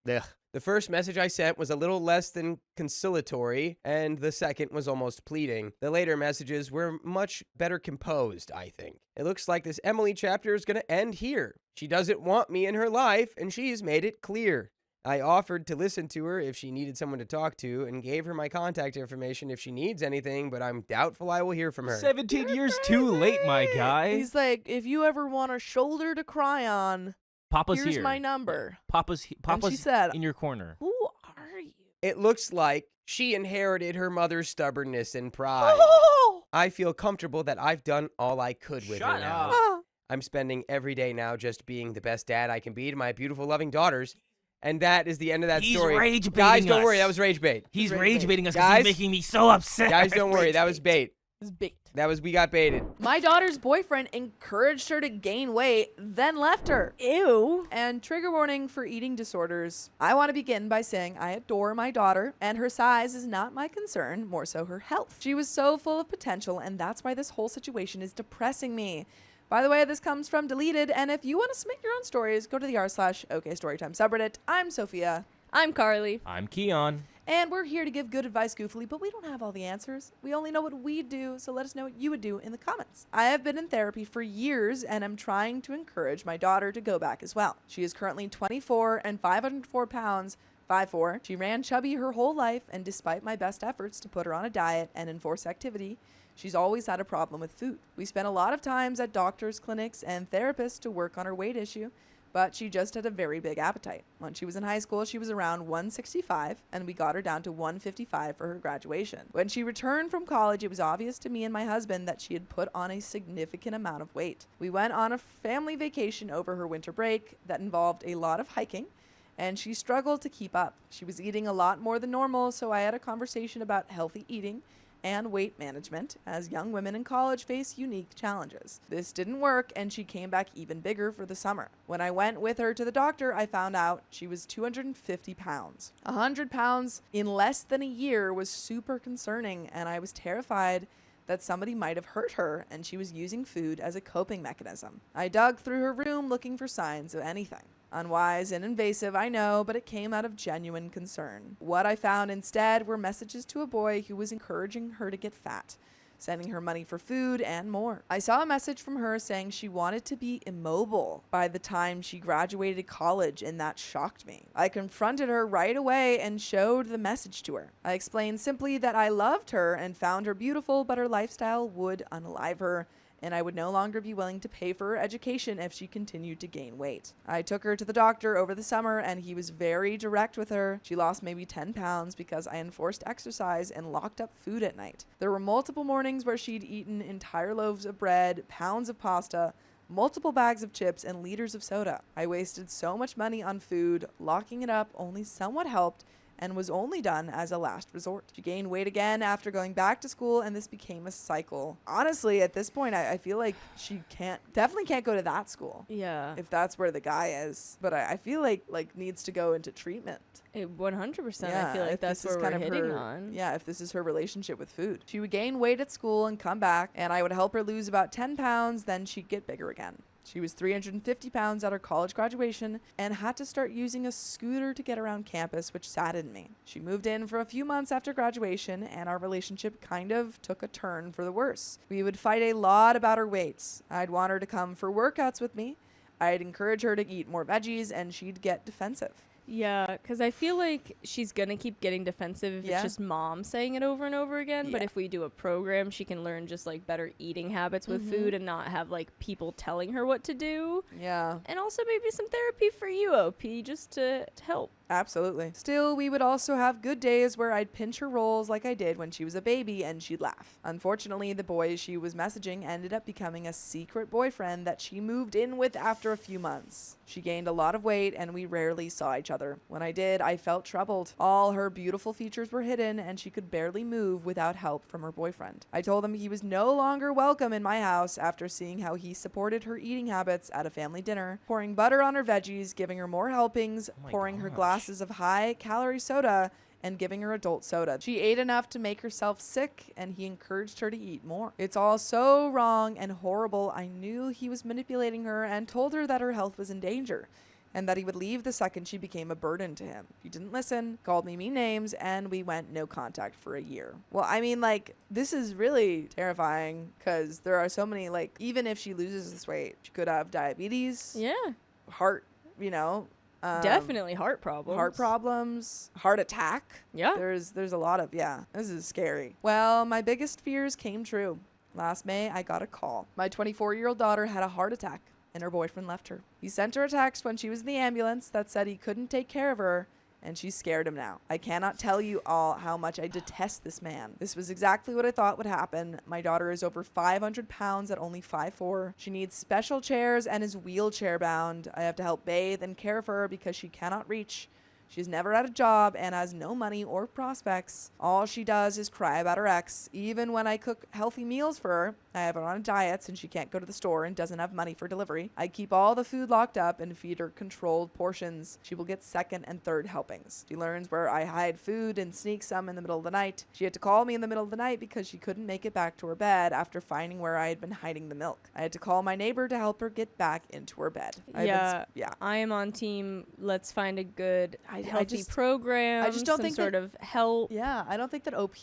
Ugh. The first message I sent was a little less than conciliatory, and the second was almost pleading. The later messages were much better composed, I think. It looks like this Emily chapter is going to end here. She doesn't want me in her life, and she's made it clear. I offered to listen to her if she needed someone to talk to, and gave her my contact information if she needs anything, but I'm doubtful I will hear from her. 17 years too late, my guy. He's like, if you ever want a shoulder to cry on, Papa's here's here. my number. Papa's she said, in your corner. Who are you? It looks like she inherited her mother's stubbornness and pride. Oh! I feel comfortable that I've done all I could with her Shut now. up. Ah. I'm spending every day now just being the best dad I can be to my beautiful, loving daughters. And that is the end of that He's story. rage Guys, baiting don't us. worry. That was rage bait. He's Rage rage bait. baiting us because Guys- he's making me so upset. Guys, don't worry. Rage That was bait. It's bait. We got baited. My daughter's boyfriend encouraged her to gain weight, then left her. Ew. And trigger warning for eating disorders. I want to begin by saying I adore my daughter, and her size is not my concern, more so her health. She was so full of potential, and that's why this whole situation is depressing me. By the way, this comes from Deleted, and if you want to submit your own stories, go to the r/OKStorytime subreddit. I'm Sophia, I'm Carly. I'm Keon. and we're here to give good advice goofily, but we don't have all the answers. We only know what we do, so let us know what you would do in the comments. I have been in therapy for years, and I'm trying to encourage my daughter to go back as well. She is currently 24 and 504 pounds, 5'4". She ran chubby her whole life, and despite my best efforts to put her on a diet and enforce activity, she's always had a problem with food. We spent a lot of times at doctors, clinics, and therapists to work on her weight issue, but she just had a very big appetite. When she was in high school, she was around 165, and we got her down to 155 for her graduation. When she returned from college, it was obvious to me and my husband that she had put on a significant amount of weight. We went on a family vacation over her winter break that involved a lot of hiking, and she struggled to keep up. She was eating a lot more than normal, so I had a conversation about healthy eating and weight management, as young women in college face unique challenges. This didn't work, and she came back even bigger for the summer. When I went with her to the doctor, I found out she was 250 pounds. 100 pounds in less than a year was super concerning, and I was terrified that somebody might have hurt her and she was using food as a coping mechanism. I dug through her room looking for signs of anything. Unwise and invasive, I know, but it came out of genuine concern. What I found instead were messages to a boy who was encouraging her to get fat, sending her money for food and more. I saw a message from her saying she wanted to be immobile by the time she graduated college, and that shocked me. I confronted her right away and showed the message to her. I explained simply that I loved her and found her beautiful, but her lifestyle would unalive her, and I would no longer be willing to pay for her education if she continued to gain weight. I took her to the doctor over the summer, and he was very direct with her. She lost maybe 10 pounds because I enforced exercise and locked up food at night. There were multiple mornings where she'd eaten entire loaves of bread, pounds of pasta, multiple bags of chips, and liters of soda. I wasted so much money on food. Locking it up only somewhat helped, and was only done as a last resort. She gained weight again after going back to school, and this became a cycle. Honestly, at this point, I feel like she definitely can't go to that school Yeah. if that's where the guy is. But I feel like needs to go into treatment. 100%. Yeah, I feel like if that's this is where kind we're of hitting her, on. Yeah, if this is her relationship with food. She would gain weight at school and come back, and I would help her lose about 10 pounds, then she'd get bigger again. She was 350 pounds at her college graduation and had to start using a scooter to get around campus, which saddened me. She moved in for a few months after graduation, and our relationship kind of took a turn for the worse. We would fight a lot about her weights. I'd want her to come for workouts with me. I'd encourage her to eat more veggies, and she'd get defensive. Yeah, because I feel like she's going to keep getting defensive if Yeah. it's just mom saying it over and over again. But Yeah. if we do a program, she can learn just like better eating habits with food and not have like people telling her what to do. Yeah. And also maybe some therapy for you, OP, just to help. Absolutely. Still, we would also have good days where I'd pinch her rolls like I did when she was a baby, and she'd laugh. Unfortunately, the boy she was messaging ended up becoming a secret boyfriend that she moved in with after a few months. She gained a lot of weight, and we rarely saw each other. When I did, I felt troubled. All her beautiful features were hidden, and she could barely move without help from her boyfriend. I told him he was no longer welcome in my house after seeing how he supported her eating habits at a family dinner, pouring butter on her veggies, giving her more helpings, my pouring her gosh. glasses of high-calorie soda, and giving her adult soda. She ate enough to make herself sick, and he encouraged her to eat more. It's all so wrong and horrible. I knew he was manipulating her and told her that her health was in danger and that he would leave the second she became a burden to him. He didn't listen, called me mean names, and we went no contact for a year. Well, I mean, like, this is really terrifying because there are so many, like, even if she loses this weight, she could have diabetes, Yeah. heart, you know, Definitely heart problems. heart attack. Yeah. There's a lot of, this is scary. Well, my biggest fears came true. Last May, I got a call. My 24-year-old daughter had a heart attack, and her boyfriend left her. He sent her a text when she was in the ambulance that said he couldn't take care of her, and she's scared him now. I cannot tell you all how much I detest this man. This was exactly what I thought would happen. My daughter is over 500 pounds at only 5'4". She needs special chairs and is wheelchair bound. I have to help bathe and care for her because she cannot reach. She's never had a job and has no money or prospects. All she does is cry about her ex. Even when I cook healthy meals for her, I have her on a diet since she can't go to the store and doesn't have money for delivery. I keep all the food locked up and feed her controlled portions. She will get second and third helpings. She learns where I hide food and sneak some in the middle of the night. She had to call me in the middle of the night because she couldn't make it back to her bed after finding where I had been hiding the milk. I had to call my neighbor to help her get back into her bed. Yeah. Yeah. I am on team. Let's find a good I healthy just- program. I just don't some think sort that- of help. Yeah, I don't think that OP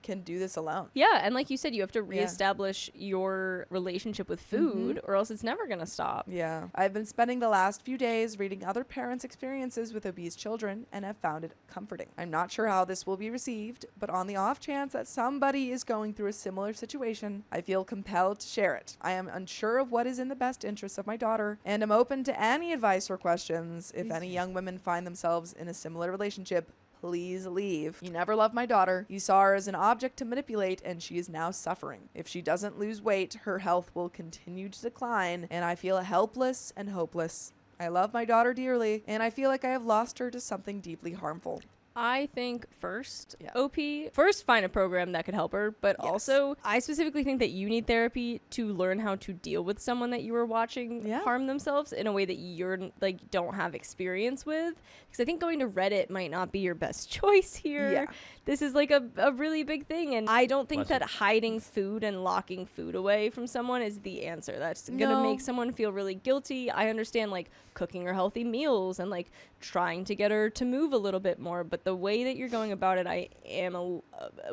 can do this alone. Yeah, and like you said, you have to reestablish your relationship with Mm-hmm. food, or else it's never gonna stop. Yeah. I've been spending the last few days reading other parents' experiences with obese children and have found it comforting. I'm not sure how this will be received, but on the off chance that somebody is going through a similar situation, I feel compelled to share it. I am unsure of what is in the best interest of my daughter and am open to any advice or questions. If any young women find themselves in a similar relationship, please leave. You never loved my daughter. You saw her as an object to manipulate, and she is now suffering. If she doesn't lose weight, her health will continue to decline, and I feel helpless and hopeless. I love my daughter dearly, and I feel like I have lost her to something deeply harmful. I think first, Yeah. OP, first find a program that could help her, but Yes. also I specifically think that you need therapy to learn how to deal with someone that you are watching Yeah. harm themselves in a way that you're like don't have experience with. Because I think going to Reddit might not be your best choice here. Yeah. This is like a really big thing, and I don't think Bless that hiding food and locking food away from someone is the answer. That's gonna No. make someone feel really guilty. I understand like cooking her healthy meals and like trying to get her to move a little bit more, but the way that you're going about it, I am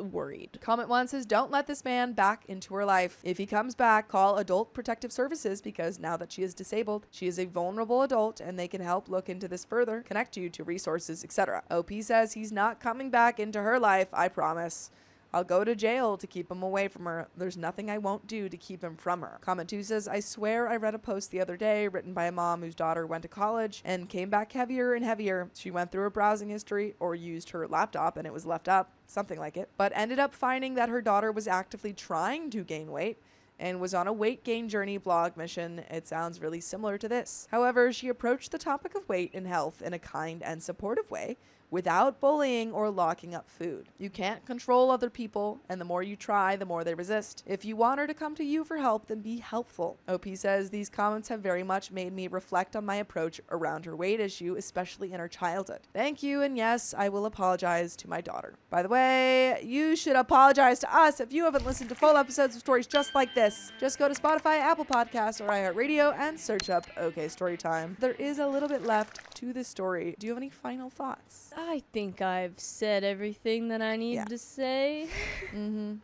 worried. Comment one says, don't let this man back into her life. If he comes back, call Adult Protective Services because now that she is disabled, she is a vulnerable adult and they can help look into this further, connect you to resources, etc. OP says he's not coming back into her life, I promise. I'll go to jail to keep him away from her. There's nothing I won't do to keep him from her. Comment 2 says, I swear I read a post the other day written by a mom whose daughter went to college and came back heavier and heavier. She went through her browsing history or used her laptop and it was left up, something like it, but ended up finding that her daughter was actively trying to gain weight and was on a weight gain journey blog mission. It sounds really similar to this. However, she approached the topic of weight and health in a kind and supportive way, without bullying or locking up food. You can't control other people, and the more you try, the more they resist. If you want her to come to you for help, then be helpful. OP says, these comments have very much made me reflect on my approach around her weight issue, especially in her childhood. Thank you, and yes, I will apologize to my daughter. By the way, you should apologize to us if you haven't listened to full episodes of stories just like this. Just go to Spotify, Apple Podcasts, or iHeartRadio and search up OK Storytime. There is a little bit left to this story. Do you have any final thoughts? I think I've said everything that I need to say.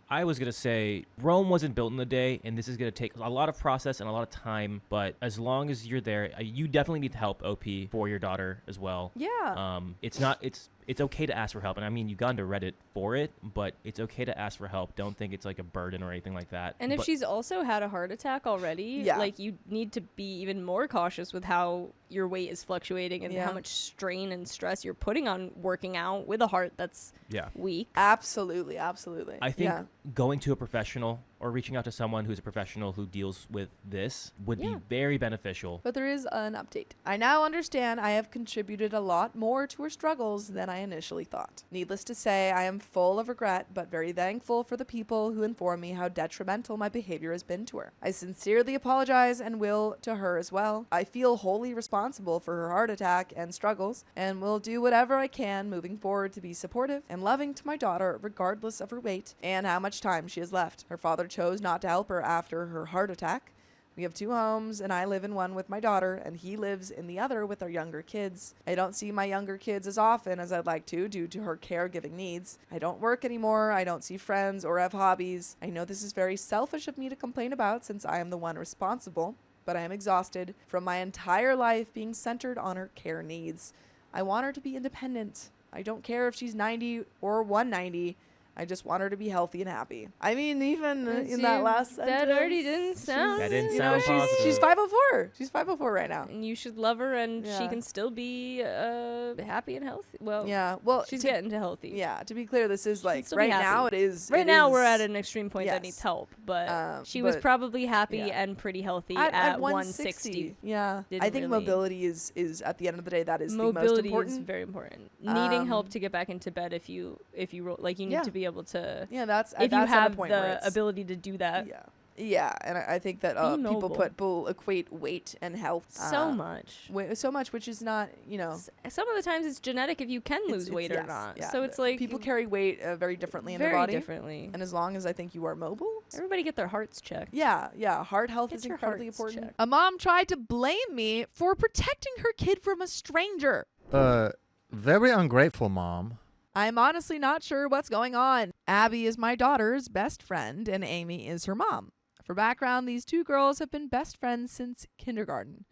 I was going to say Rome wasn't built in a day, and this is going to take a lot of process and a lot of time, but as long as you're there, you definitely need help, OP, for your daughter as well. Yeah. It's okay to ask for help. And I mean, you got into Reddit for it, but it's okay to ask for help. Don't think it's like a burden or anything like that. And if she's also had a heart attack already, like you need to be even more cautious with how your weight is fluctuating and how much strain and stress you're putting on working out with a heart that's weak. Absolutely. I think going to a professional or reaching out to someone who's a professional who deals with this would be very beneficial. But there is an update. I now understand I have contributed a lot more to her struggles than I initially thought. Needless to say, I am full of regret, but very thankful for the people who inform me how detrimental my behavior has been to her. I sincerely apologize and will to her as well. I feel wholly responsible for her heart attack and struggles, and will do whatever I can moving forward to be supportive and loving to my daughter regardless of her weight and how much time she has left. Her father chose not to help her after her heart attack. We have 2 homes, and I live in one with my daughter, and he lives in the other with our younger kids. I don't see my younger kids as often as I'd like to due to her caregiving needs. I don't work anymore. I don't see friends or have hobbies. I know this is very selfish of me to complain about since I am the one responsible, but I am exhausted from my entire life being centered on her care needs. I want her to be independent. I don't care if she's 90 or 190. I just want her to be healthy and happy. I mean, even in that last sentence, that already didn't sound. That didn't sound positive. She's 504. She's 504 right now. And you should love her, and she can still be happy and healthy. Well, she's getting to healthy. Yeah, to be clear, this is like right now it is. Right now we're at an extreme point that needs help, but she was probably happy and pretty healthy at 160. Yeah, I think mobility is at the end of the day that is mobility the most important. Is very important. Needing help to get back into bed if you like you need to be able to that's if that's you have at a point the ability to do that. And I think that people equate weight and health so much, which is not, some of the times it's genetic if you can lose weight or not. So it's like people carry weight very differently in their body. And as long as I think you are mobile, everybody get their hearts checked. Heart health is incredibly important. Checked. A mom tried to blame me for protecting her kid from a stranger. Very ungrateful, Mom. I'm honestly not sure what's going on. Abby is my daughter's best friend, and Amy is her mom. For background, these 2 girls have been best friends since kindergarten.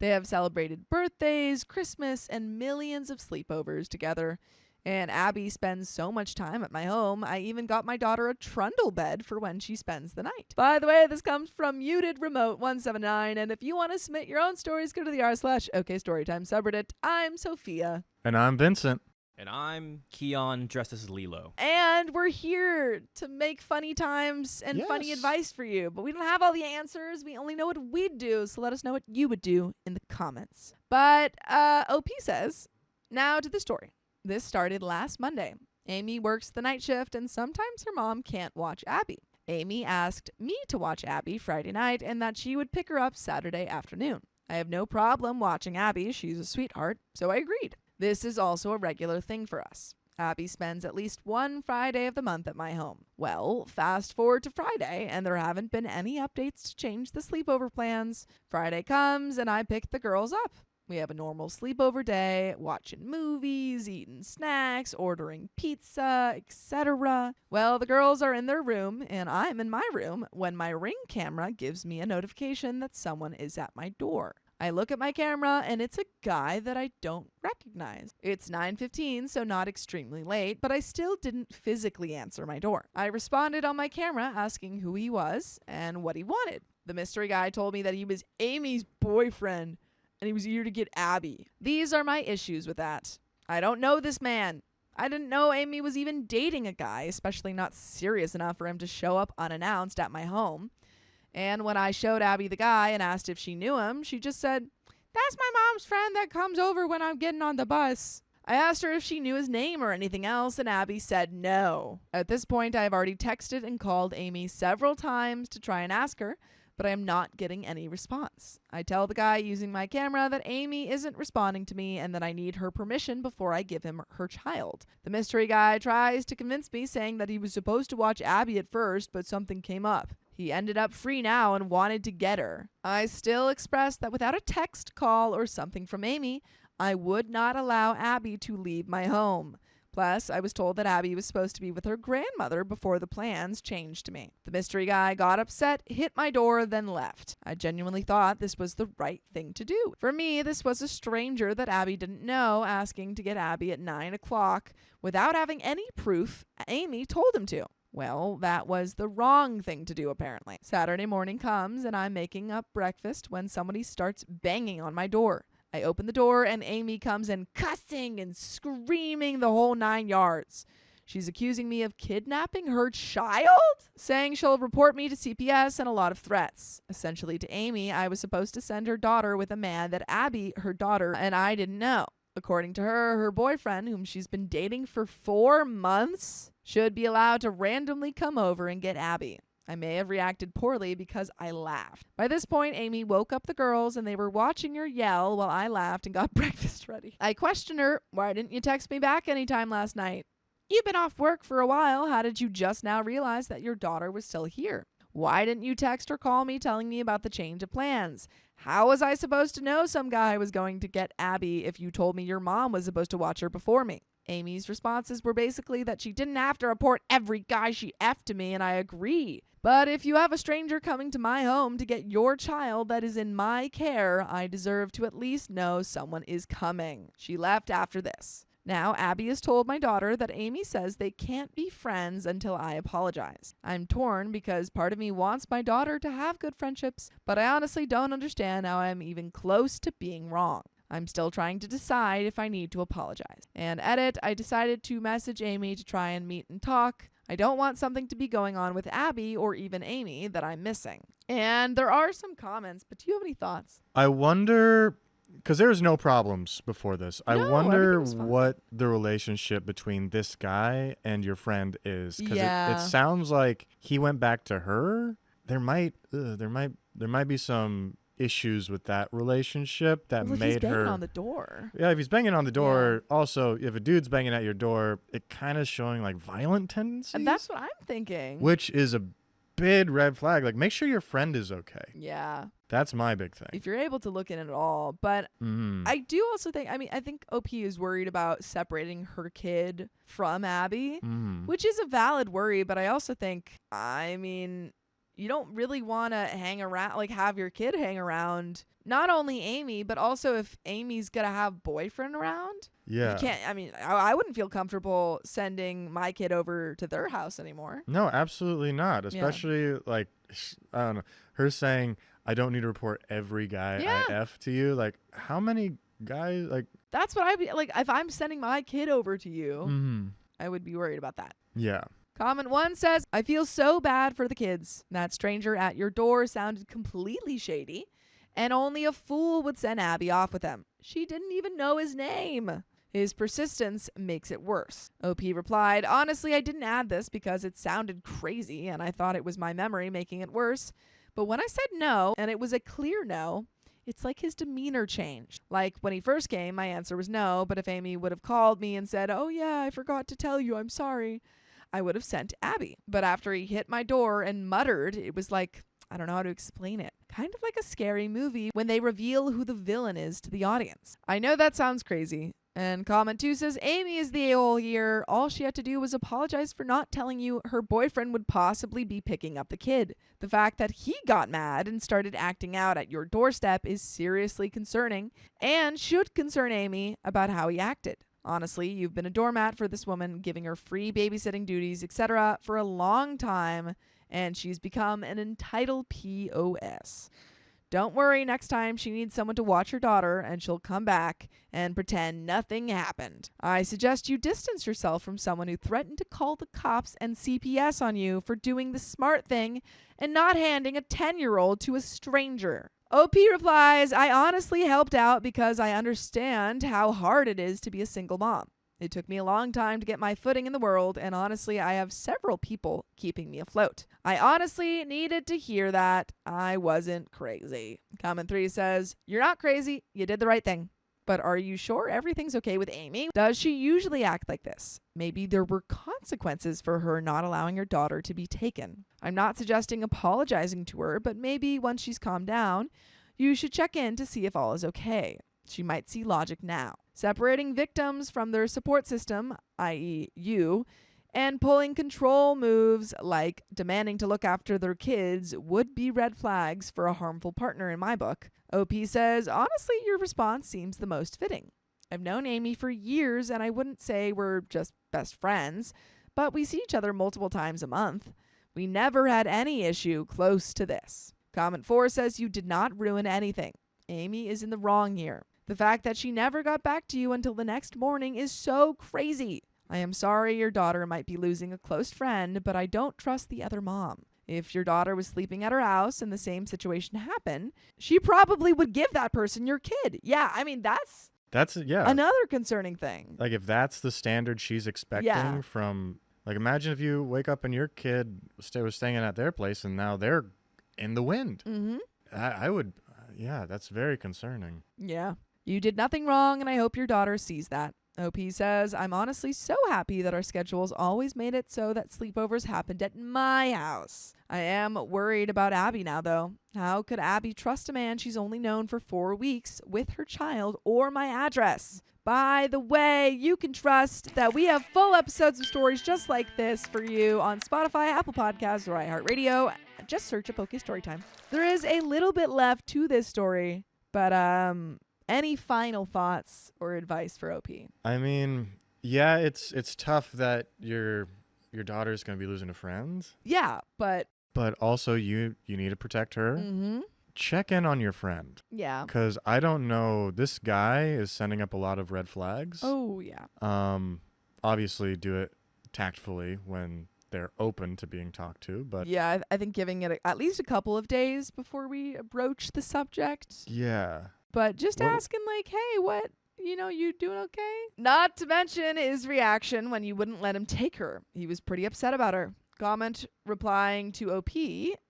They have celebrated birthdays, Christmas, and millions of sleepovers together. And Abby spends so much time at my home, I even got my daughter a trundle bed for when she spends the night. By the way, this comes from Muted Remote 179, and if you want to submit your own stories, go to the r/OK Storytime subreddit. I'm Sophia. And I'm Vincent. And I'm Keon, dressed as Lilo. And we're here to make funny times and funny advice for you. But we don't have all the answers. We only know what we'd do. So let us know what you would do in the comments. But OP says, now to the story. This started last Monday. Amy works the night shift, and sometimes her mom can't watch Abby. Amy asked me to watch Abby Friday night and that she would pick her up Saturday afternoon. I have no problem watching Abby. She's a sweetheart. So I agreed. This is also a regular thing for us. Abby spends at least one Friday of the month at my home. Well, fast forward to Friday, and there haven't been any updates to change the sleepover plans. Friday comes, and I pick the girls up. We have a normal sleepover day, watching movies, eating snacks, ordering pizza, etc. Well, the girls are in their room, and I'm in my room when my Ring camera gives me a notification that someone is at my door. I look at my camera and it's a guy that I don't recognize. It's 9:15, so not extremely late, but I still didn't physically answer my door. I responded on my camera asking who he was and what he wanted. The mystery guy told me that he was Amy's boyfriend and he was here to get Abby. These are my issues with that. I don't know this man. I didn't know Amy was even dating a guy, especially not serious enough for him to show up unannounced at my home. And when I showed Abby the guy and asked if she knew him, she just said, "That's my mom's friend that comes over when I'm getting on the bus." I asked her if she knew his name or anything else, and Abby said no. At this point, I have already texted and called Amy several times to try and ask her, but I am not getting any response. I tell the guy using my camera that Amy isn't responding to me and that I need her permission before I give him her child. The mystery guy tries to convince me, saying that he was supposed to watch Abby at first, but something came up. He ended up free now and wanted to get her. I still expressed that without a text, call, or something from Amy, I would not allow Abby to leave my home. Plus, I was told that Abby was supposed to be with her grandmother before the plans changed to me. The mystery guy got upset, hit my door, then left. I genuinely thought this was the right thing to do. For me, this was a stranger that Abby didn't know asking to get Abby at 9 o'clock without having any proof Amy told him to. Well, that was the wrong thing to do, apparently. Saturday morning comes, and I'm making up breakfast when somebody starts banging on my door. I open the door, and Amy comes in cussing and screaming the whole 9 yards. She's accusing me of kidnapping her child, saying she'll report me to CPS, and a lot of threats. Essentially, to Amy, I was supposed to send her daughter with a man that Abby, her daughter, and I didn't know. According to her, her boyfriend, whom she's been dating for 4 months, should be allowed to randomly come over and get Abby. I may have reacted poorly because I laughed. By this point, Amy woke up the girls and they were watching her yell while I laughed and got breakfast ready. I questioned her, "Why didn't you text me back anytime last night? You've been off work for a while. How did you just now realize that your daughter was still here? Why didn't you text or call me telling me about the change of plans? How was I supposed to know some guy was going to get Abby if you told me your mom was supposed to watch her before me?" Amy's responses were basically that she didn't have to report every guy she effed to me, and I agree. But if you have a stranger coming to my home to get your child that is in my care, I deserve to at least know someone is coming. She left after this. Now, Abby has told my daughter that Amy says they can't be friends until I apologize. I'm torn because part of me wants my daughter to have good friendships, but I honestly don't understand how I'm even close to being wrong. I'm still trying to decide if I need to apologize. And edit, I decided to message Amy to try and meet and talk. I don't want something to be going on with Abby or even Amy that I'm missing. And there are some comments, but do you have any thoughts? I wonder, because there was no problems before this. I No, wonder everything was fine. what the relationship between this guy and your friend is. Because Yeah. it sounds like he went back to her. There might be some issues with that relationship that Well, he's made banging her on the door. Yeah, if he's banging on the door, also if a dude's banging at your door, it kind of showing like violent tendencies. And that's what I'm thinking. which is a big red flag. Like, make sure your friend is okay. Yeah. That's my big thing. If you're able to look in it at all. But I do also think, I think OP is worried about separating her kid from Abby, which is a valid worry. But I also think, you don't really want to hang around, like have your kid hang around, not only Amy, but also if Amy's going to have boyfriend around. Yeah. You can't, I wouldn't feel comfortable sending my kid over to their house anymore. No, absolutely not. Especially like, I don't know, her saying, "I don't need to report every guy I F to you." Like, how many guys, like. That's what I'd be like. If I'm sending my kid over to you, I would be worried about that. Yeah. Comment 1 says, "I feel so bad for the kids. That stranger at your door sounded completely shady, and only a fool would send Abby off with him. She didn't even know his name. His persistence makes it worse." OP replied, "Honestly, I didn't add this because it sounded crazy, and I thought it was my memory making it worse. But when I said no, and it was a clear no, it's like his demeanor changed. Like when he first came, my answer was no, but if Amy would have called me and said, 'Oh yeah, I forgot to tell you, I'm sorry,' I would have sent Abby. But after he hit my door and muttered, it was like, I don't know how to explain it. Kind of like a scary movie when they reveal who the villain is to the audience. I know that sounds crazy, And comment 2 says, Amy is the a-hole here. All she had to do was apologize for not telling you her boyfriend would possibly be picking up the kid. The fact that he got mad and started acting out at your doorstep is seriously concerning and should concern Amy about how he acted. Honestly, you've been a doormat for this woman, giving her free babysitting duties, etc. for a long time, and she's become an entitled POS. Don't worry, next time she needs someone to watch her daughter and she'll come back and pretend nothing happened. I suggest you distance yourself from someone who threatened to call the cops and CPS on you for doing the smart thing and not handing a 10-year-old to a stranger. OP replies, I honestly helped out because I understand how hard it is to be a single mom. It took me a long time to get my footing in the world, and honestly, I have several people keeping me afloat. I honestly needed to hear that. I wasn't crazy. Comment 3 says, you're not crazy. You did the right thing. But are you sure everything's okay with Amy? Does she usually act like this? Maybe there were consequences for her not allowing her daughter to be taken. I'm not suggesting apologizing to her, but maybe once she's calmed down, you should check in to see if all is okay. She might see logic now. Separating victims from their support system, i.e. you, and pulling control moves like demanding to look after their kids would be red flags for a harmful partner in my book. OP says, honestly, your response seems the most fitting. I've known Amy for years, and I wouldn't say we're just best friends, but we see each other multiple times a month. We never had any issue close to this. Comment 4 says you did not ruin anything. Amy is in the wrong here. The fact that she never got back to you until the next morning is so crazy. I am sorry your daughter might be losing a close friend, but I don't trust the other mom. If your daughter was sleeping at her house and the same situation happened, she probably would give that person your kid. Yeah, I mean, that's another concerning thing. Like, if that's the standard she's expecting from, like, imagine if you wake up and your kid was staying at their place and now they're in the wind. Mm-hmm. I would, that's very concerning. Yeah. You did nothing wrong, and I hope your daughter sees that. OP says, I'm honestly so happy that our schedules always made it so that sleepovers happened at my house. I am worried about Abby now, though. How could Abby trust a man she's only known for 4 weeks with her child or my address? By the way, you can trust that we have full episodes of stories just like this for you on Spotify, Apple Podcasts, or iHeartRadio. Just search a Poke Storytime. There is a little bit left to this story, but any final thoughts or advice for OP? I mean, yeah, it's tough that your daughter's going to be losing a friend. Yeah, but also you need to protect her. Mm-hmm. Check in on your friend. Yeah. Because I don't know, this guy is sending up a lot of red flags. Oh, yeah. Obviously do it tactfully when they're open to being talked to, but yeah, I think giving it at least a couple of days before we broach the subject. Yeah. But just asking like, hey, what, you doing okay? Not to mention his reaction when you wouldn't let him take her. He was pretty upset about her. Comment replying to OP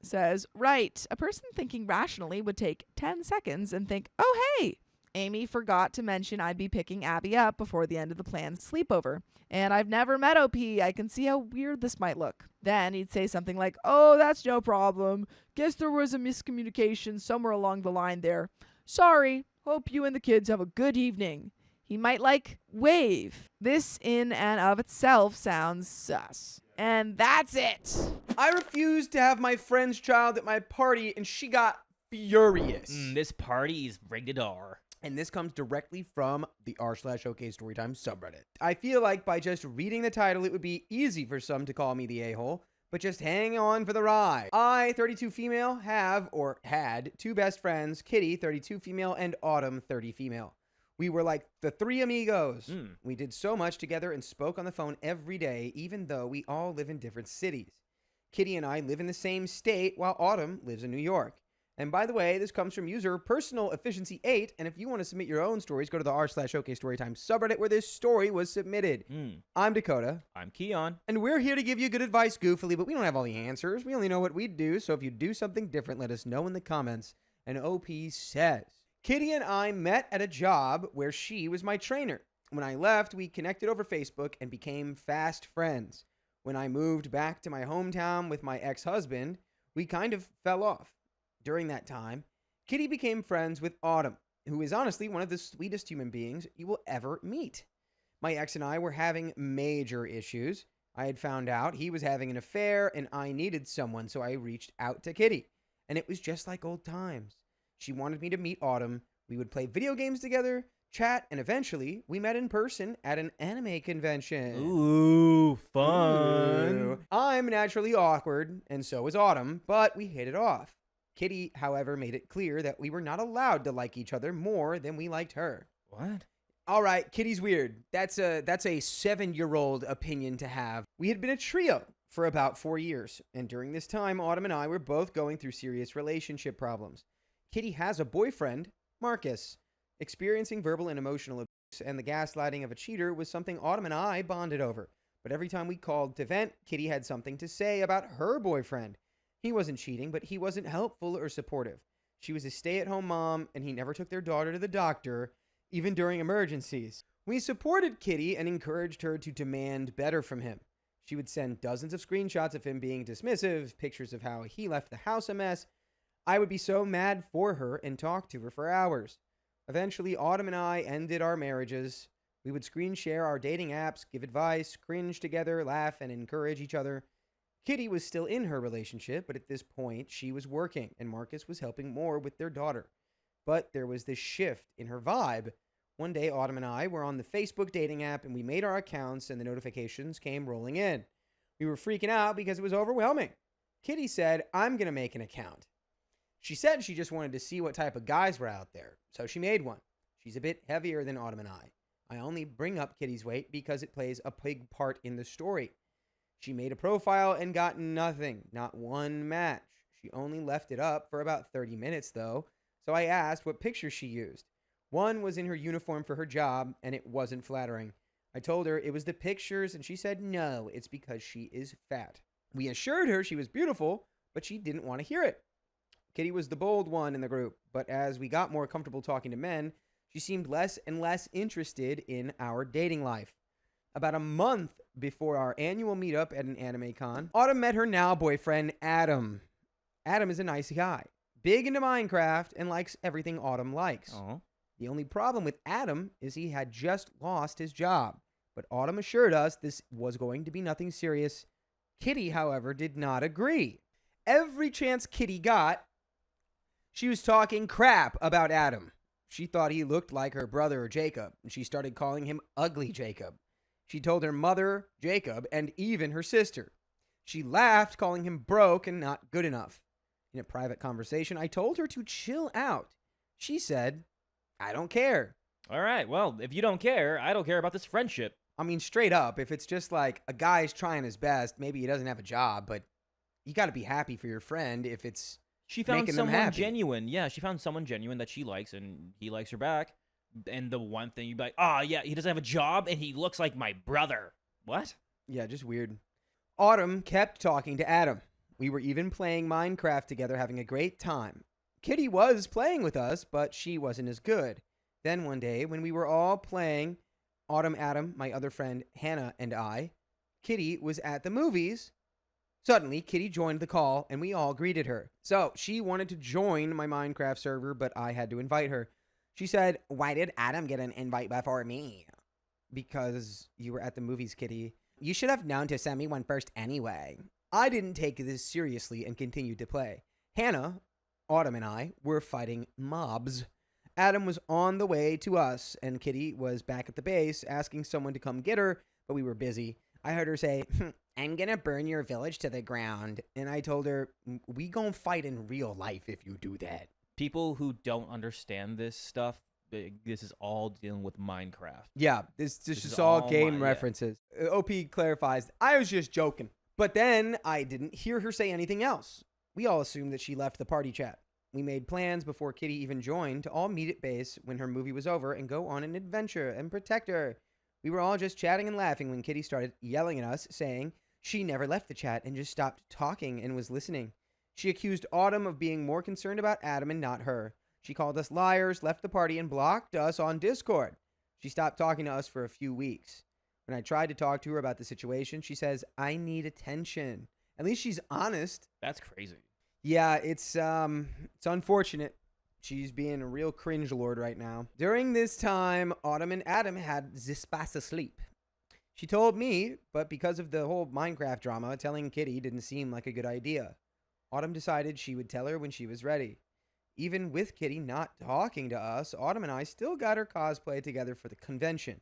says, right, a person thinking rationally would take 10 seconds and think, oh, hey, Amy forgot to mention I'd be picking Abby up before the end of the planned sleepover. And I've never met OP. I can see how weird this might look. Then he'd say something like, oh, that's no problem. Guess there was a miscommunication somewhere along the line there. Sorry. Hope you and the kids have a good evening. He might wave. This in and of itself sounds sus. And that's it. I refused to have my friend's child at my party, and she got furious. This party is rated R. And this comes directly from the r/OK Storytime subreddit. I feel like by just reading the title, it would be easy for some to call me the a-hole, but just hang on for the ride. I, 32 female, have or had 2 best friends, Kitty, 32 female, and Autumn, 30 female. We were like the 3 amigos. We did so much together and spoke on the phone every day, even though we all live in different cities. Kitty and I live in the same state, while Autumn lives in New York. And by the way, this comes from user Personal Efficiency 8, and if you want to submit your own stories, go to the r/OK Storytime subreddit where this story was submitted. I'm Dakota. I'm Keon. And we're here to give you good advice goofily, but we don't have all the answers. We only know what we do, so if you do something different, let us know in the comments. And OP says, Kitty and I met at a job where she was my trainer. When I left, we connected over Facebook and became fast friends. When I moved back to my hometown with my ex-husband, we kind of fell off. During that time, Kitty became friends with Autumn. who is honestly one of the sweetest human beings you will ever meet. My ex and I were having major issues. I had found out he was having an affair and I needed someone, so I reached out to Kitty. And it was just like old times. She wanted me to meet Autumn. We would play video games together, chat, and eventually we met in person at an anime convention. Ooh, fun. Ooh. I'm naturally awkward, and so is Autumn, but we hit it off. Kitty, however, made it clear that we were not allowed to like each other more than we liked her. What? All right, Kitty's weird. That's a 7-year-old opinion to have. We had been a trio for about 4 years, and during this time, Autumn and I were both going through serious relationship problems. Kitty has a boyfriend, Marcus. Experiencing verbal and emotional abuse and the gaslighting of a cheater was something Autumn and I bonded over. But every time we called to vent, Kitty had something to say about her boyfriend. He wasn't cheating, but he wasn't helpful or supportive. She was a stay-at-home mom, and he never took their daughter to the doctor, even during emergencies. We supported Kitty and encouraged her to demand better from him. She would send dozens of screenshots of him being dismissive, pictures of how he left the house a mess. I would be so mad for her and talk to her for hours. Eventually, Autumn and I ended our marriages. We would screen share our dating apps, give advice, cringe together, laugh, and encourage each other. Kitty was still in her relationship, but at this point, she was working, and Marcus was helping more with their daughter. But there was this shift in her vibe. One day, Autumn and I were on the Facebook dating app, and we made our accounts, and the notifications came rolling in. We were freaking out because it was overwhelming. Kitty said, "I'm going to make an account." She said she just wanted to see what type of guys were out there, so she made one. She's a bit heavier than Autumn and I. I only bring up Kitty's weight because it plays a big part in the story. She made a profile and got nothing, not one match. She only left it up for about 30 minutes, though, so I asked what picture she used. One was in her uniform for her job, and it wasn't flattering. I told her it was the pictures, and she said no, it's because she is fat. We assured her she was beautiful, but she didn't want to hear it. Kitty was the bold one in the group, but as we got more comfortable talking to men, she seemed less and less interested in our dating life. About a month before our annual meetup at an anime con, Autumn met her now boyfriend, Adam. Adam is a nice guy, big into Minecraft, and likes everything Autumn likes. Aww. The only problem with Adam is he had just lost his job, but Autumn assured us this was going to be nothing serious. Kitty, however, did not agree. Every chance Kitty got, she was talking crap about Adam. She thought he looked like her brother Jacob, and she started calling him Ugly Jacob. She told her mother, Jacob, and even her sister. She laughed, calling him broke and not good enough. In a private conversation, I told her to chill out. She said, "I don't care." All right, well, if you don't care, I don't care about this friendship. I mean, straight up, if it's just like a guy's trying his best, maybe he doesn't have a job, but you got to be happy for your friend if it's She found making them someone happy. genuine. Yeah, she found someone genuine that she likes, and he likes her back. And the one thing you'd be like, oh, yeah, he doesn't have a job, and he looks like my brother. What? Yeah, just weird. Autumn kept talking to Adam. We were even playing Minecraft together, having a great time. Kitty was playing with us, but she wasn't as good. Then one day, when we were all playing, Autumn, Adam, my other friend, Hannah, and I, Kitty was at the movies. Suddenly, Kitty joined the call, and we all greeted her. So, she wanted to join my Minecraft server, but I had to invite her. She said, "Why did Adam get an invite before me?" "Because you were at the movies, Kitty. You should have known to send me one first anyway." I didn't take this seriously and continued to play. Hannah, Autumn, and I were fighting mobs. Adam was on the way to us, and Kitty was back at the base asking someone to come get her, but we were busy. I heard her say, "I'm gonna burn your village to the ground." And I told her, "We gon' fight in real life if you do that." People who don't understand this stuff, this is all dealing with Minecraft. Yeah, this This is is all all game yeah. references. OP clarifies, I was just joking. But then I didn't hear her say anything else. We all assumed that she left the party chat. We made plans before Kitty even joined to all meet at base when her movie was over and go on an adventure and protect her. We were all just chatting and laughing when Kitty started yelling at us, saying she never left the chat and just stopped talking and was listening. She accused Autumn of being more concerned about Adam and not her. She called us liars, left the party, and blocked us on Discord. She stopped talking to us for a few weeks. When I tried to talk to her about the situation, she says, "I need attention." At least she's honest. That's crazy. Yeah, it's unfortunate. She's being a real cringe lord right now. During this time, Autumn and Adam had this space asleep. She told me, but because of the whole Minecraft drama, telling Kitty didn't seem like a good idea. Autumn decided she would tell her when she was ready. Even with Kitty not talking to us, Autumn and I still got her cosplay together for the convention.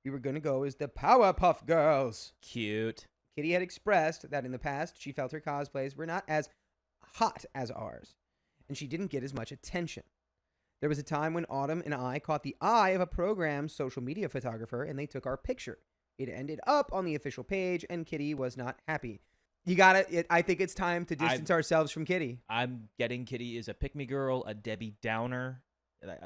We were going to go as the Powerpuff Girls. Cute. Kitty had expressed that in the past she felt her cosplays were not as hot as ours, and she didn't get as much attention. There was a time when Autumn and I caught the eye of a program's social media photographer, and they took our picture. It ended up on the official page, and Kitty was not happy. I think it's time to distance ourselves from Kitty. I'm getting Kitty is a pick-me girl, a Debbie Downer.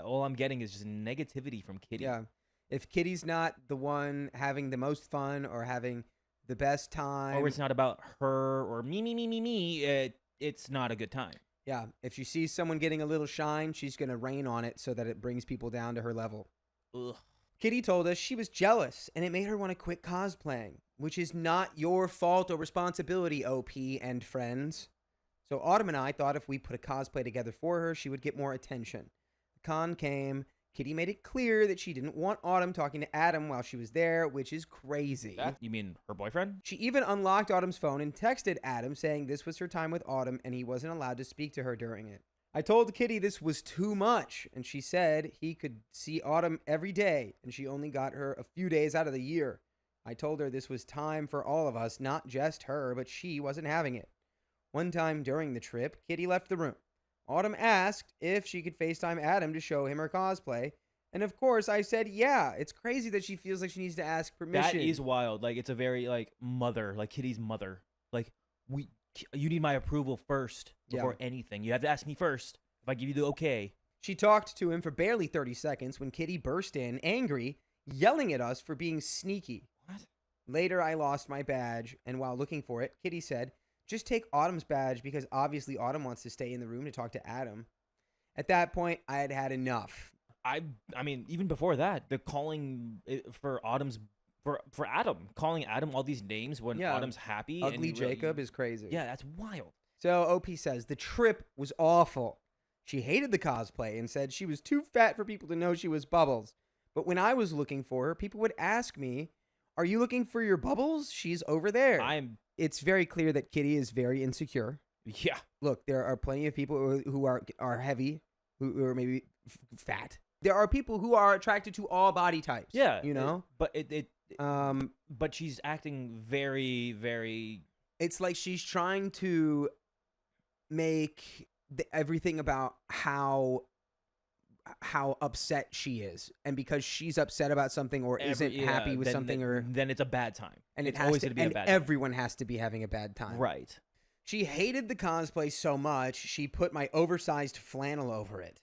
All I'm getting is just negativity from Kitty. Yeah. If Kitty's not the one having the most fun or having the best time, or it's not about her or me, it's not a good time. Yeah. If she sees someone getting a little shine, she's going to rain on it so that it brings people down to her level. Ugh. Kitty told us she was jealous, and it made her want to quit cosplaying, which is not your fault or responsibility, OP and friends. So Autumn and I thought if we put a cosplay together for her, she would get more attention. The con came. Kitty made it clear that she didn't want Autumn talking to Adam while she was there, which is crazy. You mean her boyfriend? She even unlocked Autumn's phone and texted Adam saying this was her time with Autumn and he wasn't allowed to speak to her during it. I told Kitty this was too much, and she said he could see Autumn every day, and she only got her a few days out of the year. I told her this was time for all of us, not just her, but she wasn't having it. One time during the trip, Kitty left the room. Autumn asked if she could FaceTime Adam to show him her cosplay, and of course I said yeah. It's crazy that she feels like she needs to ask permission. That is wild. Like, it's a very, mother, Kitty's mother. You need my approval first before anything. You have to ask me first if I give you the okay. She talked to him for barely 30 seconds when Kitty burst in, angry, yelling at us for being sneaky. What? Later, I lost my badge, and while looking for it, Kitty said, just take Autumn's badge because obviously Autumn wants to stay in the room to talk to Adam. At that point, I had had enough. I mean, even before that, the calling for Autumn's for Adam, calling Adam all these names when Autumn's happy. Ugly Jacob is crazy. Yeah, that's wild. So OP says the trip was awful. She hated the cosplay and said she was too fat for people to know she was Bubbles. But when I was looking for her, people would ask me, are you looking for your Bubbles? She's over there. It's very clear that Kitty is very insecure. Yeah. Look, there are plenty of people who are heavy, who are maybe fat. There are people who are attracted to all body types. Yeah. You know? But she's acting very, very... It's like she's trying to make everything about how upset she is, and because she's upset about something or isn't happy with something, or then it's a bad time, and it's always going to be a bad time. Everyone has to be having a bad time, right? She hated the cosplay so much she put my oversized flannel over it.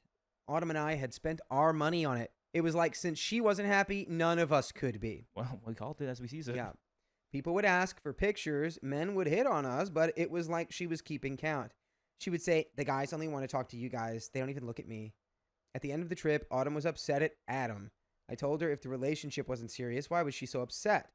Autumn and I had spent our money on it. It was like, since she wasn't happy, none of us could be. Well, we called it as we see it. Yeah. People would ask for pictures. Men would hit on us, but it was like she was keeping count. She would say, the guys only want to talk to you guys. They don't even look at me. At the end of the trip, Autumn was upset at Adam. I told her if the relationship wasn't serious, why was she so upset?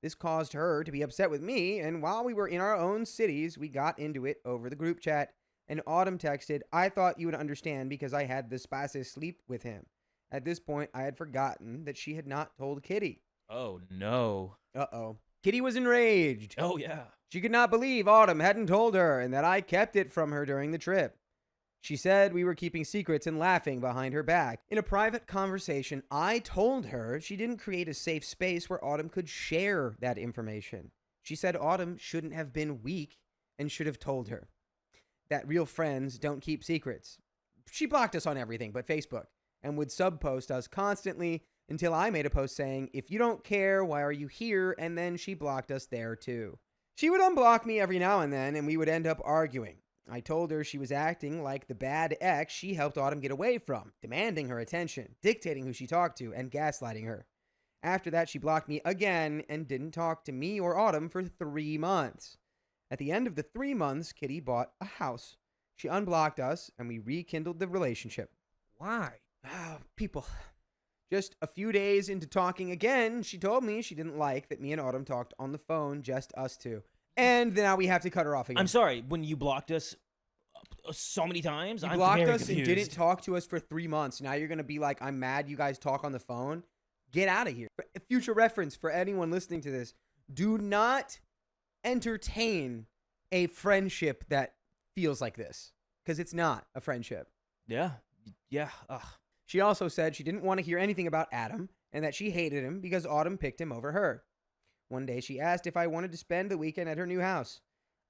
This caused her to be upset with me, and while we were in our own cities, we got into it over the group chat, and Autumn texted, I thought you would understand because I had the spices sleep with him. At this point, I had forgotten that she had not told Kitty. Oh, no. Uh-oh. Kitty was enraged. Oh, yeah. She could not believe Autumn hadn't told her and that I kept it from her during the trip. She said we were keeping secrets and laughing behind her back. In a private conversation, I told her she didn't create a safe space where Autumn could share that information. She said Autumn shouldn't have been weak and should have told her that real friends don't keep secrets. She blocked us on everything but Facebook and would subpost us constantly until I made a post saying, if you don't care, why are you here? And then she blocked us there too. She would unblock me every now and then, and we would end up arguing. I told her she was acting like the bad ex she helped Autumn get away from, demanding her attention, dictating who she talked to, and gaslighting her. After that, she blocked me again and didn't talk to me or Autumn for 3 months. At the end of the 3 months, Kitty bought a house. She unblocked us, and we rekindled the relationship. Why? People. Just a few days into talking again, she told me she didn't like that me and Autumn talked on the phone, just us two. And now we have to cut her off again. I'm sorry, when you blocked us so many times. You I'm blocked very us and confused. didn't talk to us for 3 months. Now you're going to be like, I'm mad you guys talk on the phone. Get out of here. Future reference for anyone listening to this. Do not entertain a friendship that feels like this, because it's not a friendship. Yeah. Ugh. She also said she didn't want to hear anything about Adam and that she hated him because Autumn picked him over her. One day she asked if I wanted to spend the weekend at her new house.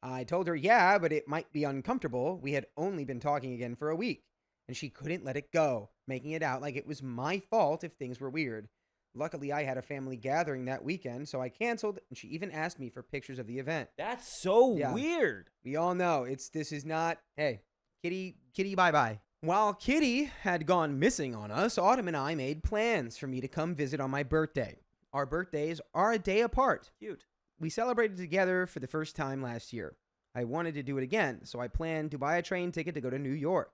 I told her yeah, but it might be uncomfortable. We had only been talking again for a week, and she couldn't let it go, making it out like it was my fault if things were weird. Luckily, I had a family gathering that weekend, so I canceled, and she even asked me for pictures of the event. That's so Yeah. weird. We all know this is not, hey, Kitty, bye-bye. While Kitty had gone missing on us, Autumn and I made plans for me to come visit on my birthday. Our birthdays are a day apart. Cute. We celebrated together for the first time last year. I wanted to do it again, so I planned to buy a train ticket to go to New York.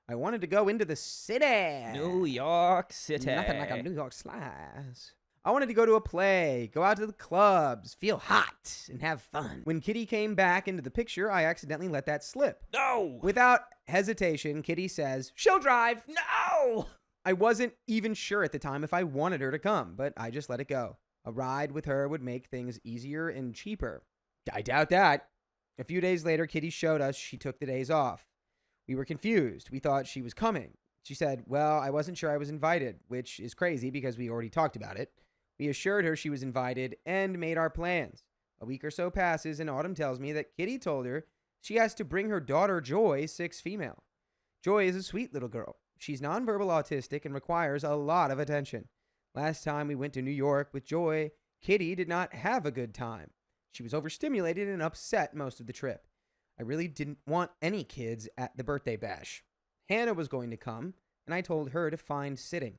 I wanted to go into the city. New York City. Nothing like a New York slice. I wanted to go to a play, go out to the clubs, feel hot, and have fun. When Kitty came back into the picture, I accidentally let that slip. No. Without hesitation, Kitty says, she'll drive. No. I wasn't even sure at the time if I wanted her to come, but I just let it go. A ride with her would make things easier and cheaper. I doubt that. A few days later, Kitty showed us she took the days off. We were confused. We thought she was coming. She said, well, I wasn't sure I was invited, which is crazy because we already talked about it. We assured her she was invited and made our plans. A week or so passes, and Autumn tells me that Kitty told her she has to bring her daughter Joy, 6 female. Joy is a sweet little girl. She's nonverbal autistic and requires a lot of attention. Last time we went to New York with Joy, Kitty did not have a good time. She was overstimulated and upset most of the trip. I really didn't want any kids at the birthday bash. Hannah was going to come, and I told her to find sitting.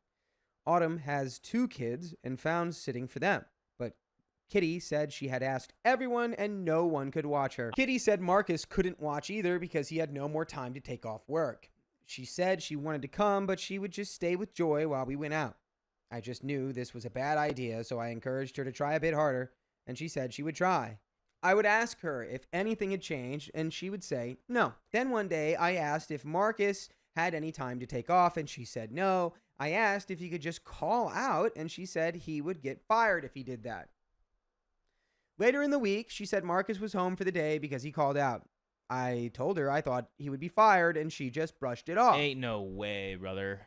Autumn has 2 kids and found sitting for them, but Kitty said she had asked everyone and no one could watch her. Kitty said Marcus couldn't watch either because he had no more time to take off work. She said she wanted to come, but she would just stay with Joy while we went out. I just knew this was a bad idea, so I encouraged her to try a bit harder, and she said she would try. I would ask her if anything had changed, and she would say no. Then one day, I asked if Marcus had any time to take off, and she said no. I asked if he could just call out, and she said he would get fired if he did that. Later in the week, she said Marcus was home for the day because he called out. I told her I thought he would be fired, and she just brushed it off. Ain't no way, brother.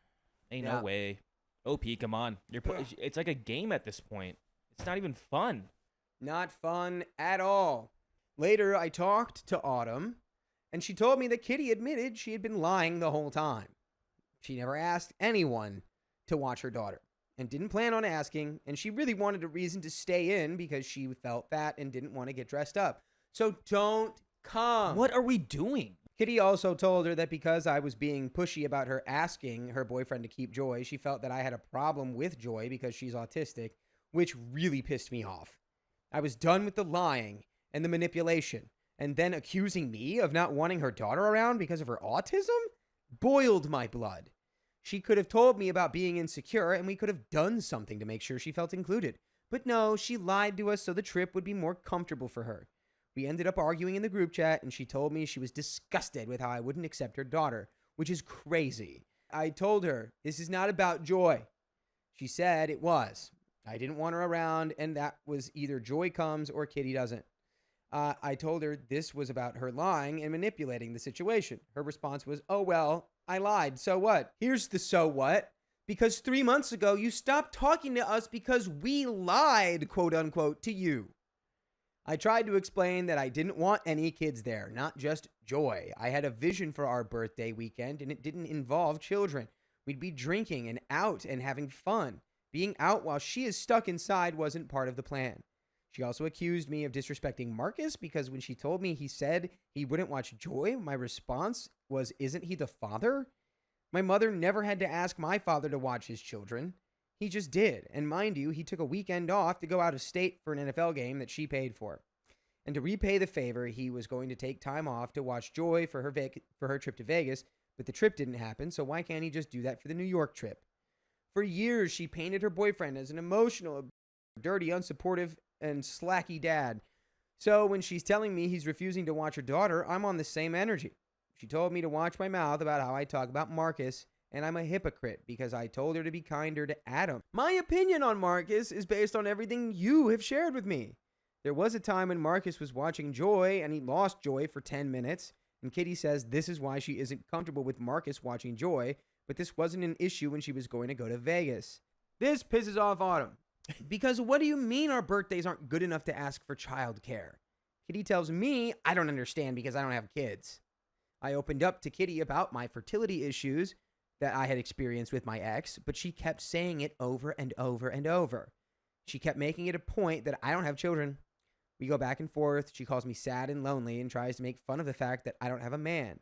Ain't no way. OP, come on. It's like a game at this point. It's not even fun. Not fun at all. Later, I talked to Autumn, and she told me that Kitty admitted she had been lying the whole time. She never asked anyone to watch her daughter and didn't plan on asking, and she really wanted a reason to stay in because she felt fat and didn't want to get dressed up. So don't come. What are we doing? Kitty also told her that because I was being pushy about her asking her boyfriend to keep Joy, she felt that I had a problem with Joy because she's autistic, which really pissed me off. I was done with the lying and the manipulation, and then accusing me of not wanting her daughter around because of her autism boiled my blood. She could have told me about being insecure, and we could have done something to make sure she felt included. But no, she lied to us so the trip would be more comfortable for her. We ended up arguing in the group chat, and she told me she was disgusted with how I wouldn't accept her daughter, which is crazy. I told her, this is not about Joy. She said it was. I didn't want her around, and that was either Joy comes or Kitty doesn't. I told her this was about her lying and manipulating the situation. Her response was, oh, well, I lied. So what? Here's the so what. Because 3 months ago, you stopped talking to us because we lied, quote unquote, to you. I tried to explain that I didn't want any kids there, not just Joy. I had a vision for our birthday weekend, and it didn't involve children. We'd be drinking and out and having fun. Being out while she is stuck inside wasn't part of the plan. She also accused me of disrespecting Marcus because when she told me he said he wouldn't watch Joy, my response was, isn't he the father? My mother never had to ask my father to watch his children. He just did. And mind you, he took a weekend off to go out of state for an NFL game that she paid for. And to repay the favor, he was going to take time off to watch Joy for her trip to Vegas, but the trip didn't happen, so why can't he just do that for the New York trip? For years, she painted her boyfriend as an emotional, dirty, unsupportive, and slacky dad. So when she's telling me he's refusing to watch her daughter, I'm on the same energy. She told me to watch my mouth about how I talk about Marcus, and I'm a hypocrite because I told her to be kinder to Adam. My opinion on Marcus is based on everything you have shared with me. There was a time when Marcus was watching Joy, and he lost Joy for 10 minutes, and Kitty says this is why she isn't comfortable with Marcus watching Joy, but this wasn't an issue when she was going to go to Vegas. This pisses off Autumn. Because what do you mean our birthdays aren't good enough to ask for childcare? Kitty tells me I don't understand because I don't have kids. I opened up to Kitty about my fertility issues that I had experienced with my ex, but she kept saying it over and over and over. She kept making it a point that I don't have children. We go back and forth. She calls me sad and lonely and tries to make fun of the fact that I don't have a man.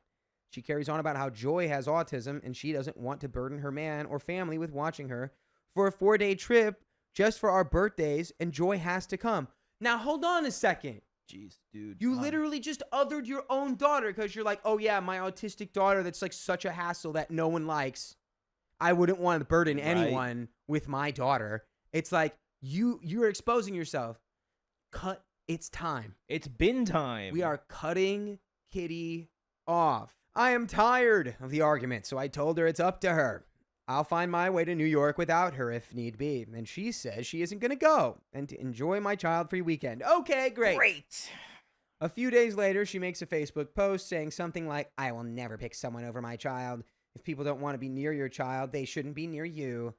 She carries on about how Joy has autism and she doesn't want to burden her man or family with watching her for a 4-day trip just for our birthdays, and Joy has to come. Now, hold on a second. Jeez, dude. You literally just othered your own daughter because you're like, oh yeah, my autistic daughter that's like such a hassle that no one likes. I wouldn't want to burden anyone with my daughter. It's like you're exposing yourself. It's time. It's bin time. We are cutting Kitty off. I am tired of the argument, so I told her it's up to her. I'll find my way to New York without her if need be. And she says she isn't going to go and to enjoy my child-free weekend. Okay, great. A few days later, she makes a Facebook post saying something like, I will never pick someone over my child. If people don't want to be near your child, they shouldn't be near you.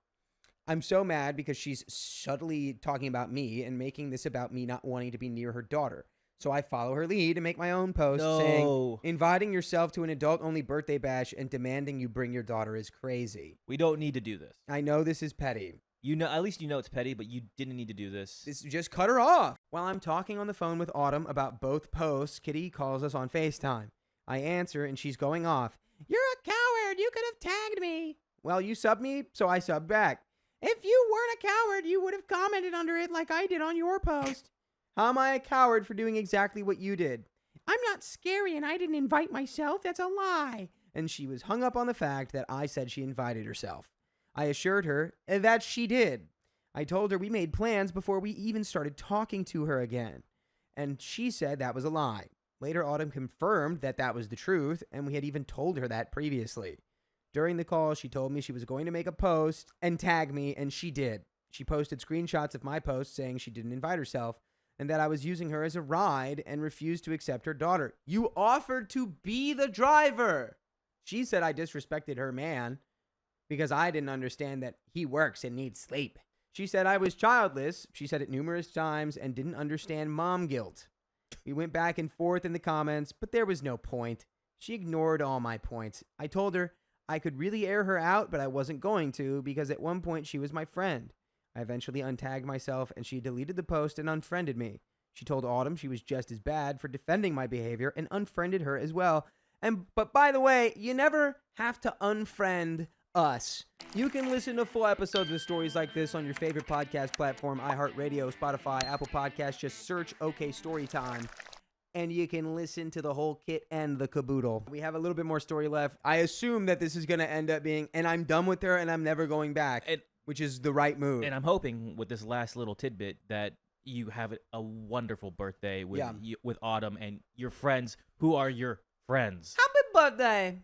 I'm so mad because she's subtly talking about me and making this about me not wanting to be near her daughter. So I follow her lead and make my own post saying, inviting yourself to an adult-only birthday bash and demanding you bring your daughter is crazy. We don't need to do this. I know this is petty. You know, at least you know it's petty, but you didn't need to do this. Just cut her off. While I'm talking on the phone with Autumn about both posts, Kitty calls us on FaceTime. I answer and she's going off. You're a coward. You could have tagged me. Well, you subbed me, so I subbed back. If you weren't a coward, you would have commented under it like I did on your post. How am I a coward for doing exactly what you did? I'm not scary and I didn't invite myself. That's a lie. And she was hung up on the fact that I said she invited herself. I assured her that she did. I told her we made plans before we even started talking to her again. And she said that was a lie. Later, Autumn confirmed that that was the truth, and we had even told her that previously. During the call, she told me she was going to make a post and tag me, and she did. She posted screenshots of my post saying she didn't invite herself, and that I was using her as a ride and refused to accept her daughter. You offered to be the driver. She said I disrespected her man because I didn't understand that he works and needs sleep. She said I was childless. She said it numerous times and didn't understand mom guilt. We went back and forth in the comments, but there was no point. She ignored all my points. I told her I could really air her out, but I wasn't going to because at one point she was my friend. I eventually untagged myself and she deleted the post and unfriended me. She told Autumn she was just as bad for defending my behavior and unfriended her as well. But by the way, you never have to unfriend us. You can listen to full episodes of stories like this on your favorite podcast platform, iHeartRadio, Spotify, Apple Podcasts. Just search OK Storytime, and you can listen to the whole kit and the caboodle. We have a little bit more story left. I assume that this is going to end up being, and I'm done with her and I'm never going back, which is the right move. And I'm hoping with this last little tidbit that you have a wonderful birthday with with Autumn and your friends who are your friends. Happy birthday!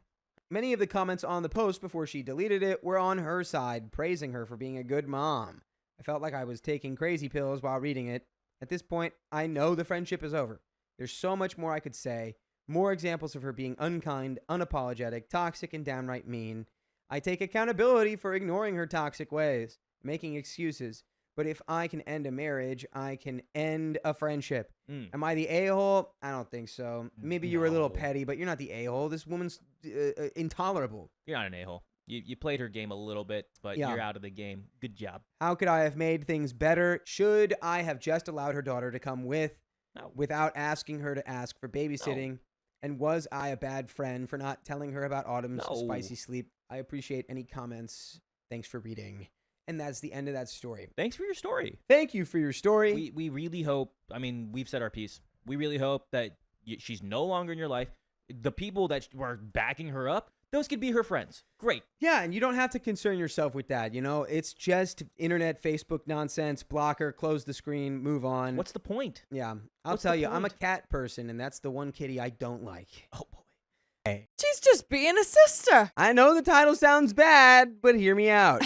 Many of the comments on the post before she deleted it were on her side, praising her for being a good mom. I felt like I was taking crazy pills while reading it. At this point, I know the friendship is over. There's so much more I could say, more examples of her being unkind, unapologetic, toxic, and downright mean. I take accountability for ignoring her toxic ways, making excuses. But if I can end a marriage, I can end a friendship. Am I the a-hole? I don't think so. Maybe you were a little petty, but you're not the a-hole. This woman's intolerable. You're not an a-hole. You played her game a little bit, but you're out of the game. Good job. How could I have made things better? Should I have just allowed her daughter to come without asking her to ask for babysitting? No. And was I a bad friend for not telling her about Autumn's spicy sleep? I appreciate any comments. Thanks for reading. And that's the end of that story. Thanks for your story. Thank you for your story. We really hope, I mean, we've said our piece. We really hope that she's no longer in your life. The people that were backing her up, those could be her friends. Great. Yeah, and you don't have to concern yourself with that. You know, it's just internet, Facebook nonsense, block her, close the screen, move on. What's the point? Yeah, I'll tell you, I'm a cat person, and that's the one kitty I don't like. Oh, boy. She's just being a sister. I know the title sounds bad, but hear me out.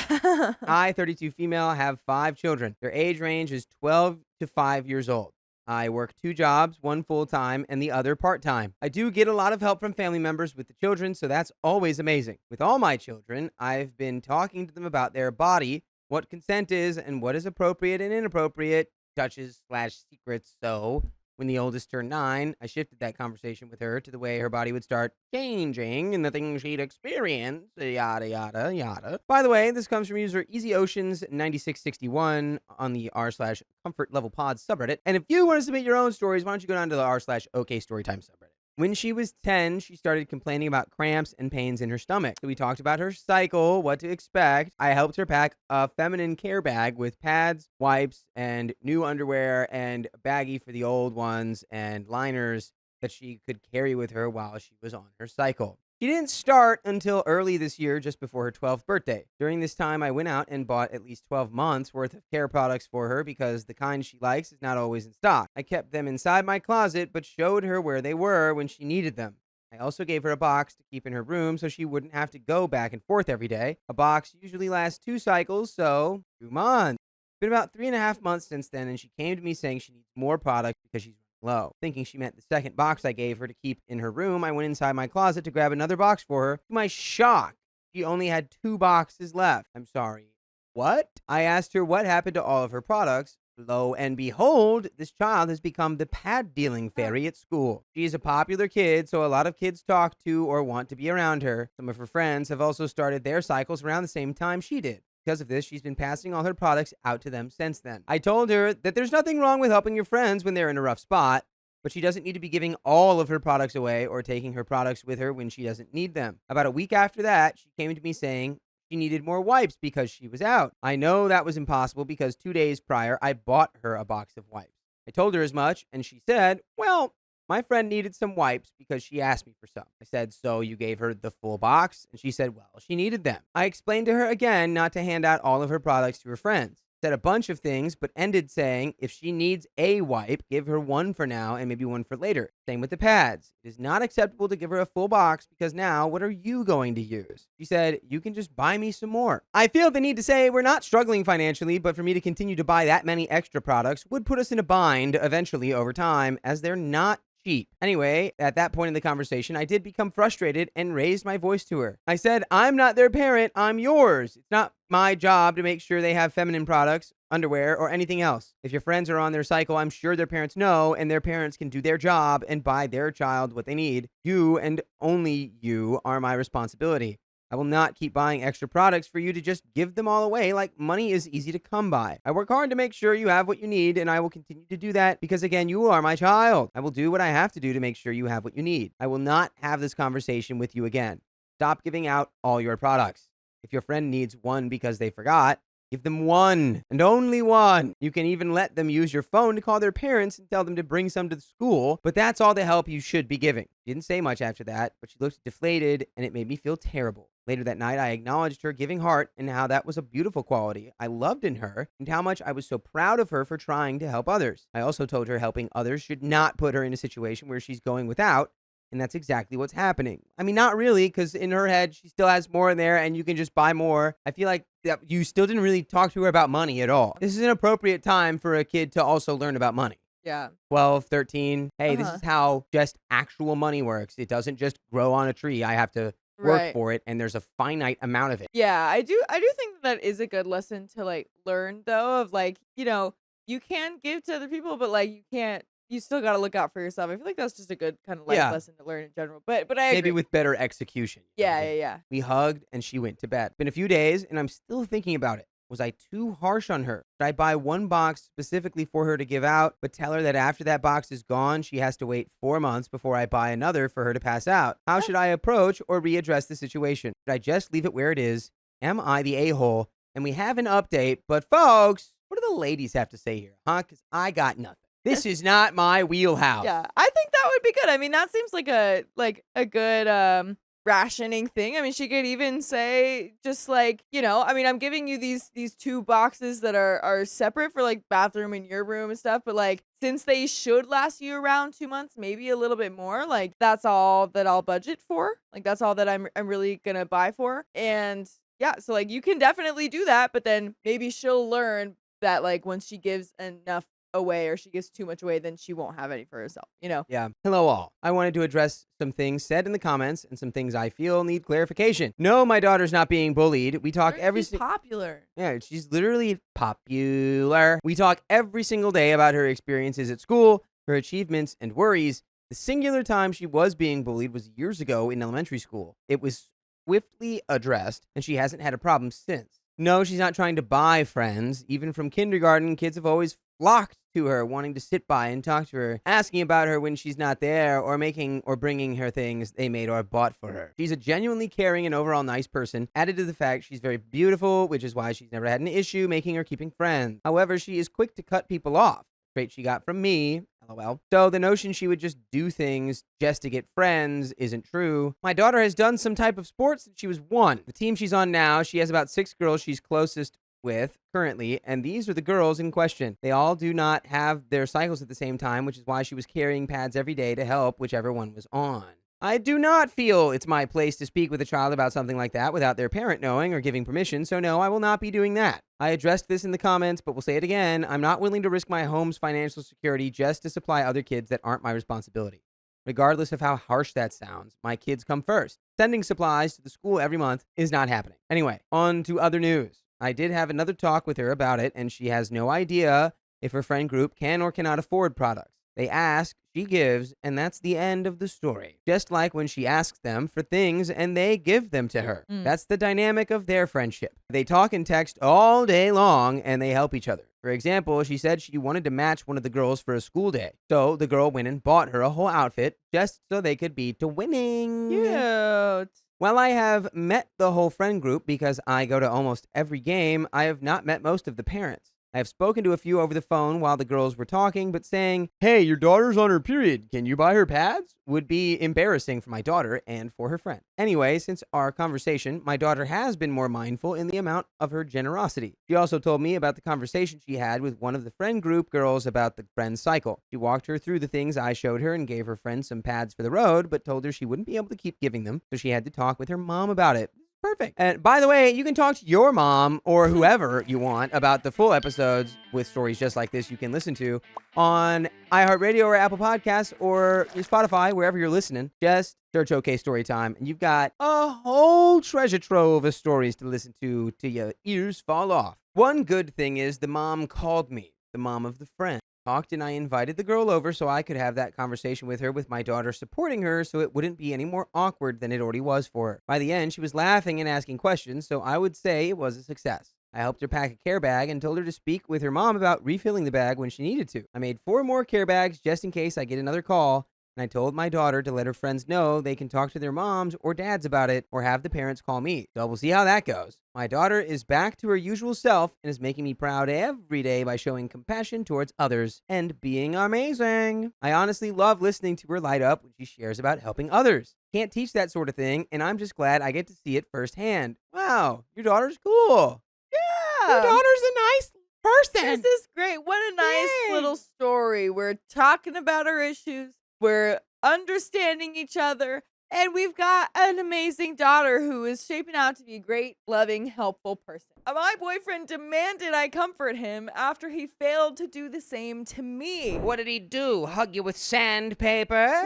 I, 32 female, have 5 children. Their age range is 12 to 5 years old. I work 2 jobs, one full-time and the other part-time. I do get a lot of help from family members with the children, so that's always amazing. With all my children, I've been talking to them about their body, what consent is, and what is appropriate and inappropriate, touches/secrets. So when the oldest turned 9, I shifted that conversation with her to the way her body would start changing and the things she'd experience, yada, yada, yada. By the way, this comes from user EasyOceans9661 on the r/comfort level pod subreddit. And if you want to submit your own stories, why don't you go down to the r/okstorytime subreddit. When she was 10, she started complaining about cramps and pains in her stomach. So we talked about her cycle, what to expect. I helped her pack a feminine care bag with pads, wipes, and new underwear, and a baggie for the old ones, and liners that she could carry with her while she was on her cycle. She didn't start until early this year, just before her 12th birthday. During this time, I went out and bought at least 12 months worth of care products for her because the kind she likes is not always in stock. I kept them inside my closet, but showed her where they were when she needed them. I also gave her a box to keep in her room so she wouldn't have to go back and forth every day. A box usually lasts 2 cycles, so 2 months. It's been about 3.5 months since then, and she came to me saying she needs more products because she's low. Thinking she meant the second box I gave her to keep in her room, I went inside my closet to grab another box for her. To my shock, she only had 2 boxes left. I'm sorry. What? I asked her what happened to all of her products. Lo and behold, this child has become the pad dealing fairy at school. She is a popular kid, so a lot of kids talk to or want to be around her. Some of her friends have also started their cycles around the same time she did. Because of this, she's been passing all her products out to them since then. I told her that there's nothing wrong with helping your friends when they're in a rough spot, but she doesn't need to be giving all of her products away or taking her products with her when she doesn't need them. About a week after that, she came to me saying she needed more wipes because she was out. I know that was impossible because 2 days prior, I bought her a box of wipes. I told her as much, and she said, well, my friend needed some wipes because she asked me for some. I said, so you gave her the full box? And she said, well, she needed them. I explained to her again not to hand out all of her products to her friends. Said a bunch of things, but ended saying if she needs a wipe, give her one for now and maybe one for later. Same with the pads. It is not acceptable to give her a full box because now what are you going to use? She said, you can just buy me some more. I feel the need to say we're not struggling financially, but for me to continue to buy that many extra products would put us in a bind eventually over time as they're not cheap. Anyway, at that point in the conversation, I did become frustrated and raised my voice to her. I said, I'm not their parent, I'm yours. It's not my job to make sure they have feminine products, underwear, or anything else. If your friends are on their cycle, I'm sure their parents know, and their parents can do their job and buy their child what they need. You and only you are my responsibility. I will not keep buying extra products for you to just give them all away like money is easy to come by. I work hard to make sure you have what you need, and I will continue to do that because, again, you are my child. I will do what I have to do to make sure you have what you need. I will not have this conversation with you again. Stop giving out all your products. If your friend needs one because they forgot, give them one and only one. You can even let them use your phone to call their parents and tell them to bring some to the school, but that's all the help you should be giving. She didn't say much after that, but she looked deflated and it made me feel terrible. Later that night, I acknowledged her giving heart and how that was a beautiful quality I loved in her and how much I was so proud of her for trying to help others. I also told her helping others should not put her in a situation where she's going without, and that's exactly what's happening. I mean, not really, because in her head, she still has more in there and you can just buy more. I feel like that you still didn't really talk to her about money at all. This is an appropriate time for a kid to also learn about money. Yeah. 12, 13. Hey, this is how just actual money works. It doesn't just grow on a tree. I have to work for it, and there's a finite amount of it. Yeah, I do think that is a good lesson to like learn though, of like, you know, you can give to other people, but like you still got to look out for yourself. I feel like that's just a good kind of life lesson to learn in general. But I agree. Maybe with better execution. Yeah. We hugged and she went to bed. Been a few days and I'm still thinking about it. Was I too harsh on her? Should I buy one box specifically for her to give out, but tell her that after that box is gone, she has to wait 4 months before I buy another for her to pass out? How should I approach or readdress the situation? Should I just leave it where it is? Am I the a-hole? And we have an update, but folks, what do the ladies have to say here, huh? Because I got nothing. This is not my wheelhouse. Yeah, I think that would be good. I mean, that seems like a good rationing thing. I mean, she could even say just like, I mean, I'm giving you these 2 boxes that are separate for like bathroom and your room and stuff, but like since they should last you around 2 months, maybe a little bit more, like that's all that I'll budget for. Like that's all that I'm really going to buy for. And yeah, so like you can definitely do that, but then maybe she'll learn that like once she gives enough away or she gives too much away, then she won't have any for herself, Yeah. Hello, all. I wanted to address some things said in the comments and some things I feel need clarification. No, my daughter's not being bullied. We talk every She's popular. Yeah, she's literally popular. We talk every single day about her experiences at school, her achievements, and worries. The singular time she was being bullied was years ago in elementary school. It was swiftly addressed, and she hasn't had a problem since. No, she's not trying to buy friends. Even from kindergarten, kids have always flocked to her, wanting to sit by and talk to her, asking about her when she's not there, or making or bringing her things they made or bought for her. She's a genuinely caring and overall nice person, added to the fact she's very beautiful, which is why she's never had an issue making or keeping friends. However, she is quick to cut people off. Trait she got from me, lol. So the notion she would just do things just to get friends isn't true. My daughter has done some type of sports since she was 1. The team she's on now, she has about 6 girls she's closest with currently, and these are the girls in question. They all do not have their cycles at the same time, which is why she was carrying pads every day to help whichever one was on. I do not feel it's my place to speak with a child about something like that without their parent knowing or giving permission, so no, I will not be doing that. I addressed this in the comments, but will say it again. I'm not willing to risk my home's financial security just to supply other kids that aren't my responsibility. Regardless of how harsh that sounds, my kids come first. Sending supplies to the school every month is not happening. Anyway, on to other news. I did have another talk with her about it, and she has no idea if her friend group can or cannot afford products. They ask, she gives, and that's the end of the story. Just like when she asks them for things and they give them to her. That's the dynamic of their friendship. They talk and text all day long and they help each other. For example, she said she wanted to match one of the girls for a school day. So the girl went and bought her a whole outfit just so they could be to winning. Cute. While I have met the whole friend group because I go to almost every game, I have not met most of the parents. I have spoken to a few over the phone while the girls were talking, but saying, hey, your daughter's on her period, can you buy her pads? Would be embarrassing for my daughter and for her friend. Anyway, since our conversation, my daughter has been more mindful in the amount of her generosity. She also told me about the conversation she had with one of the friend group girls about the friend cycle. She walked her through the things I showed her and gave her friend some pads for the road, but told her she wouldn't be able to keep giving them, so she had to talk with her mom about it. Perfect. And by the way, you can talk to your mom or whoever you want about the full episodes with stories just like this you can listen to on iHeartRadio or Apple Podcasts or Spotify, wherever you're listening. Just search OK Storytime, and you've got a whole treasure trove of stories to listen to till your ears fall off. One good thing is the mom called me, the mom of the friend. Talked, and I invited the girl over so I could have that conversation with her with my daughter supporting her so it wouldn't be any more awkward than it already was for her. By the end, she was laughing and asking questions, so I would say it was a success. I helped her pack a care bag and told her to speak with her mom about refilling the bag when she needed to. I made 4 more care bags just in case I get another call, and I told my daughter to let her friends know they can talk to their moms or dads about it or have the parents call me. So we'll see how that goes. My daughter is back to her usual self and is making me proud every day by showing compassion towards others and being amazing. I honestly love listening to her light up when she shares about helping others. Can't teach that sort of thing, and I'm just glad I get to see it firsthand. Wow, your daughter's cool. Yeah. Your daughter's a nice person. This is great. What a nice little story. We're talking about our issues. We're understanding each other. And we've got an amazing daughter who is shaping out to be a great, loving, helpful person. My boyfriend demanded I comfort him after he failed to do the same to me. What did he do? Hug you with sandpaper?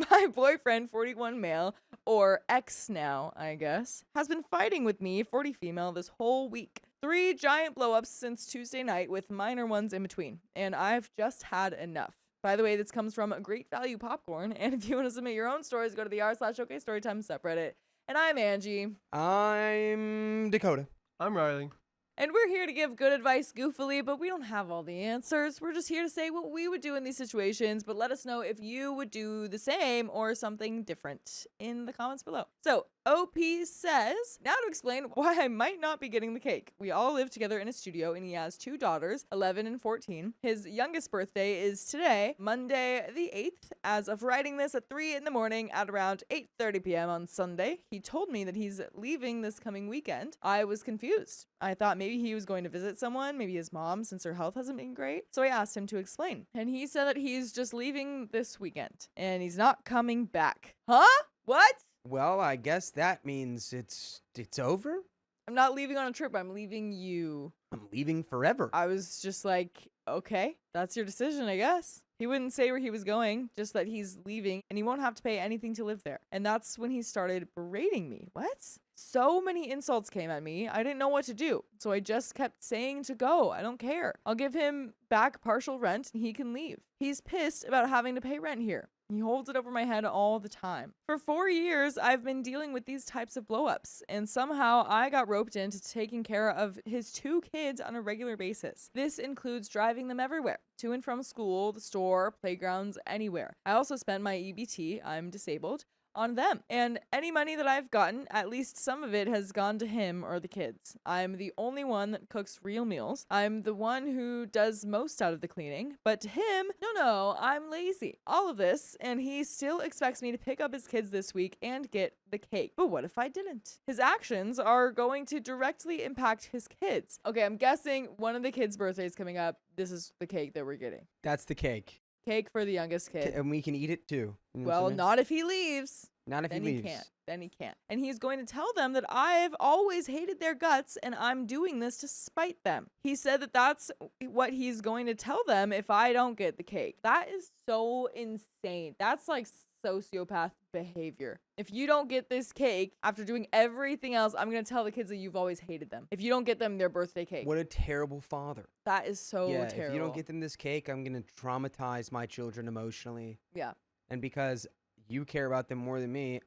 My boyfriend, 41 male, or ex now, I guess, has been fighting with me, 40 female, this whole week. 3 giant blow-ups since Tuesday night with minor ones in between. And I've just had enough. By the way, this comes from Great Value Popcorn. And if you want to submit your own stories, go to the r/OK Storytime subreddit. And I'm Angie. I'm Dakota. I'm Riley. And we're here to give good advice goofily, but we don't have all the answers. We're just here to say what we would do in these situations, but let us know if you would do the same or something different in the comments below. So, OP says, now to explain why I might not be getting the cake. We all live together in a studio and he has 2 daughters, 11 and 14. His youngest birthday is today, Monday the 8th. As of writing this at 3 in the morning at around 8:30 p.m. on Sunday, he told me that he's leaving this coming weekend. I was confused. I thought maybe he was going to visit someone, maybe his mom, since her health hasn't been great. So I asked him to explain. And he said that he's just leaving this weekend and he's not coming back. Huh? What? Well, I guess that means it's over. I'm not leaving on a trip. I'm leaving you. I'm leaving forever. I was just like, okay, that's your decision, I guess. He wouldn't say where he was going, just that he's leaving and he won't have to pay anything to live there. And that's when he started berating me. What? So many insults came at me. I didn't know what to do. So I just kept saying to go. I don't care. I'll give him back partial rent and he can leave. He's pissed about having to pay rent here. He holds it over my head all the time. For 4 years, I've been dealing with these types of blow-ups, and somehow I got roped into taking care of his 2 kids on a regular basis. This includes driving them everywhere, to and from school, the store, playgrounds, anywhere. I also spent my EBT, I'm disabled, on them. And any money that I've gotten, at least some of it has gone to him or the kids. I'm the only one that cooks real meals. I'm the one who does most out of the cleaning. But to him, no, I'm lazy. All of this, and he still expects me to pick up his kids this week and get the cake. But what if I didn't? His actions are going to directly impact his kids. Okay, I'm guessing one of the kids' birthdays coming up. This is the cake that we're getting. That's the cake. Cake for the youngest kid. And we can eat it too. You know Well, not if he leaves. Not if he leaves. Then he can't. And he's going to tell them that I've always hated their guts and I'm doing this to spite them. He said that that's what he's going to tell them if I don't get the cake. That is so insane. That's like sociopath behavior. If you don't get this cake after doing everything else, I'm going to tell the kids that you've always hated them. If you don't get them their birthday cake. What a terrible father. That is so terrible. If you don't get them this cake, I'm going to traumatize my children emotionally. Yeah. And because you care about them more than me,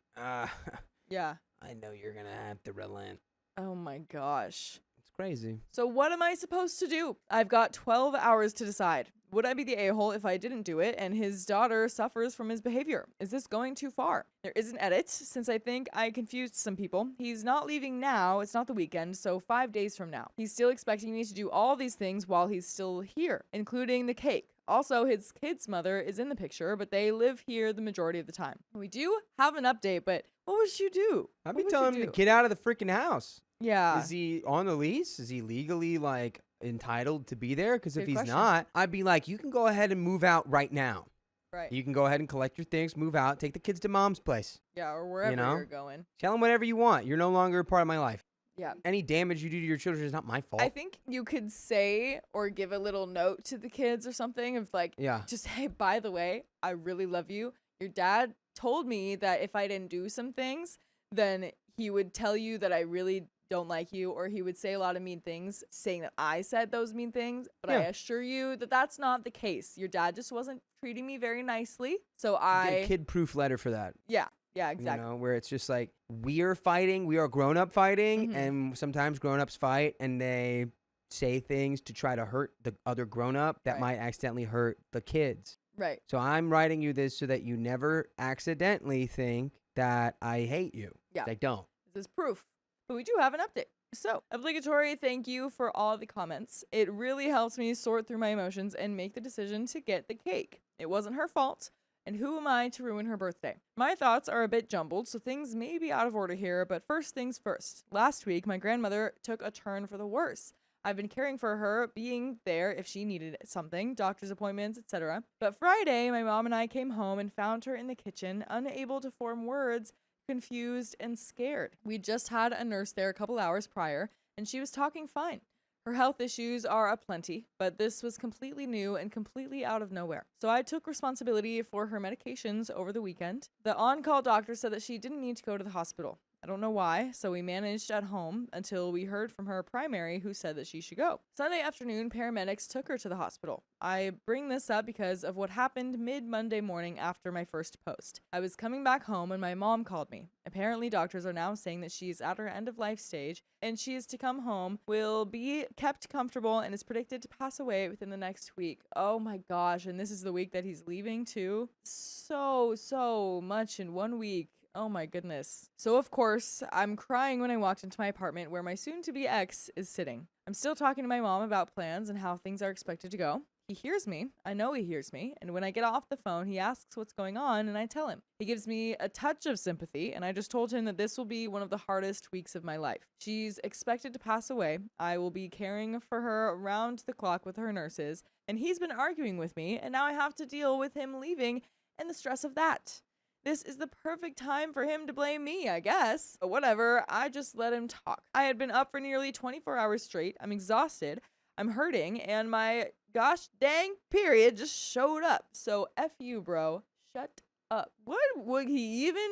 yeah, I know you're going to have to relent. Oh my gosh. It's crazy. So what am I supposed to do? I've got 12 hours to decide. Would I be the a-hole if I didn't do it and his daughter suffers from his behavior? Is this going too far? There is an edit, since I think I confused some people. He's not leaving now, it's not the weekend, so 5 days from now. He's still expecting me to do all these things while he's still here, including the cake. Also, his kid's mother is in the picture, but they live here the majority of the time. We do have an update, but what would you do? I'd be telling him to get out of the freaking house. Yeah. Is he on the lease? Is he legally, like, entitled to be there? Because if Good he's question. not, I'd be like, you can go ahead and move out right now. Right. You can go ahead and collect your things, move out, take the kids to mom's place. Yeah, or wherever you're going. Tell him whatever you want. You're no longer a part of my life. Yeah. Any damage you do to your children is not my fault. I think you could say or give a little note to the kids or something of like, just, hey, by the way, I really love you. Your dad told me that if I didn't do some things, then he would tell you that I really don't like you, or he would say a lot of mean things saying that I said those mean things, but I assure you that that's not the case. Your dad just wasn't treating me very nicely, so Get a kid-proof letter for that. Yeah, exactly. You know, where it's just like, we are fighting, we are grown-up fighting, and sometimes grown-ups fight, and they say things to try to hurt the other grown-up that might accidentally hurt the kids. Right. So I'm writing you this so that you never accidentally think that I hate you. Yeah. I don't. This is proof. But we do have an update. So, obligatory thank you for all the comments. It really helps me sort through my emotions and make the decision to get the cake. It wasn't her fault, and who am I to ruin her birthday? My thoughts are a bit jumbled, so things may be out of order here, but first things first. Last week, my grandmother took a turn for the worse. I've been caring for her, being there if she needed something, doctor's appointments, etc. But Friday, my mom and I came home and found her in the kitchen, unable to form words, confused and scared. We just had a nurse there a couple hours prior, and she was talking fine. Her health issues are aplenty, but this was completely new and completely out of nowhere. So I took responsibility for her medications over the weekend. The on-call doctor said that she didn't need to go to the hospital. I don't know why, so we managed at home until we heard from her primary, who said that she should go. Sunday afternoon, paramedics took her to the hospital. I bring this up because of what happened mid-Monday morning after my first post. I was coming back home and my mom called me. Apparently, doctors are now saying that she is at her end-of-life stage and she is to come home, will be kept comfortable, and is predicted to pass away within the next week. Oh my gosh, and this is the week that he's leaving too? So much in 1 week. Oh my goodness. So of course, I'm crying when I walked into my apartment where my soon-to-be ex is sitting. I'm still talking to my mom about plans and how things are expected to go. He hears me. I know he hears me. And when I get off the phone, he asks what's going on and I tell him. He gives me a touch of sympathy and I just told him that this will be one of the hardest weeks of my life. She's expected to pass away. I will be caring for her around the clock with her nurses. And he's been arguing with me and now I have to deal with him leaving and the stress of that. This is the perfect time for him to blame me, I guess. But whatever, I just let him talk. I had been up for nearly 24 hours straight. I'm exhausted. I'm hurting, and my gosh dang period just showed up. So F you, bro. Shut up. What would he even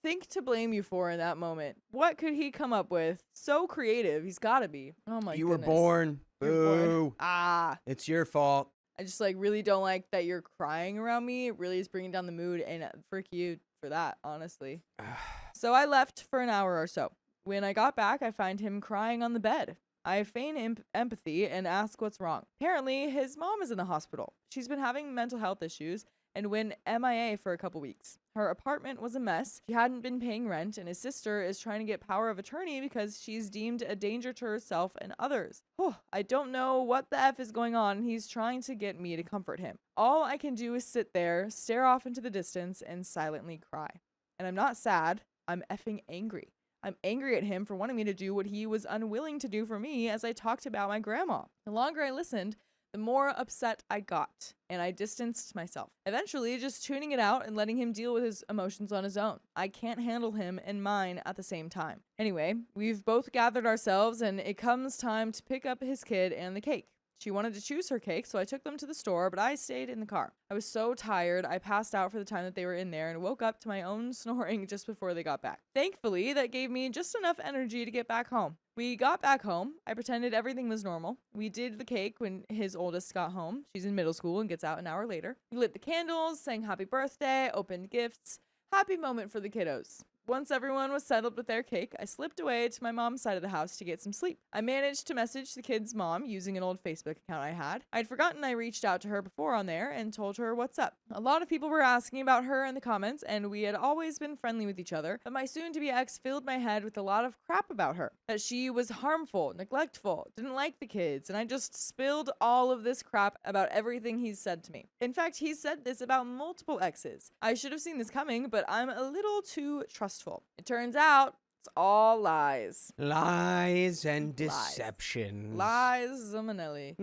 think to blame you for in that moment? What could he come up with? So creative. He's gotta be. Oh my You goodness. were born. You were born. Boo. Ah. It's your fault. I just really don't like that you're crying around me. It really is bringing down the mood, and frick you for that, honestly. So I left for an hour or so. When I got back, I find him crying on the bed. I feign empathy and ask what's wrong. Apparently, his mom is in the hospital. She's been having mental health issues and went MIA for a couple weeks. Her apartment was a mess. She hadn't been paying rent, and his sister is trying to get power of attorney because she's deemed a danger to herself and others. I don't know what the F is going on, and he's trying to get me to comfort him. All I can do is sit there, stare off into the distance, and silently cry. And I'm not sad. I'm effing angry. I'm angry at him for wanting me to do what he was unwilling to do for me as I talked about my grandma. The longer I listened, the more upset I got, and I distanced myself. Eventually, just tuning it out and letting him deal with his emotions on his own. I can't handle him and mine at the same time. Anyway, we've both gathered ourselves, and it comes time to pick up his kid and the cake. She wanted to choose her cake, so I took them to the store, but I stayed in the car. I was so tired, I passed out for the time that they were in there and woke up to my own snoring just before they got back. Thankfully, that gave me just enough energy to get back home. We got back home. I pretended everything was normal. We did the cake when his oldest got home. She's in middle school and gets out an hour later. We lit the candles, sang happy birthday, opened gifts. Happy moment for the kiddos. Once everyone was settled with their cake, I slipped away to my mom's side of the house to get some sleep. I managed to message the kid's mom using an old Facebook account I had. I'd forgotten I reached out to her before on there and told her what's up. A lot of people were asking about her in the comments, and we had always been friendly with each other, but my soon-to-be ex filled my head with a lot of crap about her. That she was harmful, neglectful, didn't like the kids, and I just spilled all of this crap about everything he's said to me. In fact, he's said this about multiple exes. I should have seen this coming, but I'm a little too trustful. It turns out it's all lies. Lies and deception. Lies, Zamanelli.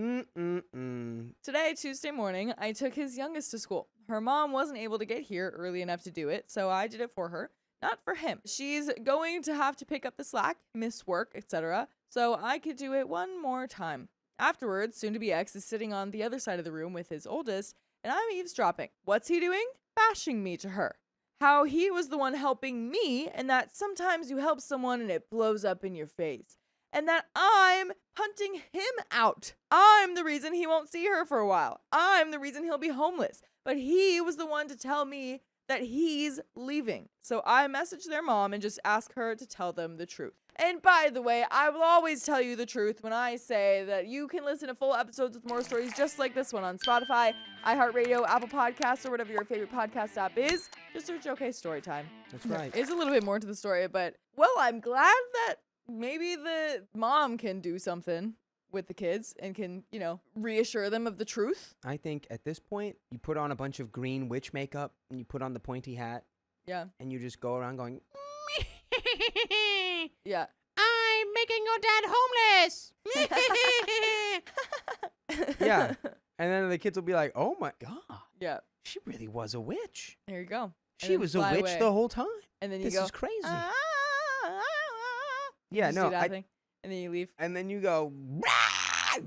Today, Tuesday morning, I took his youngest to school. Her mom wasn't able to get here early enough to do it, so I did it for her. Not for him. She's going to have to pick up the slack, miss work, etc., so I could do it one more time. Afterwards, soon-to-be ex is sitting on the other side of the room with his oldest, and I'm eavesdropping. What's he doing? Bashing me to her. How he was the one helping me, and that sometimes you help someone and it blows up in your face. And that I'm punting him out. I'm the reason he won't see her for a while. I'm the reason he'll be homeless. But he was the one to tell me that he's leaving. So I messaged their mom and just asked her to tell them the truth. And by the way, I will always tell you the truth when I say that you can listen to full episodes with more stories just like this one on Spotify, iHeartRadio, Apple Podcasts, or whatever your favorite podcast app is. Just search OK Storytime. That's right. There's a little bit more to the story, but, well, I'm glad that maybe the mom can do something with the kids and can, reassure them of the truth. I think at this point, you put on a bunch of green witch makeup and you put on the pointy hat. Yeah. And you just go around going, yeah. I'm making your dad homeless. yeah. And then the kids will be like, oh my God. Yeah. She really was a witch. There you go. She was a witch the whole time. And then you this go, is crazy. You yeah, no. and then you leave. And then you go,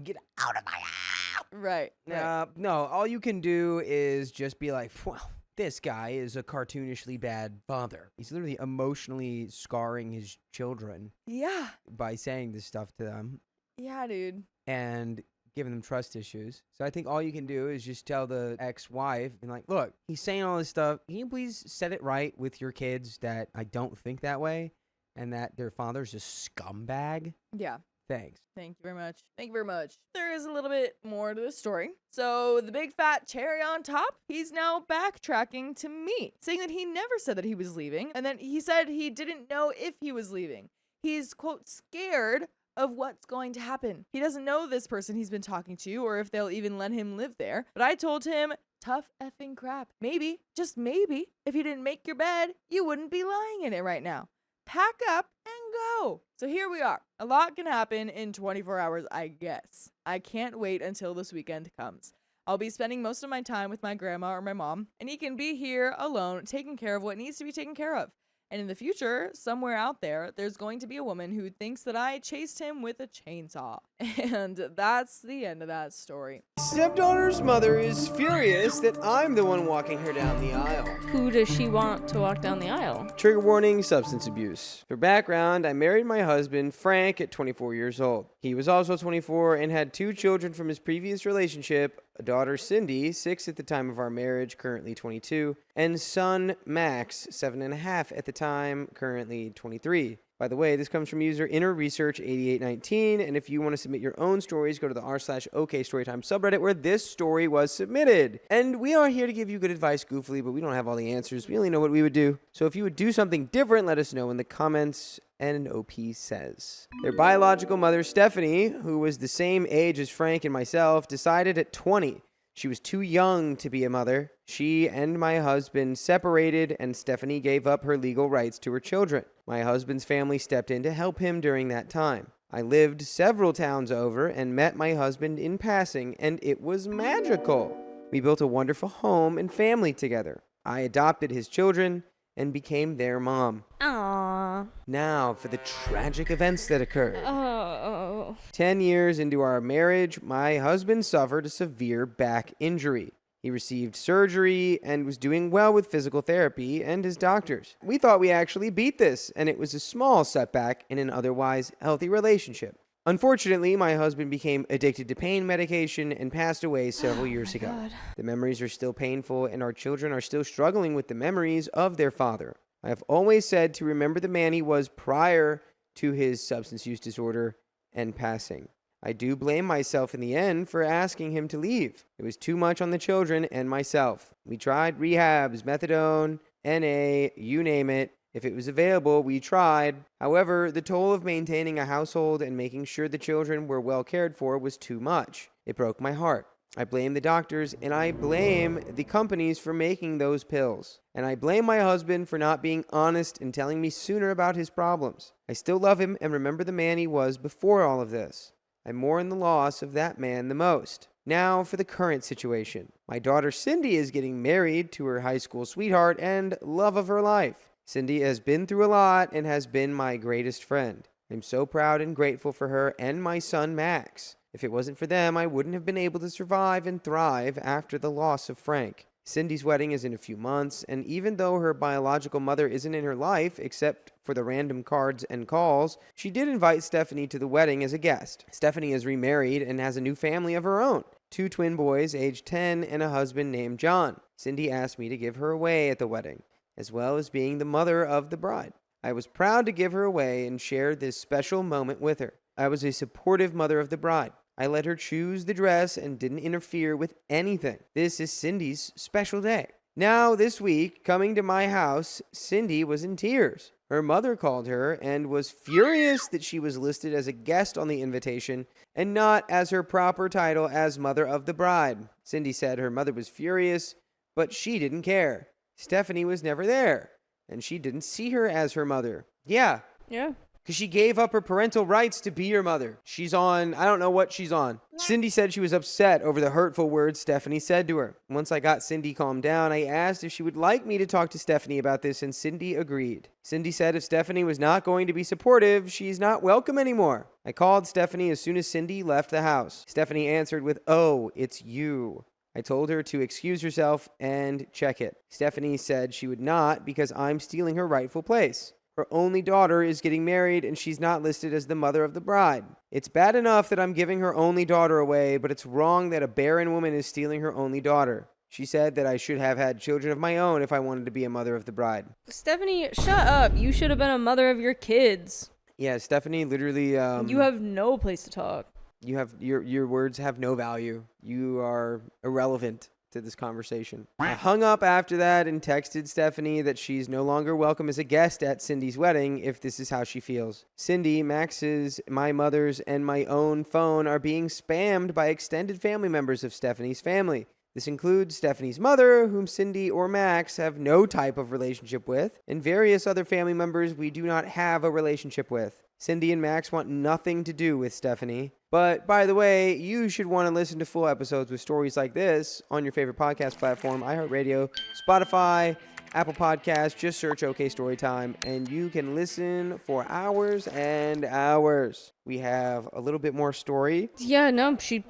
get out of my house. Right. No, all you can do is just be like, well, this guy is a cartoonishly bad father. He's literally emotionally scarring his children. Yeah. By saying this stuff to them. Yeah, dude. And giving them trust issues. So I think all you can do is just tell the ex-wife and like, look, he's saying all this stuff. Can you please set it right with your kids that I don't think that way and that their father's a scumbag? Yeah. Thanks. Thank you very much. Thank you very much. There is a little bit more to the story. So the big fat cherry on top, he's now backtracking to me, saying that he never said that he was leaving, and then he said he didn't know if he was leaving. He's, quote, scared of what's going to happen. He doesn't know this person he's been talking to or if they'll even let him live there. But I told him, tough effing crap. Maybe, just maybe, if you didn't make your bed, you wouldn't be lying in it right now. Pack up and go. So here we are. A lot can happen in 24 hours, I guess. I can't wait until this weekend comes. I'll be spending most of my time with my grandma or my mom, and he can be here alone, taking care of what needs to be taken care of. And in the future, somewhere out there, there's going to be a woman who thinks that I chased him with a chainsaw. And that's the end of that story. Stepdaughter's mother is furious that I'm the one walking her down the aisle. Who does she want to walk down the aisle? Trigger warning, substance abuse. For background, I married my husband, Frank, at 24 years old. He was also 24 and had 2 children from his previous relationship, a daughter, Cindy, 6 at the time of our marriage, currently 22, and son, Max, 7.5 at the time, currently 23. By the way, this comes from user Inner Research 8819, and if you want to submit your own stories, go to the r/OKStorytime subreddit where this story was submitted. And we are here to give you good advice, goofily, but we don't have all the answers. We only know what we would do. So if you would do something different, let us know in the comments. And OP says, their biological mother, Stephanie, who was the same age as Frank and myself, decided at 20 she was too young to be a mother. She and my husband separated, and Stephanie gave up her legal rights to her children. My husband's family stepped in to help him during that time. I lived several towns over and met my husband in passing, and it was magical. We built a wonderful home and family together. I adopted his children and became their mom. Aww. Now for the tragic events that occurred. Oh. 10 years into our marriage, my husband suffered a severe back injury. He received surgery and was doing well with physical therapy and his doctors. We thought we actually beat this, and it was a small setback in an otherwise healthy relationship. Unfortunately, my husband became addicted to pain medication and passed away several years ago. God. The memories are still painful, and our children are still struggling with the memories of their father. I have always said to remember the man he was prior to his substance use disorder and passing. I do blame myself in the end for asking him to leave. It was too much on the children and myself. We tried rehabs, methadone, NA, you name it. If it was available, we tried. However, the toll of maintaining a household and making sure the children were well cared for was too much. It broke my heart. I blame the doctors, and I blame the companies for making those pills. And I blame my husband for not being honest and telling me sooner about his problems. I still love him and remember the man he was before all of this. I mourn the loss of that man the most. Now for the current situation. My daughter Cindy is getting married to her high school sweetheart and love of her life. Cindy has been through a lot and has been my greatest friend. I'm so proud and grateful for her and my son Max. If it wasn't for them, I wouldn't have been able to survive and thrive after the loss of Frank. Cindy's wedding is in a few months, and even though her biological mother isn't in her life, except for the random cards and calls, she did invite Stephanie to the wedding as a guest. Stephanie is remarried and has a new family of her own. 2 twin boys, aged 10, and a husband named John. Cindy asked me to give her away at the wedding, as well as being the mother of the bride. I was proud to give her away and share this special moment with her. I was a supportive mother of the bride. I let her choose the dress and didn't interfere with anything. This is Cindy's special day. Now, this week, coming to my house, Cindy was in tears. Her mother called her and was furious that she was listed as a guest on the invitation and not as her proper title as mother of the bride. Cindy said her mother was furious, but she didn't care. Stephanie was never there, and she didn't see her as her mother. Yeah. Because she gave up her parental rights to be your mother. She's on, I don't know what she's on. Cindy said she was upset over the hurtful words Stephanie said to her. Once I got Cindy calmed down, I asked if she would like me to talk to Stephanie about this, and Cindy agreed. Cindy said if Stephanie was not going to be supportive, she's not welcome anymore. I called Stephanie as soon as Cindy left the house. Stephanie answered with, "Oh, it's you." I told her to excuse herself and check it. Stephanie said she would not because I'm stealing her rightful place. Her only daughter is getting married, and she's not listed as the mother of the bride. It's bad enough that I'm giving her only daughter away, but it's wrong that a barren woman is stealing her only daughter. She said that I should have had children of my own if I wanted to be a mother of the bride. Stephanie, shut up. You should have been a mother of your kids. Yeah, Stephanie, literally. You have no place to talk. You have your words have no value. You are irrelevant to this conversation. I hung up after that and texted Stephanie that she's no longer welcome as a guest at Cindy's wedding if this is how she feels. Cindy, Max's, my mother's, and my own phone are being spammed by extended family members of Stephanie's family. This includes Stephanie's mother, whom Cindy or Max have no type of relationship with, and various other family members we do not have a relationship with. Cindy and Max want nothing to do with Stephanie. But, by the way, you should want to listen to full episodes with stories like this on your favorite podcast platform, iHeartRadio, Spotify, Apple Podcasts. Just search OK Storytime, and you can listen for hours and hours. We have a little bit more story. Yeah, no, she's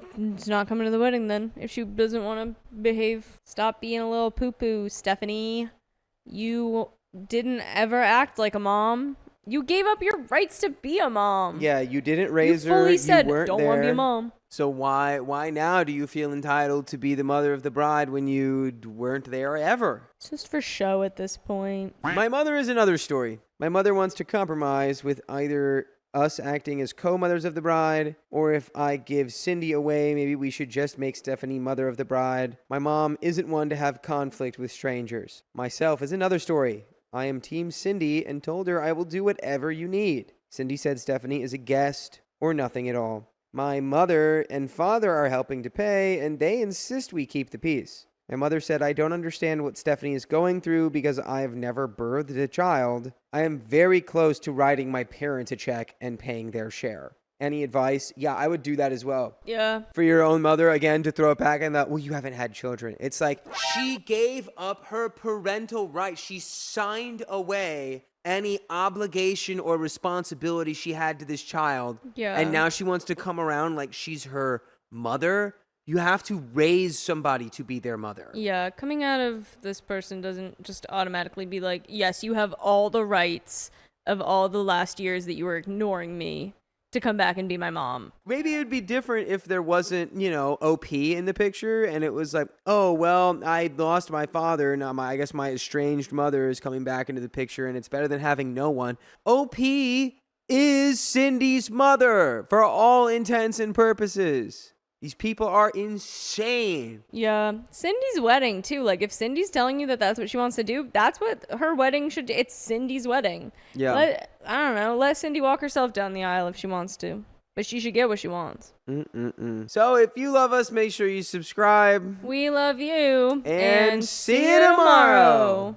not coming to the wedding then. If she doesn't want to behave, stop being a little poo-poo, Stephanie. You didn't ever act like a mom. You gave up your rights to be a mom. Yeah, you didn't raise you her. Fully said, you weren't don't there. want to be a mom. So why now do you feel entitled to be the mother of the bride when you weren't there ever? It's just for show at this point. My mother is another story. My mother wants to compromise with either us acting as co-mothers of the bride, or if I give Cindy away, maybe we should just make Stephanie mother of the bride. My mom isn't one to have conflict with strangers. Myself is another story. I am Team Cindy and told her I will do whatever you need. Cindy said Stephanie is a guest or nothing at all. My mother and father are helping to pay, and they insist we keep the peace. My mother said I don't understand what Stephanie is going through because I have never birthed a child. I am very close to writing my parents a check and paying their share. Any advice? Yeah, I would do that as well. Yeah. For your own mother, again, to throw it back in that, well, you haven't had children. It's like she gave up her parental rights. She signed away any obligation or responsibility she had to this child. Yeah. And now she wants to come around like she's her mother. You have to raise somebody to be their mother. Yeah, coming out of this person doesn't just automatically be like, yes, you have all the rights of all the last years that you were ignoring me to come back and be my mom. Maybe it would be different if there wasn't, OP in the picture and it was like, oh, well, I lost my father. Now I guess my estranged mother is coming back into the picture and it's better than having no one. OP is Cindy's mother for all intents and purposes. These people are insane. Yeah. Cindy's wedding, too. Like, if Cindy's telling you that that's what she wants to do, that's what her wedding should do. It's Cindy's wedding. Yeah. I don't know. Let Cindy walk herself down the aisle if she wants to. But she should get what she wants. So if you love us, make sure you subscribe. We love you. And see you tomorrow.